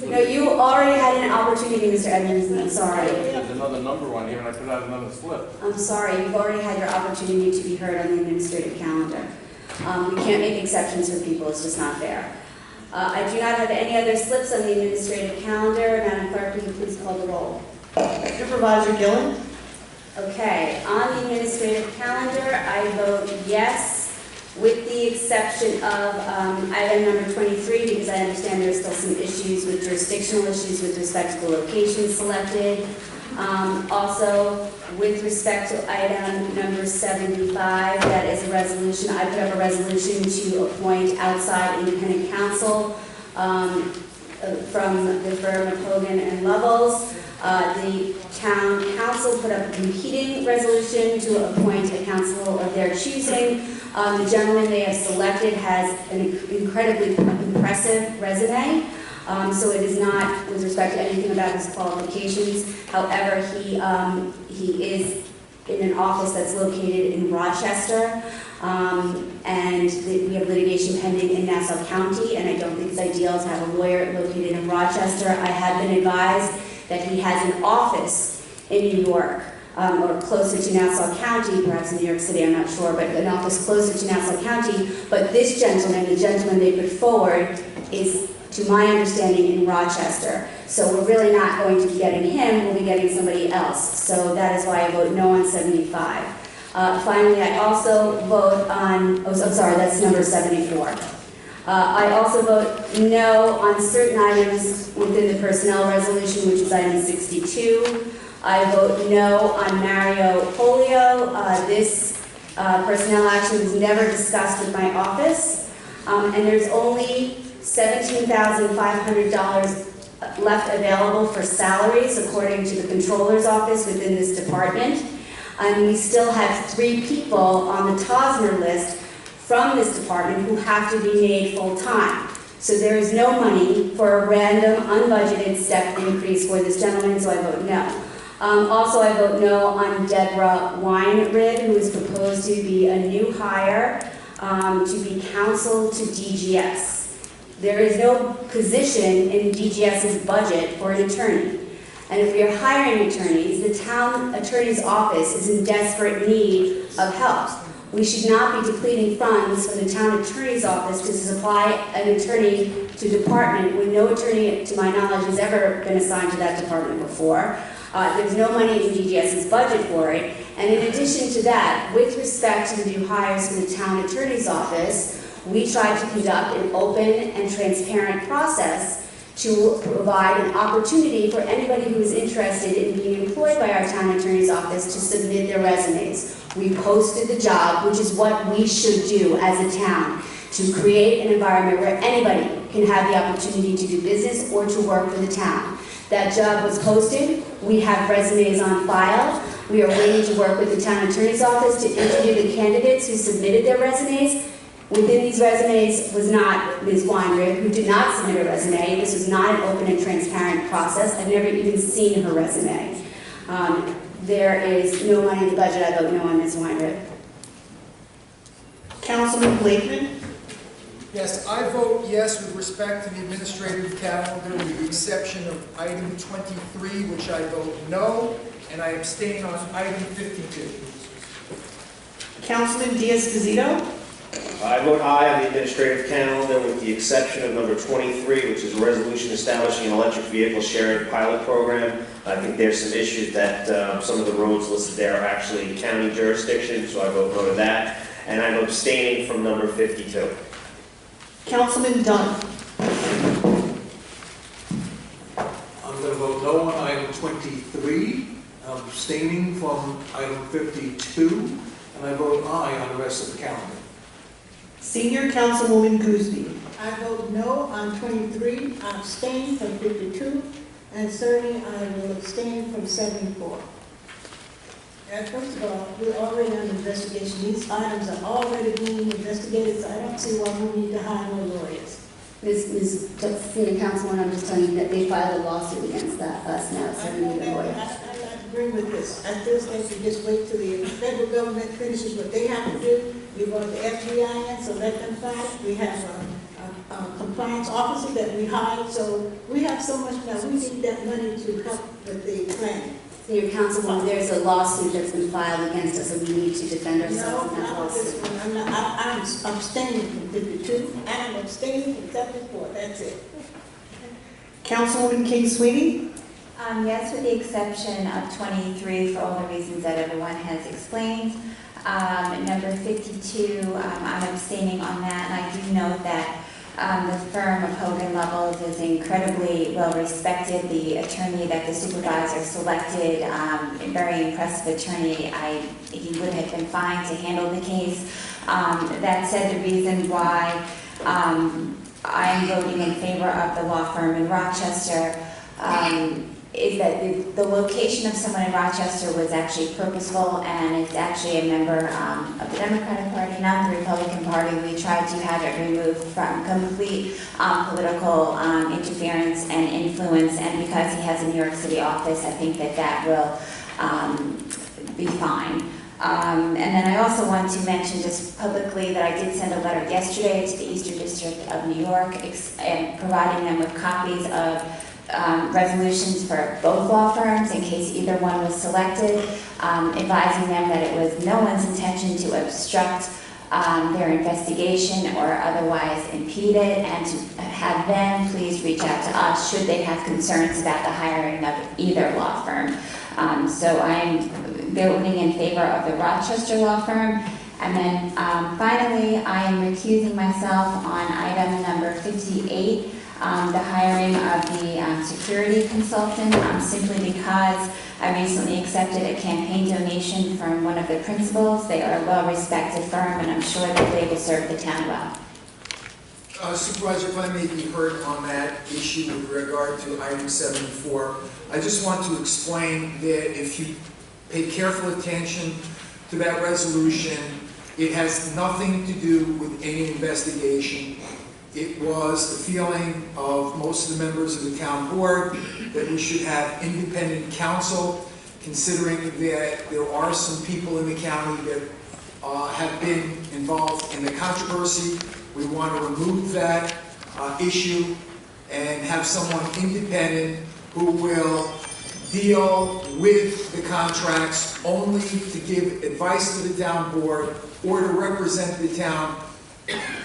No, you already had an opportunity, Mr. Edmonds, I'm sorry. There's another number on here, and I put out another slip. I'm sorry, you've already had your opportunity to be heard on the administrative calendar. We can't make exceptions for people, it's just not fair. I do not have any other slips on the administrative calendar. Madam Clerk, will you please call the roll? Supervisor Gillen? Okay, on the administrative calendar, I vote yes, with the exception of item number 23, because I understand there's still some issues with jurisdictional issues with respect to the location selected. Also, with respect to item number 75, that is a resolution, I put up a resolution to appoint outside independent counsel from the firm of Hogan and Lovells. The town council put up a competing resolution to appoint a council of their choosing. The gentleman they have selected has an incredibly impressive resume, so it is not with respect to anything about his qualifications. However, he is in an office that's located in Rochester, and we have litigation pending in Nassau County, and I don't think it's ideal to have a lawyer located in Rochester. I have been advised that he has an office in New York, or closer to Nassau County, perhaps in New York City, I'm not sure, but an office closer to Nassau County. But this gentleman, the gentleman they put forward, is, to my understanding, in Rochester. So we're really not going to be getting him, we'll be getting somebody else. So that is why I vote no on 75. Finally, I also vote on, oh, I'm sorry, that's number 74. I also vote no on certain items within the personnel resolution, which is item 62. I vote no on Mario Polio. This personnel action was never discussed with my office, and there's only $17,500 left available for salaries, according to the controller's office within this department. And we still have 3 people on the Tosner list from this department who have to be made full-time. So there is no money for a random, unbudgeted step increase for this gentleman, so I vote no. Also, I vote no on Deborah Weinrid, who is proposed to be a new hire to be counsel to DGS. There is no position in DGS's budget for an attorney. And if we are hiring attorneys, the town attorney's office is in desperate need of help. We should not be depleting funds for the town attorney's office to supply an attorney to department when no attorney, to my knowledge, has ever been assigned to that department before. There's no money in DGS's budget for it. And in addition to that, with respect to the new hires for the town attorney's office, we tried to conduct an open and transparent process to provide an opportunity for anybody who is interested in being employed by our town attorney's office to submit their resumes. We posted the job, which is what we should do as a town, to create an environment where anybody can have the opportunity to do business or to work for the town. That job was posted. We have resumes on file. We are waiting to work with the town attorney's office to interview the candidates who submitted their resumes. Within these resumes was not Ms. Weinrib, who did not submit a resume. This was not an open and transparent process. I've never even seen her resume. There is no money in the budget. I vote no on Ms. Weinrib. Councilman Blakeman? Yes, I vote yes with respect to the administrative calendar, with the exception of item 23, which I vote no, and I abstain on item 52. Councilman Diaz-Bazito? I vote aye on the administrative calendar with the exception of number 23, which is a resolution establishing an electric vehicle sharing pilot program. I think there's some issues that some of the roads listed there are actually county jurisdiction, so I vote no to that. And I'm abstaining from number 52. Councilman Dunn? I'm going to vote no on item 23. I'm abstaining from item 52, and I vote aye on the rest of the calendar. Senior Councilwoman Gooseby? I vote no on 23, I abstain from 52, and certainly I will abstain from 74. And first of all, we're already under investigation. These items are already being investigated, so I don't see why we need to hire more lawyers. Ms. Senior Councilwoman, I'm just telling you that they filed a lawsuit against us now, so we need a lawyer. I agree with this. I still think we just wait till the federal government finishes what they have to do. We brought the FBI in, so let them fight. We have a compliance officer that we hired, so we have so much now. We need that money to help with the plan. Senior Councilwoman, there's a lawsuit that's been filed against us, and we need to defend ourselves in that No, not this lawsuit. one. I'm abstaining from 52, and I'm abstaining from 74. That's it. Councilwoman King Sweeney? Yes, with the exception of 23 for all the reasons that everyone has explained. Number 52, I'm abstaining on that, and I do note that the firm of Hogan Lovells is incredibly well respected. The attorney that the supervisor selected, a very impressive attorney. He would have been fine to handle the case. That said, the reason why I am voting in favor of the law firm in Rochester is that the location of someone in Rochester was actually purposeful, and it's actually a member of the Democratic Party, not the Republican Party. We tried to have it removed from complete political interference and influence, and because he has a New York City office, I think that will be fine. And then I also want to mention just publicly that I did send a letter yesterday to the Eastern District of New York, providing them with copies of resolutions for both law firms in case either one was selected, advising them that it was no one's intention to obstruct their investigation or otherwise impede it, and to have them please reach out to us should they have concerns about the hiring of either law firm. So I'm voting in favor of the Rochester law firm. And then finally, I am recusing myself on item number 58, the hiring of the security consultant, simply because I recently accepted a campaign donation from one of the principals. They are a well-respected firm, and I'm sure that they will serve the town well. Supervisor, if I may be heard on that issue with regard to item 74, I just want to explain that if you pay careful attention to that resolution, it has nothing to do with any investigation. It was the feeling of most of the members of the town board that we should have independent counsel, considering that there are some people in the county that have been involved in the controversy. We want to remove that issue and have someone independent who will deal with the contracts only to give advice to the town board or to represent the town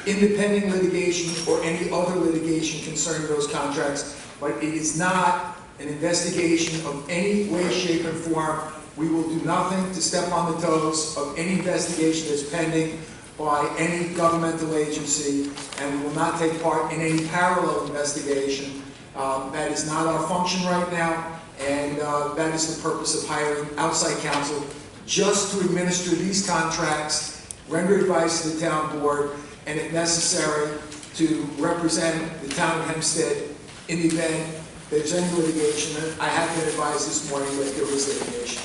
in the pending litigation or any other litigation concerning those contracts. But it is not an investigation of any way, shape, or form. We will do nothing to step on the toes of any investigation that's pending by any governmental agency, and we will not take part in any parallel investigation. That is not our function right now, and that is the purpose of hiring outside counsel, just to administer these contracts, render advice to the town board, and if necessary, to represent the town of Hempstead in the event there's any litigation. I have been advised this morning that there is litigation.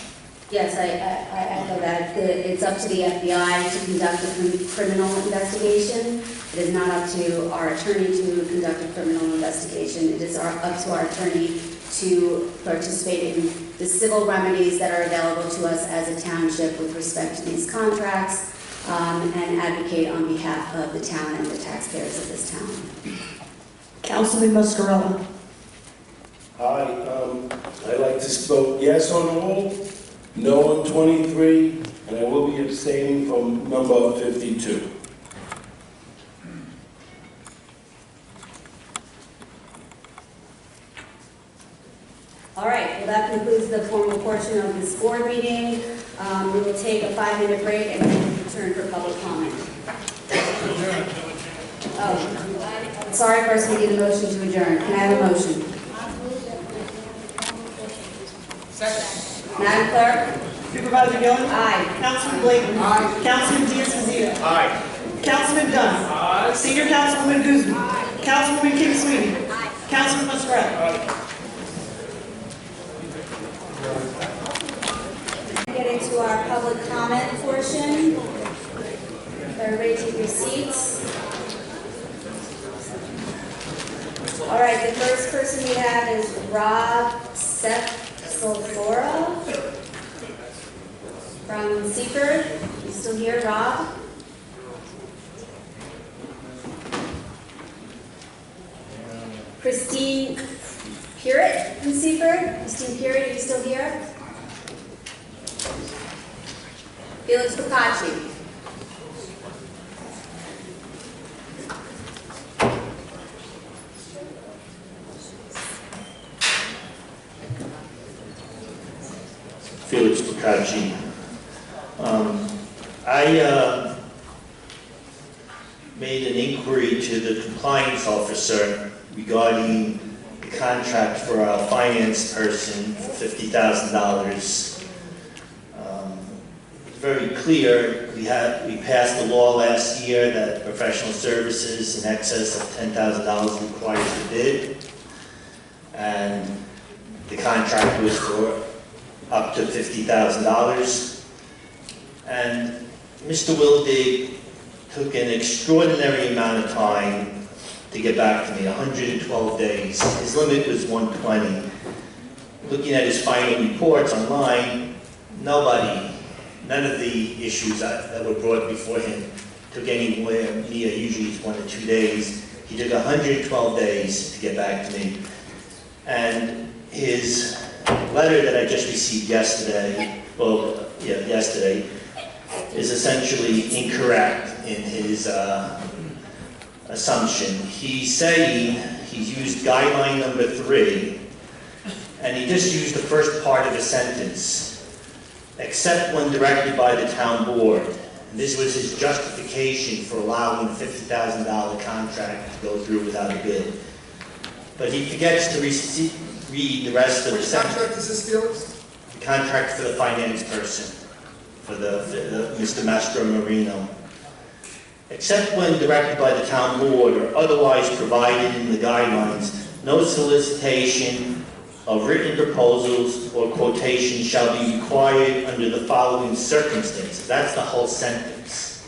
Yes, I echo that. It's up to the FBI to conduct a criminal investigation. It is not up to our attorney to conduct a criminal investigation. It is up to our attorney to participate in the civil remedies that are available to us as a township with respect to these contracts, and advocate on behalf of the town and the taxpayers of this town. Councilman Mascarella. I'd like to vote yes on all, no on 23, and I will be abstaining from number 52. All right, well, that concludes the formal portion of this board meeting. We will take a 5-minute break and then return for public comment. Oh, sorry, first we need a motion to adjourn. Can I have a motion? Second. Madam Clerk? Supervisor Young? Aye. Councilman Blakely? Aye. Councilman Diaz-Mazito? Aye. Councilman Dunn. Senior Councilwoman Guzman. Councilwoman King Sweeney. Councilman Muscarelli. Get into our public comment portion. Everybody take your seats. All right, the first person we have is Rob Sepulveda from Seaford. You still here, Rob? Christine Purett from Seaford. Christine Purett, are you still here? Felix Bocacci. Felix Bocacci. I made an inquiry to the compliance officer regarding the contract for our finance person for $50,000. It's very clear. We passed a law last year that professional services in excess of $10,000 requires a bid, and the contract was for up to $50,000. And Mr. Wildig took an extraordinary amount of time to get back to me, 112 days. His limit was 120. Looking at his final reports online, none of the issues that were brought before him took anywhere near, usually it's 1 to 2 days. He took 112 days to get back to me. And his letter that I just received yesterday, yesterday, is essentially incorrect in his assumption. He's saying he's used guideline number 3, and he just used the first part of a sentence, except when directed by the town board. And this was his justification for allowing a $50,000 contract to go through without a bid. But he forgets to read the rest of the sentence. Which contract is this, Felix? The contract for the finance person, for Mr. Mastro Marino. Except when directed by the town board or otherwise provided in the guidelines, no solicitation of written proposals or quotations shall be required under the following circumstances. That's the whole sentence.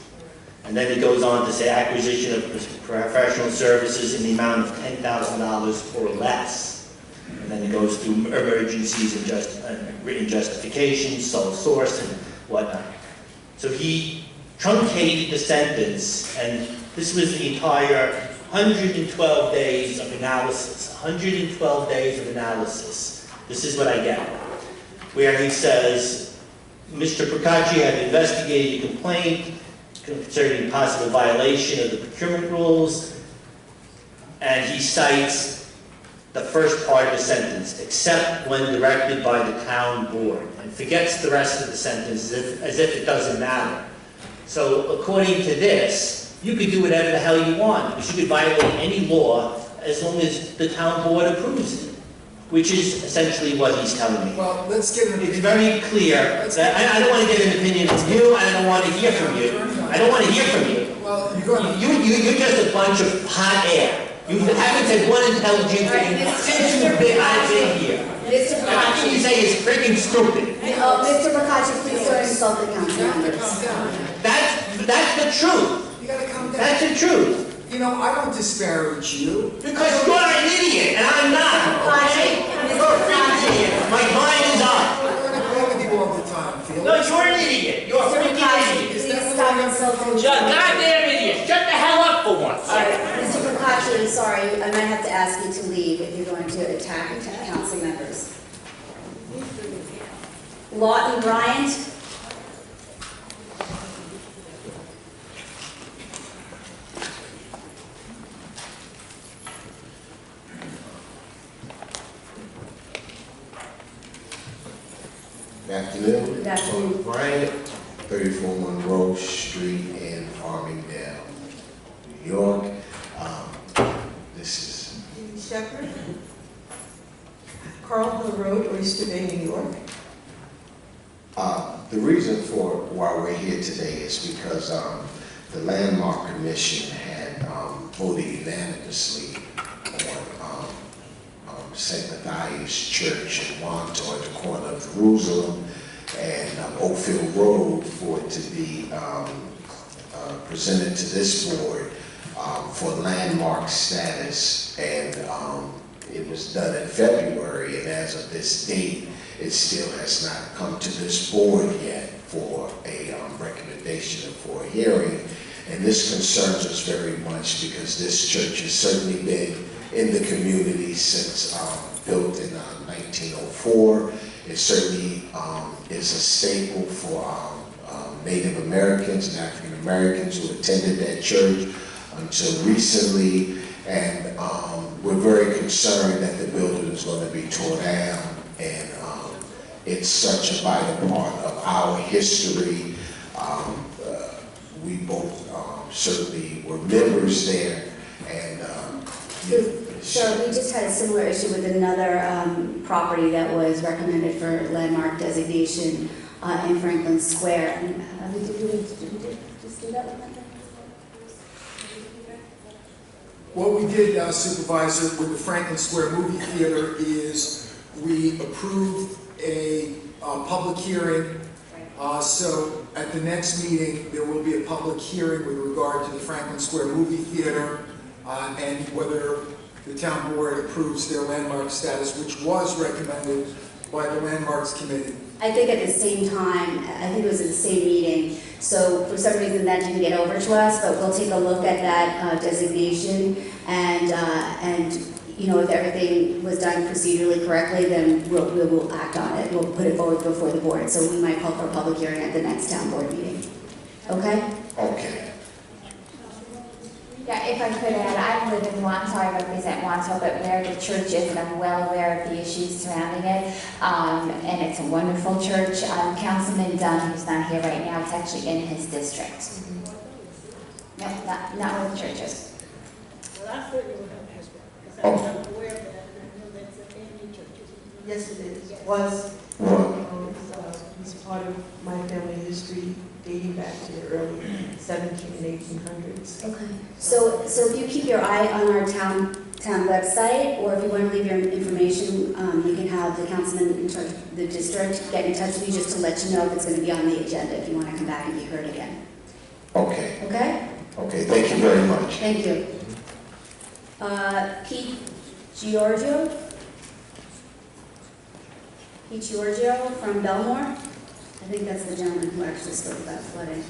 And then it goes on to say acquisition of professional services in the amount of $10,000 or less. And then it goes through emergencies and written justifications, sole source, and whatnot. So he truncated the sentence, and this was the entire 112 days of analysis. 112 days of analysis. This is what I get. Where he says, Mr. Procacci had investigated a complaint concerning possible violation of the procurement rules, and he cites the first part of the sentence, except when directed by the town board, and forgets the rest of the sentence as if it doesn't matter. So according to this, you could do whatever the hell you want, because you could violate any law as long as the town board approves it, which is essentially what he's telling me. Well, let's get an opinion. It's very clear that I don't want to get an opinion from you, and I don't want to hear from you. I don't want to hear from you. Well, you're just a bunch of hot air. You haven't said one intelligent thing since you've been here. Mr. Everything you say is freaking stupid. Mr. Bocacci, please don't insult the council members. That's the truth. You gotta calm down. That's the truth. You know, I don't disparage you. Because you're an idiot, and I'm not. Okay? You're a freaking idiot. My time is up. I'm gonna agree with you all the time, Felix. No, you're an idiot. You're a freaking idiot. Please stop insulting. You're a goddamn idiot. Shut the hell up for once. All right, Mr. Bocacci, I'm sorry, I might have to ask you to leave if you're going to attack council members. Lawton Bryant. Good afternoon. Good afternoon. Bryant, 34 Monroe Street in Farmingdale, New York. This is Shepherd, Carlton Road, Oyster Bay, New York. the reason for why we're here today is because the Landmark Commission had voted unanimously on St. Matthias Church in Wanto at the corner of Jerusalem and Oakfield Road for it to be presented to this board for landmark status. And it was done in February, and as of this date, it still has not come to this board yet for a recommendation or for a hearing. And this concerns us very much because this church has certainly been in the community since built in 1904. It certainly is a staple for Native Americans and African Americans who attended that church until recently. And we're very concerned that the building is going to be torn down. And it's such a vital part of our history. We both certainly were members there. And So we just had a similar issue with another property that was recommended for landmark designation in Franklin Square. And, did we just do that one? What we did, Supervisor, with the Franklin Square Movie Theater is we approved a public hearing. So at the next meeting, there will be a public hearing with regard to the Franklin Square Movie Theater and whether the town board approves their landmark status, which was recommended by the Landmarks Committee. I think at the same time, I think it was at the same meeting, so for some reason that didn't get over to us, but we'll take a look at that designation, and you know, if everything was done procedurally correctly, then we'll act on it. We'll put it forward before the board, so we might call for a public hearing at the next town board meeting. Okay? Okay. Yeah, if I could add, I live in Wanto, I represent Wanto, but where the church is, and I'm well aware of the issues surrounding it, and it's a wonderful church. Councilman Dunn, who's not here right now, it's actually in his district. No, not where the church is. Well, I certainly would have asked because Oh. I'm aware of that, and I know that's in any churches. Yes, it is. Was, it's part of my family history dating back to the early 17 and 1800s. Okay. So if you keep your eye on our town website, or if you want to leave your information, you can have the councilman in charge of the district get in touch with you just to let you know if it's going to be on the agenda, if you want to come back and be heard again. Okay. Okay? Okay, thank you very much. Thank you. Pete Giorgio? Pete Giorgio from Belmore? I think that's the gentleman who actually spoke about flooding.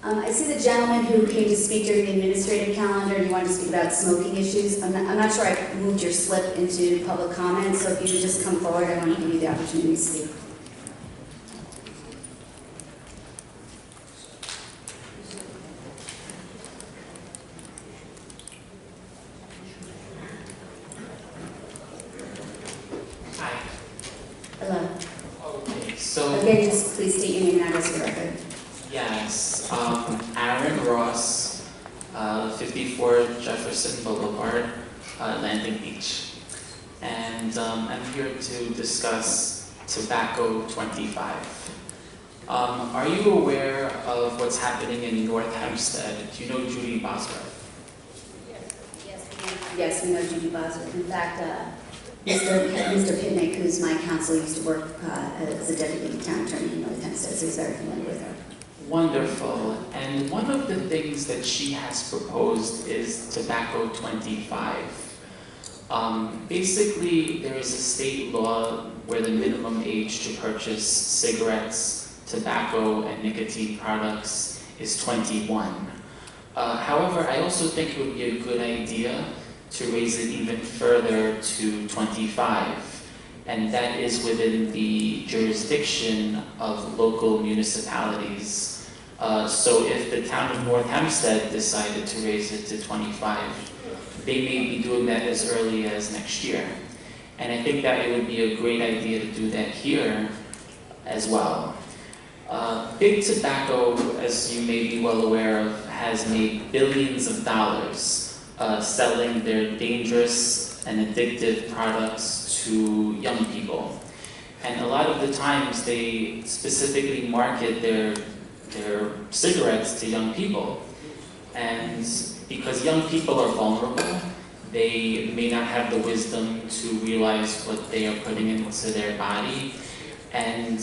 I see the gentleman who came to speak during the administrative calendar, and you wanted to speak about smoking issues. I'm not sure I moved your slip into public comment, so if you could just come forward, I want to give you the opportunity to speak. Hi. Hello. Okay, so. Again, just please state your name and address for the record. Yes, Aaron Ross, 54 Jefferson Boulevard, Landing Beach. And I'm here to discuss Tobacco 25. Are you aware of what's happening in North Hempstead? Do you know Judy Bosworth? Yes, we know Judy Bosworth. In fact, Mr. Pitnick, who's my counsel, used to work as a deputy town attorney in North Hempstead, so he's very familiar with her. Wonderful. And one of the things that she has proposed is Tobacco 25. Basically, there is a state law where the minimum age to purchase cigarettes, tobacco, and nicotine products is 21. However, I also think it would be a good idea to raise it even further to 25. And that is within the jurisdiction of local municipalities. So if the town of North Hempstead decided to raise it to 25, they may be doing that as early as next year. And I think that it would be a great idea to do that here as well. Big Tobacco, as you may be well aware of, has made billions of dollars selling their dangerous and addictive products to young people. And a lot of the times they specifically market their their cigarettes to young people. And because young people are vulnerable, they may not have the wisdom to realize what they are putting into their body, and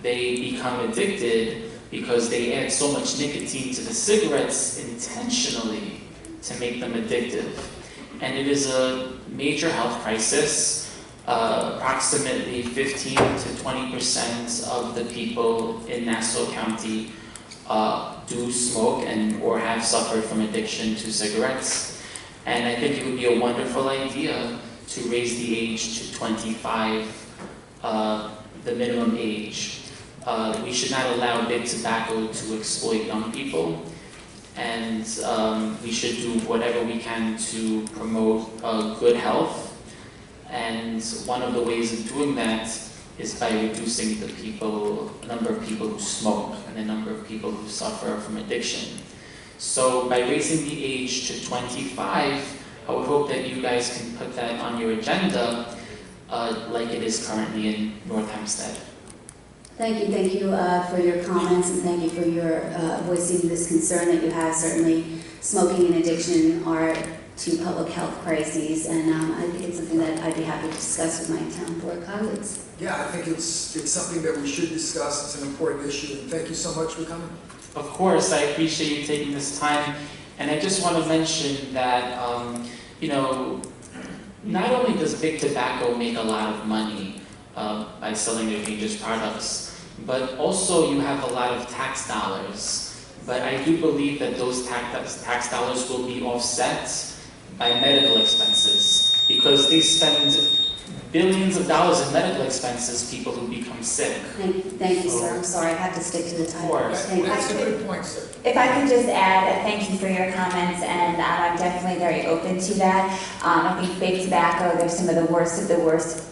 they become addicted because they add so much nicotine to the cigarettes intentionally to make them addictive. And it is a major health crisis. Approximately 15 to 20% of the people in Nassau County do smoke and or have suffered from addiction to cigarettes. And I think it would be a wonderful idea to raise the age to 25, the minimum age. We should not allow big tobacco to exploit young people, and we should do whatever we can to promote good health. And one of the ways of doing that is by reducing the number of people who smoke and the number of people who suffer from addiction. So by raising the age to 25, I would hope that you guys can put that on your agenda like it is currently in North Hempstead. Thank you for your comments, and thank you for your voicing this concern that you have. Certainly, smoking and addiction are two public health crises, and I think it's something that I'd be happy to discuss with my town board colleagues. Yeah, I think it's something that we should discuss. It's an important issue, and thank you so much for coming. Of course, I appreciate you taking this time, and I just want to mention that, not only does big tobacco make a lot of money by selling their dangerous products, but also you have a lot of tax dollars. But I do believe that those tax dollars will be offset by medical expenses, because they spend billions of dollars in medical expenses, people who become sick. Thank you, sir. I'm sorry, I have to stick to the time. That's a good point, sir. If I could just add, thank you for your comments, and I'm definitely very open to that. I think big tobacco, they're some of the worst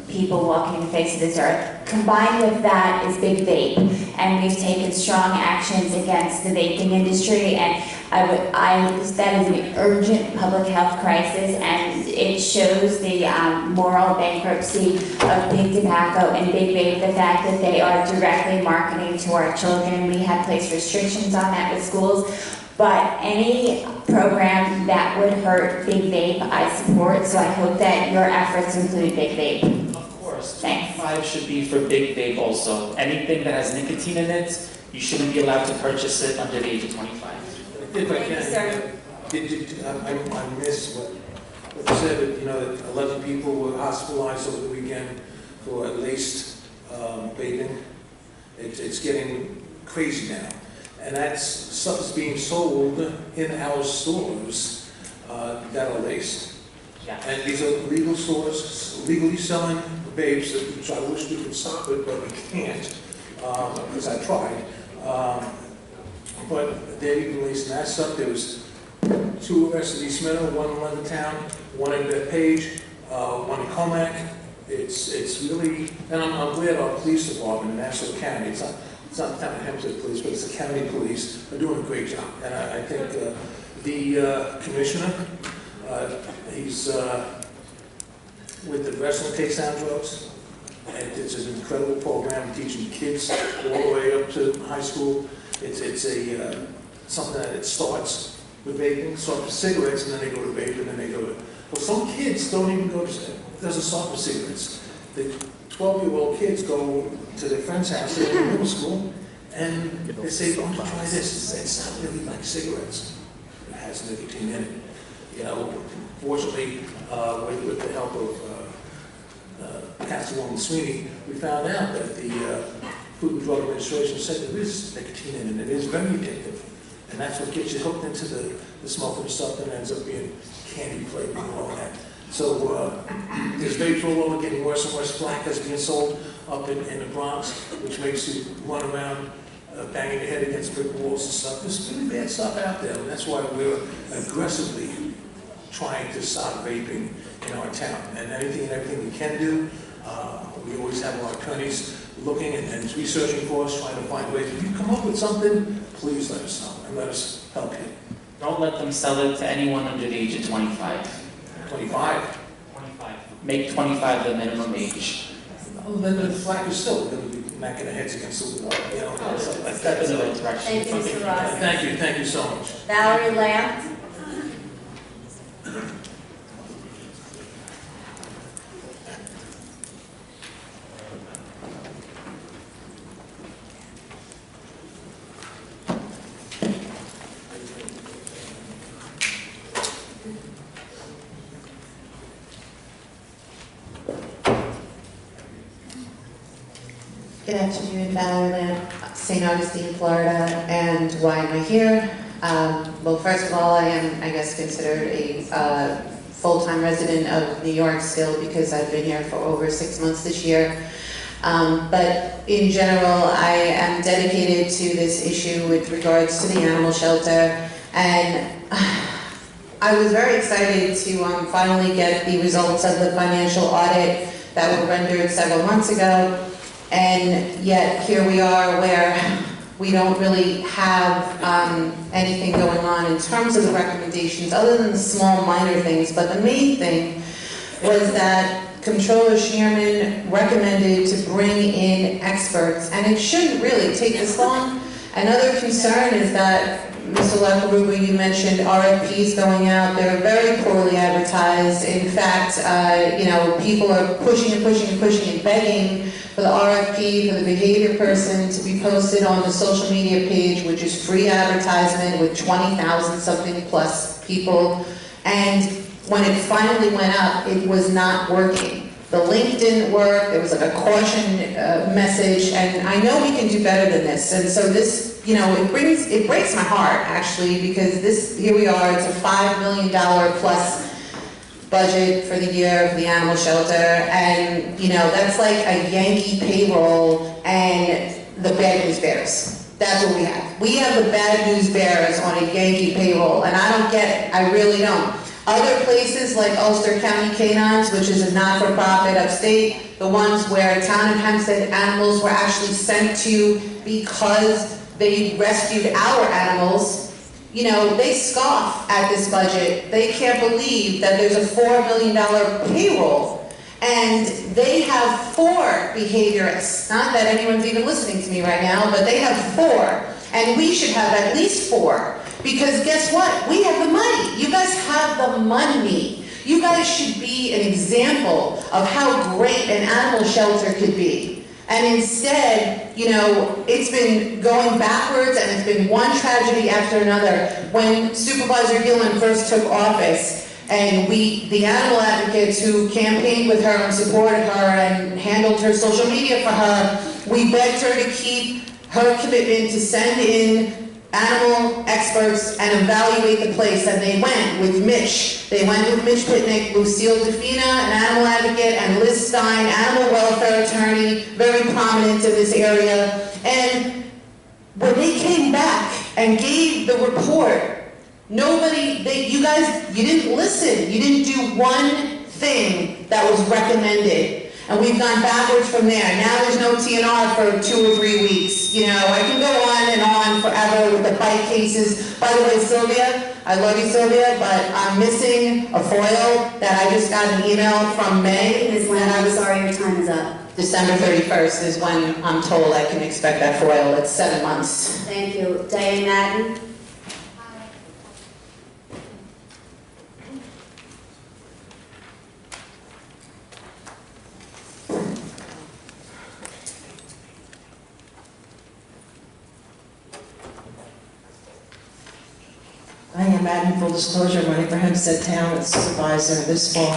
people walking the face of this earth. Combined with that is big vape, and we've taken strong actions against the vaping industry, and that is an urgent public health crisis, and it shows the moral bankruptcy of big tobacco and big vape, the fact that they are directly marketing to our children. We have placed restrictions on that with schools, but any program that would hurt big vape, I support, so I hope that your efforts include big vape. Of course, thanks. 25 should be for big vape also. Anything that has nicotine in it, you shouldn't be allowed to purchase it under the age of 25. If I can, I missed what you said, that 11 people were hospitalized over the weekend for laced vaping. It's getting crazy now. And that's stuff being sold in our stores that are laced. Yeah. And these are legal stores, legally selling vapes, which I wish we could stop it, but we can't, because I tried. But they're even lacing that stuff. There was 2 arrested in East Meadow, 1 in Londontown, 1 in Bethpage, 1 in Comac. It's really, and I'm glad our police department in Nassau County, it's not the town of Hempstead police, but it's the county police, are doing a great job. And I think the commissioner, he's with the wrestling takes down drugs, and it's an incredible program teaching kids all the way up to high school. It's something that it starts with vaping, starts with cigarettes, and then they go to vape, and then they go to. Well, some kids don't even go to. It doesn't start with cigarettes. The 12-year-old kids go to their friend's house in middle school, and they say, "Oh, try this." It's not really like cigarettes. It has nicotine in it. Fortunately, with the help of Councilwoman Sweeney, we found out that the Food and Drug Administration said there is nicotine in it, and it is very addictive. And that's what gets you hooked into the smoking stuff that ends up being candy flavored and all that. So there's vapes all over, getting worse and worse. Black is being sold up in the Bronx, which makes you run around banging your head against brick walls and stuff. There's really bad stuff out there, and that's why we're aggressively trying to stop vaping in our town. And anything and everything we can do, we always have our attorneys looking and researching for us, trying to find ways. If you come up with something, please let us know and let us help you. Don't let them sell it to anyone under the age of 25. 25? 25. Make 25 the minimum age. Well, then the flag is still going to be knocking their heads against the wall, you know, something like that. That's in the right direction. Thank you, Mr. Ross. Thank you so much. Valerie Lamb. Good afternoon, Valerie Lamb, St. Augustine, Florida, and why am I here? Well, first of all, I am, I guess, considered a full-time resident of New York still because I've been here for over 6 months this year. But in general, I am dedicated to this issue with regards to the animal shelter, and I was very excited to finally get the results of the financial audit that were rendered several months ago. And yet here we are where we don't really have anything going on in terms of the recommendations other than the small minor things. But the main thing was that Controller Shearman recommended to bring in experts, and it shouldn't really take this long. Another concern is that, Mr. LaCaruga, you mentioned RFPs going out. They're very poorly advertised. In fact, you know, people are pushing and begging for the RFP for the behavior person to be posted on the social media page, which is free advertisement with 20,000 something plus people. And when it finally went up, it was not working. The link didn't work. There was like a caution message, and I know we can do better than this. And so this, you know, it breaks my heart actually, because here we are. It's a $5 million plus budget for the year for the animal shelter, and you know that's like a Yankee payroll and the bad news bears. That's what we have. We have the bad news bears on a Yankee payroll, and I don't get it. I really don't. Other places like Ulster County Canines, which is a not-for-profit upstate, the ones where town of Hempstead animals were actually sent to because they rescued our animals, you know, they scoff at this budget. They can't believe that there's a $4 million payroll, and they have 4 behaviorists. Not that anyone's even listening to me right now, but they have 4, and we should have at least 4. Because guess what? We have the money. You guys have the money. You guys should be an example of how great an animal shelter could be. And instead, you know, it's been going backwards, and it's been one tragedy after another. When Supervisor Gillen first took office, and the animal advocates who campaigned with her and supported her and handled her social media for her, we begged her to keep her commitment to send in animal experts and evaluate the place, and they went with Mitch. They went with Mitch Pitnick, Lucille Defina, an animal advocate, and Liz Stein, animal welfare attorney, very prominent in this area. And when they came back and gave the report, you didn't listen. You didn't do one thing that was recommended. And we've gone backwards from there. Now there's no TNR for 2 or 3 weeks. You know, I can go on and on forever with the bite cases. By the way, Sylvia, I love you, Sylvia, but I'm missing a foil that I just got an email from May. Ms. Lamb, I'm sorry, your time is up. December 31st is when I'm told I can expect that foil. It's 7 months. Thank you. Diane Madden. I am Madden, full disclosure, running for Hempstead Town as supervisor this fall.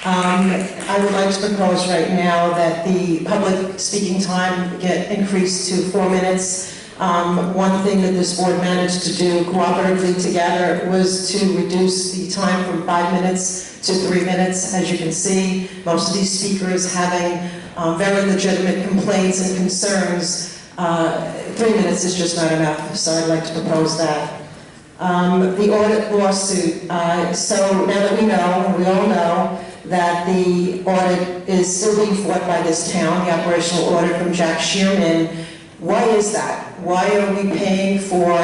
I would like to propose right now that the public speaking time get increased to 4 minutes. One thing that this board managed to do cooperatively together was to reduce the time from 5 minutes to 3 minutes. As you can see, most of these speakers having very legitimate complaints and concerns. 3 minutes is just not enough, so I'd like to propose that. The audit lawsuit. So now that we all know that the audit is still being fought by this town, the operational audit from Jack Shearman. Why is that? Why are we paying for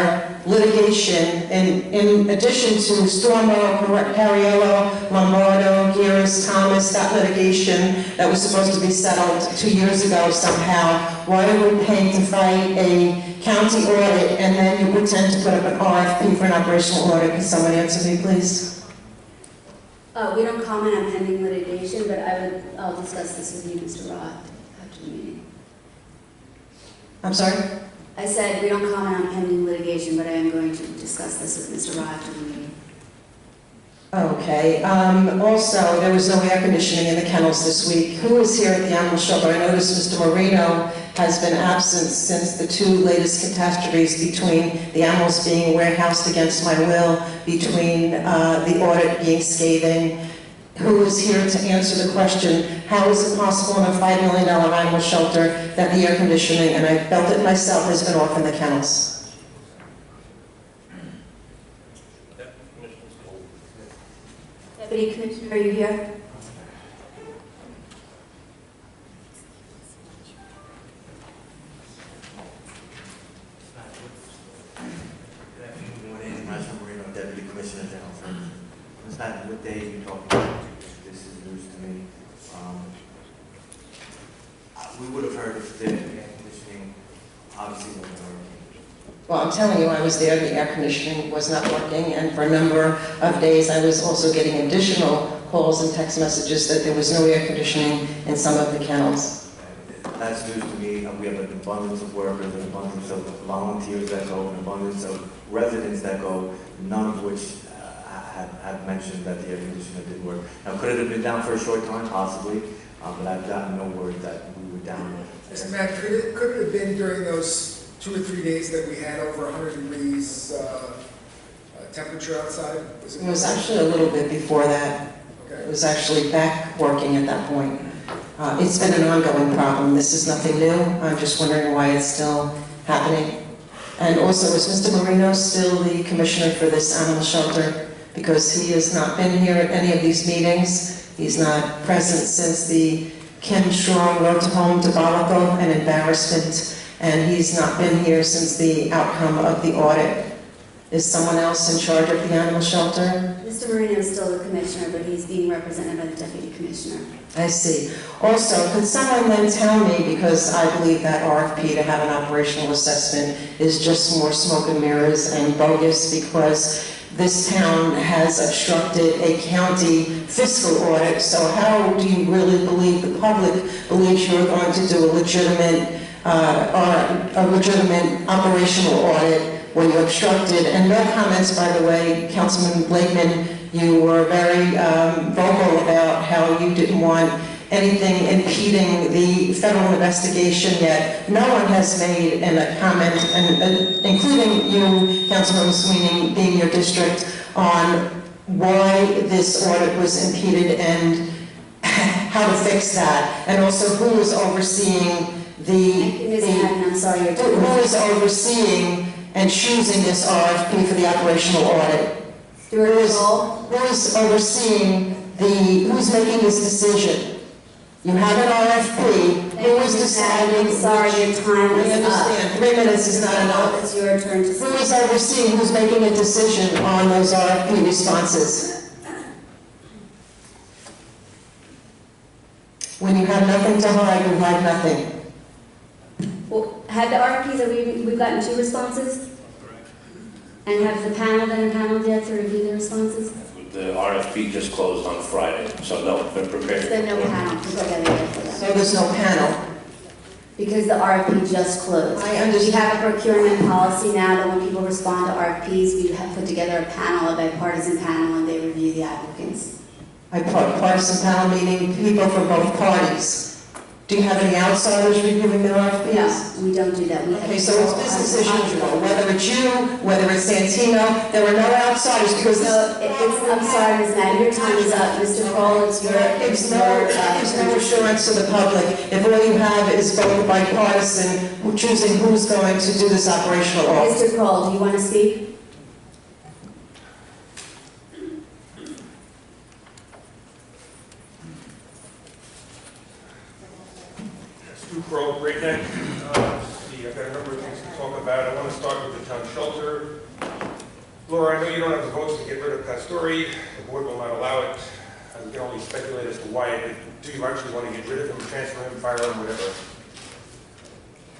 litigation in addition to Stormo, Cariello, Lombardo, Gears, Thomas, that litigation that was supposed to be settled 2 years ago somehow? Why are we paying to fight a county audit and then you pretend to put up an RFP for an operational audit? Can someone answer me, please? We don't comment on pending litigation, but I'll discuss this with you, Mr. Roth, after the meeting. I'm sorry? I said we don't comment on pending litigation, but I am going to discuss this with Mr. Roth after the meeting. Okay, also, there was no air conditioning in the kennels this week. Who is here at the animal shelter? I noticed Mr. Marino has been absent since the 2 latest catastrophes between the animals being warehoused against my will, between the audit being scathing. Who is here to answer the question, how is it possible in a $5 million animal shelter that the air conditioning, and I felt it myself, has been off in the kennels? Deputy Commissioner, are you here? Good afternoon, my name is Marshall Marino, Deputy Commissioner General Services. Ms. Patton, what day are you talking about? This is news to me. We would have heard if the air conditioning obviously wasn't working. Well, I'm telling you, I was there, the air conditioning was not working, and for a number of days I was also getting additional calls and text messages that there was no air conditioning in some of the kennels. That's news to me. We have an abundance of workers, an abundance of volunteers that go, an abundance of residents that go, none of which have mentioned that the air conditioner didn't work. Now, could it have been down for a short time? Possibly, but I've gotten no word that we were down. Mr. Matt, could it have been during those 2 or 3 days that we had over 100 degrees temperature outside? It was actually a little bit before that. Okay. It was actually back working at that point. It's been an ongoing problem. This is nothing new. I'm just wondering why it's still happening. And also, is Mr. Marino still the commissioner for this animal shelter? Because he has not been here at any of these meetings. He's not present since the Kim Strong Road to Home debacle and embarrassment, and he's not been here since the outcome of the audit. Is someone else in charge of the animal shelter? Mr. Marino is still the commissioner, but he's being represented by the deputy commissioner. I see. Also, could someone then tell me, because I believe that RFP to have an operational assessment is just more smoke and mirrors and bogus, because this town has obstructed a county fiscal audit, so how do you really believe the public believes you're going to do a legitimate operational audit when you obstructed? And no comments, by the way, Councilman Blakeman, you were very vocal about how you didn't want anything impeding the federal investigation yet. No one has made a comment, including you, Councilman Sweeney, being your district, on why this audit was impeded and how to fix that, and also who is overseeing I'm sorry, who is overseeing and choosing this RFP for the operational audit? Who is overseeing who's making this decision? You have an RFP, who is deciding? I'm sorry, your time is up. I understand, 3 minutes is not enough. It's your turn to speak. Who is overseeing, who's making a decision on those RFP responses? When you have nothing to hide, you hide nothing. Well, have the RFPs, we've gotten 2 responses? And have the panel been impaneled yet to review the responses? The RFP just closed on Friday, so no, been prepared. There's been no panel put together yet for that. So there's no panel? Because the RFP just closed. I understand. We have a procurement policy now that when people respond to RFPs, we have put together a panel, a bipartisan panel, and they review the applicants. Bipartisan panel meaning people from both parties. Do you have any outsiders reviewing the RFPs? No, we don't do that. Okay, so it's business as usual, whether it's you, whether it's Santino, there were no outsiders because I'm sorry, Ms. Matt, your time is up. Mr. Kroll, it's your... There's no assurance to the public if all you have is both bipartisan, choosing who's going to do this operational audit. Mr. Kroll, do you want to speak? Stu Kroll, Great Great, thank you. Let's see, I've got a number of things to talk about. I want to start with the town shelter. Laura, I know you don't have the votes to get rid of Pastori. The board will not allow it. We can only speculate as to why. Do you actually want to get rid of him, transfer him, fire him, whatever?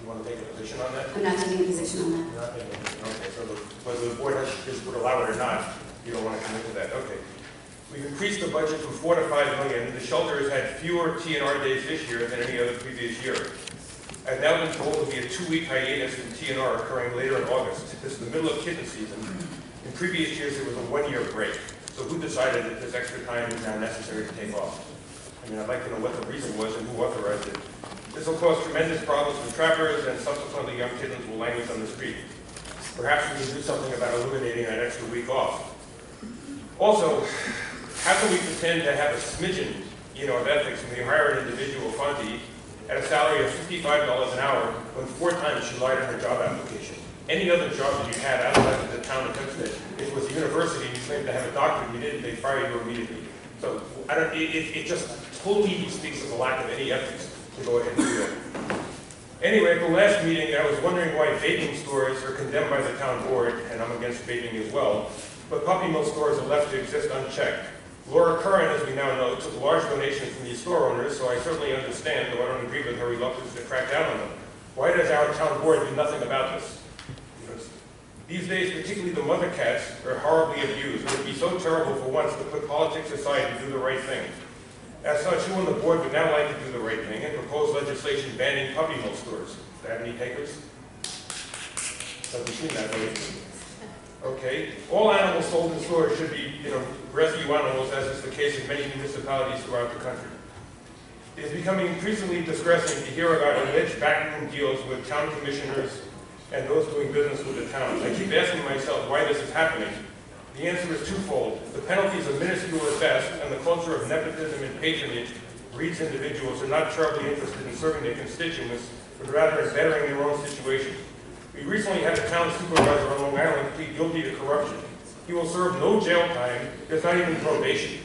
You want to take a position on that? I'm not taking a position on that. Not taking a position. Okay, so whether the board would allow it or not, you don't want to commit to that. Okay. We've increased the budget from $4 to $5 million. The shelter has had fewer TNR days this year than any other previous year. I've now been told to be a 2-week hiatus from TNR occurring later in August. This is the middle of kitten season. In previous years, there was a 1-year break. So who decided that this extra time is now necessary to take off? I mean, I'd like to know what the reason was and who authorized it. This will cause tremendous problems for trappers, and subsequently young kittens will languish on the street. Perhaps we can do something about eliminating that extra week off. Also, how can we pretend to have a smidgen, of ethics when we hire an individual, Fonte, at a salary of $55 an hour when 4 times she lied on her job application? Any other job that you had outside of the town of Hempstead, if it was a university and you claimed to have a doctorate, you didn't, they fire you immediately. So it just totally speaks of the lack of any ethics to go ahead and do that. Anyway, at the last meeting, I was wondering why vaping stores are condemned by the town board, and I'm against vaping as well, but puppy mill stores are left to exist unchecked. Laura Curran, as we now know, took large donations from these store owners, so I certainly understand, though I don't agree with her reluctance to crack down on them. Why does our town board do nothing about this? These days, particularly the mother cats are horribly abused. It would be so terrible for once to put politics aside and do the right thing. As such, who on the board would now like to do the right thing and propose legislation banning puppy mill stores? Do I have any takers? Doesn't seem that way. Okay. All animals sold in stores should be, rescue animals, as is the case in many municipalities throughout the country. It is becoming increasingly distressing to hear about alleged backroom deals with town commissioners and those doing business with the town. I keep asking myself why this is happening. The answer is twofold. The penalties are minuscule at best, and the culture of nepotism and patronage breeds individuals who are not terribly interested in serving their constituents, but rather in bettering their own situation. We recently had a town supervisor on Long Island plead guilty to corruption. He will serve no jail time, there's not even probation.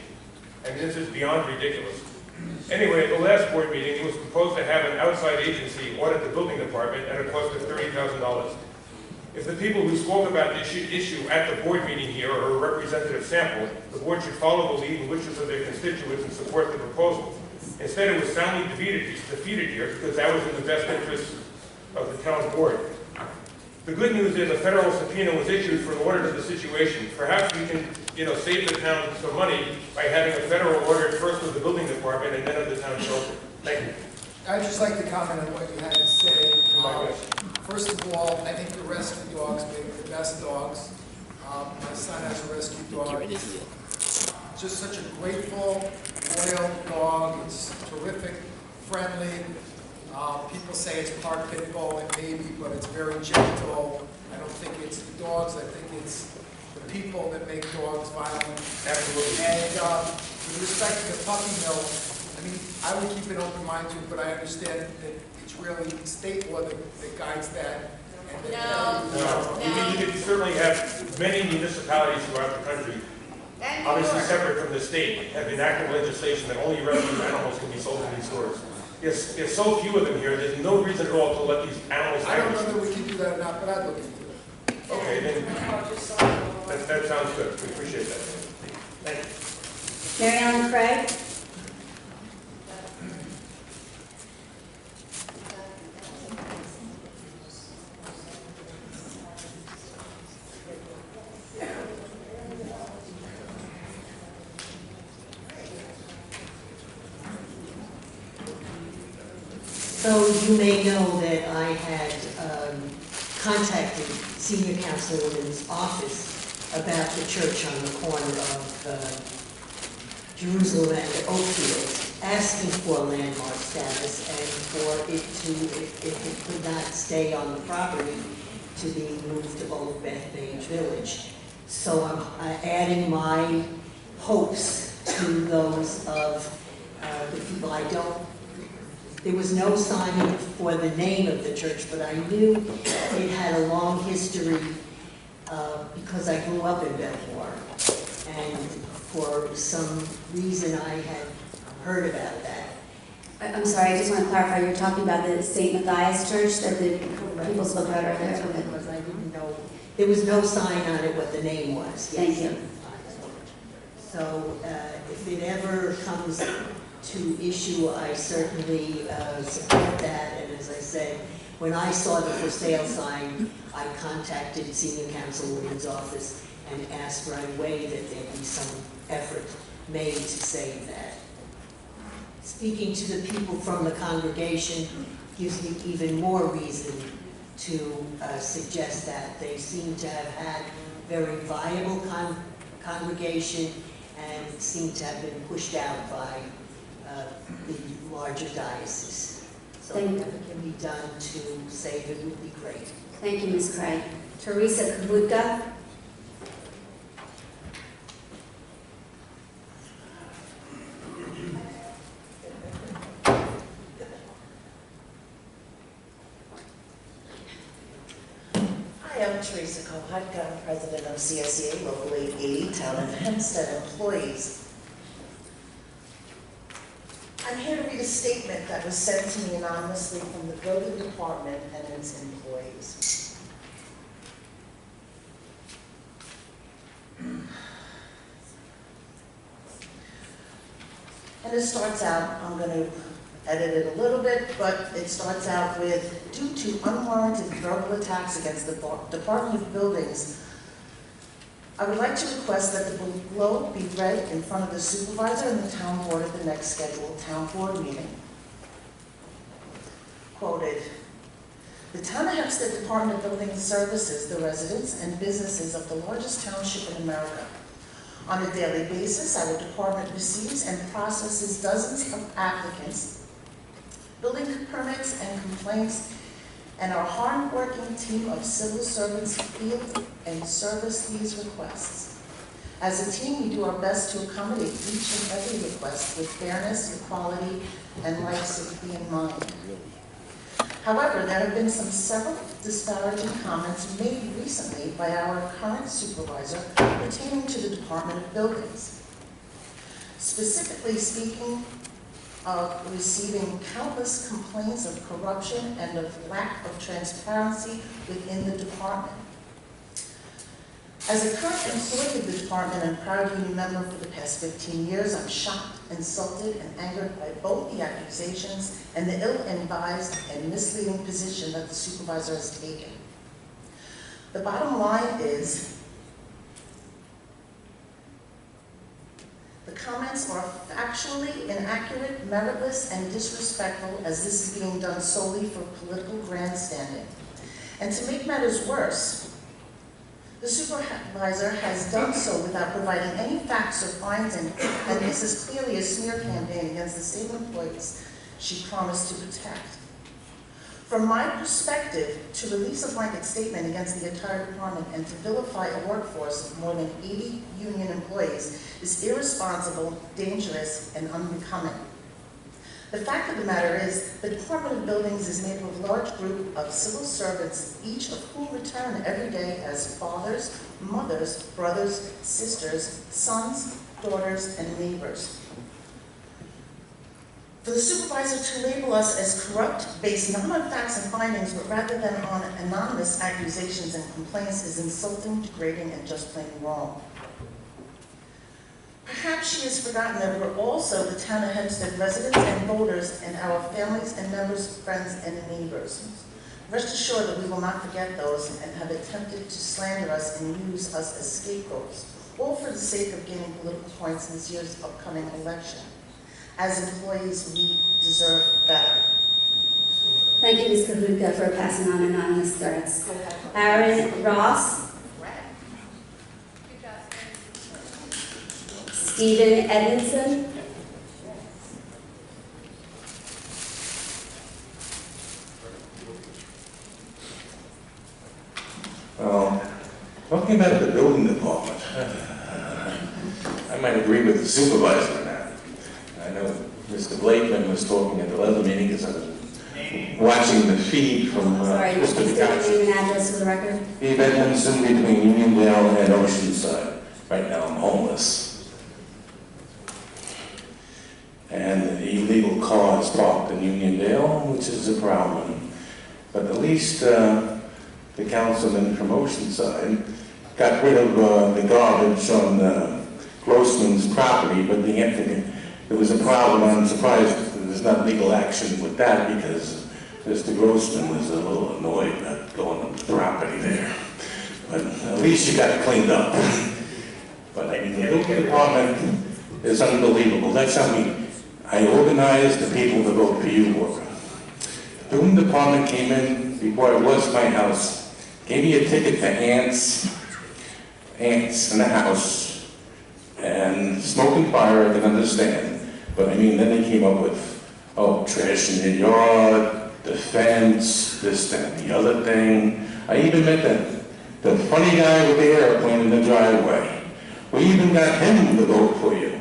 And this is beyond ridiculous. Anyway, at the last board meeting, it was proposed to have an outside agency audit the building department at a cost of $30,000. If the people who spoke about this issue at the board meeting here are a representative sample, the board should follow the lead and wishes of their constituents and support the proposal. Instead, it was soundly defeated here because that was in the best interest of the town board. The good news is a federal subpoena was issued for an audit of the situation. Perhaps we can, save the town some money by having a federal audit first of the building department and then of the town shelter. Thank you. I'd just like to comment on what you had to say. First of all, I think the rescue dogs make the best dogs. My son has a rescue dog. Just such a grateful, loyal dog. It's terrific, friendly. People say it's part pit bull, it may be, but it's very gentle. I don't think it's the dogs, I think it's the people that make dogs violent. Absolutely. And with respect to the puppy mill, I mean, I would keep an open mind to it, but I understand that it's really state law that guides that. And You could certainly have many municipalities throughout the country, obviously separate from the state, have enacted legislation that only rescue animals can be sold in these stores. There's so few of them here, there's no reason at all to let these animals I don't languish. know that we can do that or not, but I'd look into it. Okay, then, that sounds good, we appreciate that. Thank you. Mary Ellen Craig? So you may know that I had contacted Senior Councilwoman's office about the church on the corner of Jerusalem and Oakfield, asking for landmark status and for it to, if it could not stay on the property, to be moved to Old Bethpage Village. So I'm adding my hopes to those of the people I don't. There was no sign for the name of the church, but I knew it had a long history because I grew up in Bethmore. And for some reason I had heard about that. I'm sorry, I just want to clarify, you're talking about the St. Matthias Church that the people spoke about earlier? That's what it was, I didn't know, there was no sign on it what the name was. Thank you. So if it ever comes to issue, I certainly support that, and as I said, when I saw the for sale sign, I contacted Senior Councilwoman's office and asked right away that there be some effort made to save that. Speaking to the people from the congregation gives me even more reason to suggest that. They seem to have had very viable congregation and seem to have been pushed out by the larger diocese. So whatever can be done to save it would be great. Thank you, Ms. Craig. Teresa Kabutka. Hi, I'm Teresa Kohutka, I'm president of CSEA Local 880, Town of Hempstead Employees. I'm here to read a statement that was sent to me anonymously from the building department and its employees. And it starts out, I'm going to edit it a little bit, but it starts out with, due to unwarranted verbal attacks against the Department of Buildings, I would like to request that the below be read in front of the supervisor and the town board at the next scheduled town board meeting. Quoted, the Town of Hempstead Department of Building Services the residents and businesses of the largest township in America. On a daily basis, our department receives and processes dozens of applicants, building permits and complaints, and our hard-working team of civil servants field and service these requests. As a team, we do our best to accommodate each and every request with fairness, equality, and life safety in mind. However, there have been several disparaging comments made recently by our current supervisor pertaining to the Department of Buildings. Specifically speaking of receiving countless complaints of corruption and of lack of transparency within the department. As a current employee of the department and proud union member for the past 15 years, I'm shocked, insulted, and angered by both the accusations and the ill-advised and misleading position that the supervisor has taken. The bottom line is, the comments are factually inaccurate, meritless, and disrespectful, as this is being done solely for political grandstanding. And to make matters worse, the supervisor has done so without providing any facts or findings, and this is clearly a smear campaign against the same employees she promised to protect. From my perspective, to release a blanket statement against the entire department and to vilify a workforce of more than 80 union employees is irresponsible, dangerous, and unbecoming. The fact of the matter is, the Department of Buildings is made up of a large group of civil servants, each of whom return every day as fathers, mothers, brothers, sisters, sons, daughters, and neighbors. For the supervisor to label us as corrupt, based not on facts and findings, but rather than on anonymous accusations and complaints, is insulting, degrading, and just plain wrong. Perhaps she has forgotten that we're also the Town of Hempstead residents and voters, and our families and members, friends, and neighbors. Rest assured that we will not forget those and have attempted to slander us and use us as scapegoats, all for the sake of gaining political points in this year's upcoming election. As employees, we deserve better. Thank you, Ms. Kahutka, for passing on anonymous threats. Aaron Ross. Stephen Edmondson. Talking about the building department, I might agree with the supervisor on that. I know Mr. Blakeman was talking at the other meeting because I was watching the feed from Sorry, Mr. please state your name and address for the record. Steve Edmondson between Uniondale and Oceanside. Right now I'm homeless. and illegal cars parked in Uniondale, which is a problem. But at least the councilman from Oceanside got rid of the garbage on Grossman's property, but there was a problem. I'm surprised there's not legal action with that, because Mr. Grossman was a little annoyed about going on the property there. But at least you got it cleaned up. But I mean, the building department is unbelievable. That's how I organized the people to vote for you, Walker. The building department came in before it was my house, gave me a ticket to ants in the house, and smoke and fire I can understand. But I mean, then they came up with, oh, trash in your yard, the fence, this, that, and the other thing. I even met the funny guy with the airplane in the driveway. We even got him to vote for you.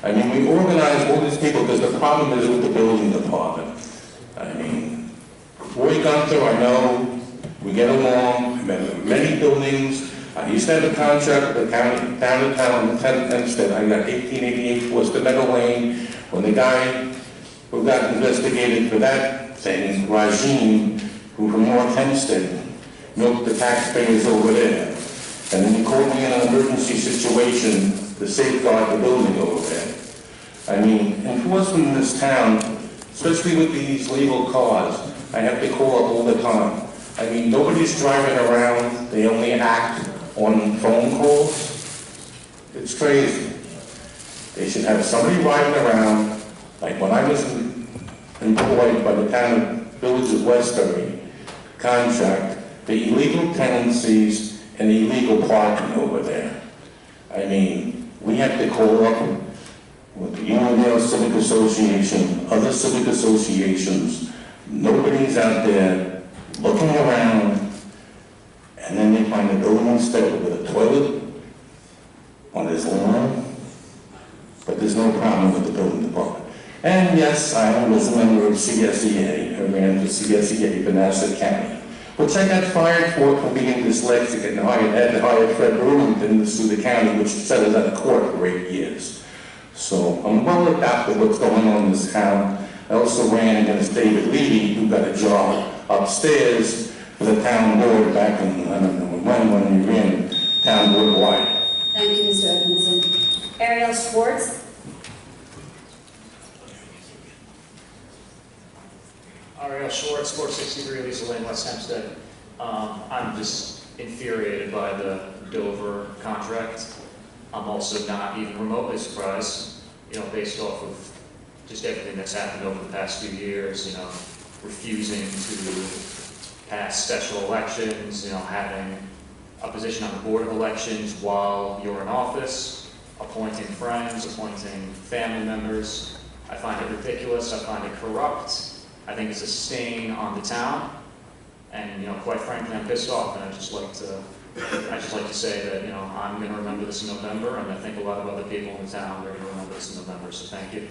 I mean, we organized all these people because the problem is with the building department. I mean, Roy Gunther, I know, we get along, I met him in many buildings. I used to have a contract with the county, town of Hempstead. I got 1888 Worcester Meadow Lane. When the guy who got investigated for that thing, Rajim, who from North Hempstead, milked the taxpayers over there. And then he called me in an emergency situation to safeguard the building over there. I mean, enforcement in this town, especially with these legal cars, I have to call up all the time. I mean, nobody's driving around, they only act on phone calls. It's crazy. They should have somebody riding around, like when I was employed by the town of Village of Westbury contract, the illegal tenancies and the illegal parking over there. I mean, we have to call up with the Uniondale Civic Association, other civic associations. Nobody's out there looking around, and then they find a building inspector with a toilet on his lawn, but there's no problem with the building department. And yes, I was a member of CSEA. I ran for CSEA for Nassau County, which I got fired for being dyslexic, and I had to hire Fred Brewington to sue the county, which settled out of court for 8 years. So I'm well adapted to what's going on in this town. I also ran against David Levy, who got a job upstairs for the town board back in, I don't know when we ran town board wide. Thank you, Mr. Edmondson. Ariel Schwartz. Ariel Schwartz, 463 Lisa Lane, West Hempstead. I'm just infuriated by the Dover contract. I'm also not even remotely surprised, based off of just everything that's happened over the past few years, refusing to pass special elections, having a position on the Board of Elections while you're in office, appointing friends, appointing family members. I find it ridiculous. I find it corrupt. I think it's a stain on the town, and quite frankly, I'm pissed off. And I just like to say that I'm going to remember this in November, and I think a lot of other people in the town are going to remember this in November. So thank you.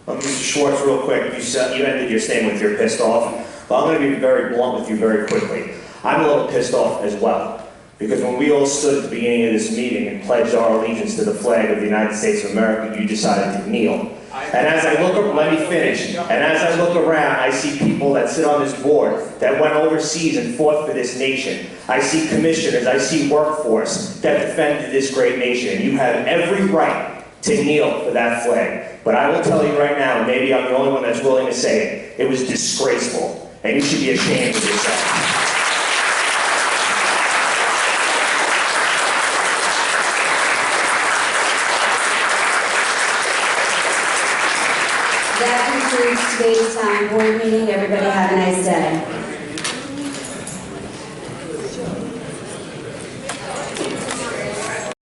Mr. Schwartz, real quick, you ended your statement with you're pissed off, but I'm going to be very blunt with you very quickly. I'm a little pissed off as well, because when we all stood at the beginning of this meeting and pledged our allegiance to the flag of the United States of America, you decided to kneel. And as I look, let me finish, and as I look around, I see people that sit on this board that went overseas and fought for this nation. I see commissioners, I see workforce that defended this great nation, and you have every right to kneel for that flag. But I will tell you right now, and maybe I'm the only one that's willing to say it was disgraceful, and you should be ashamed of yourself. That concludes today's town board meeting. Everybody have a nice day.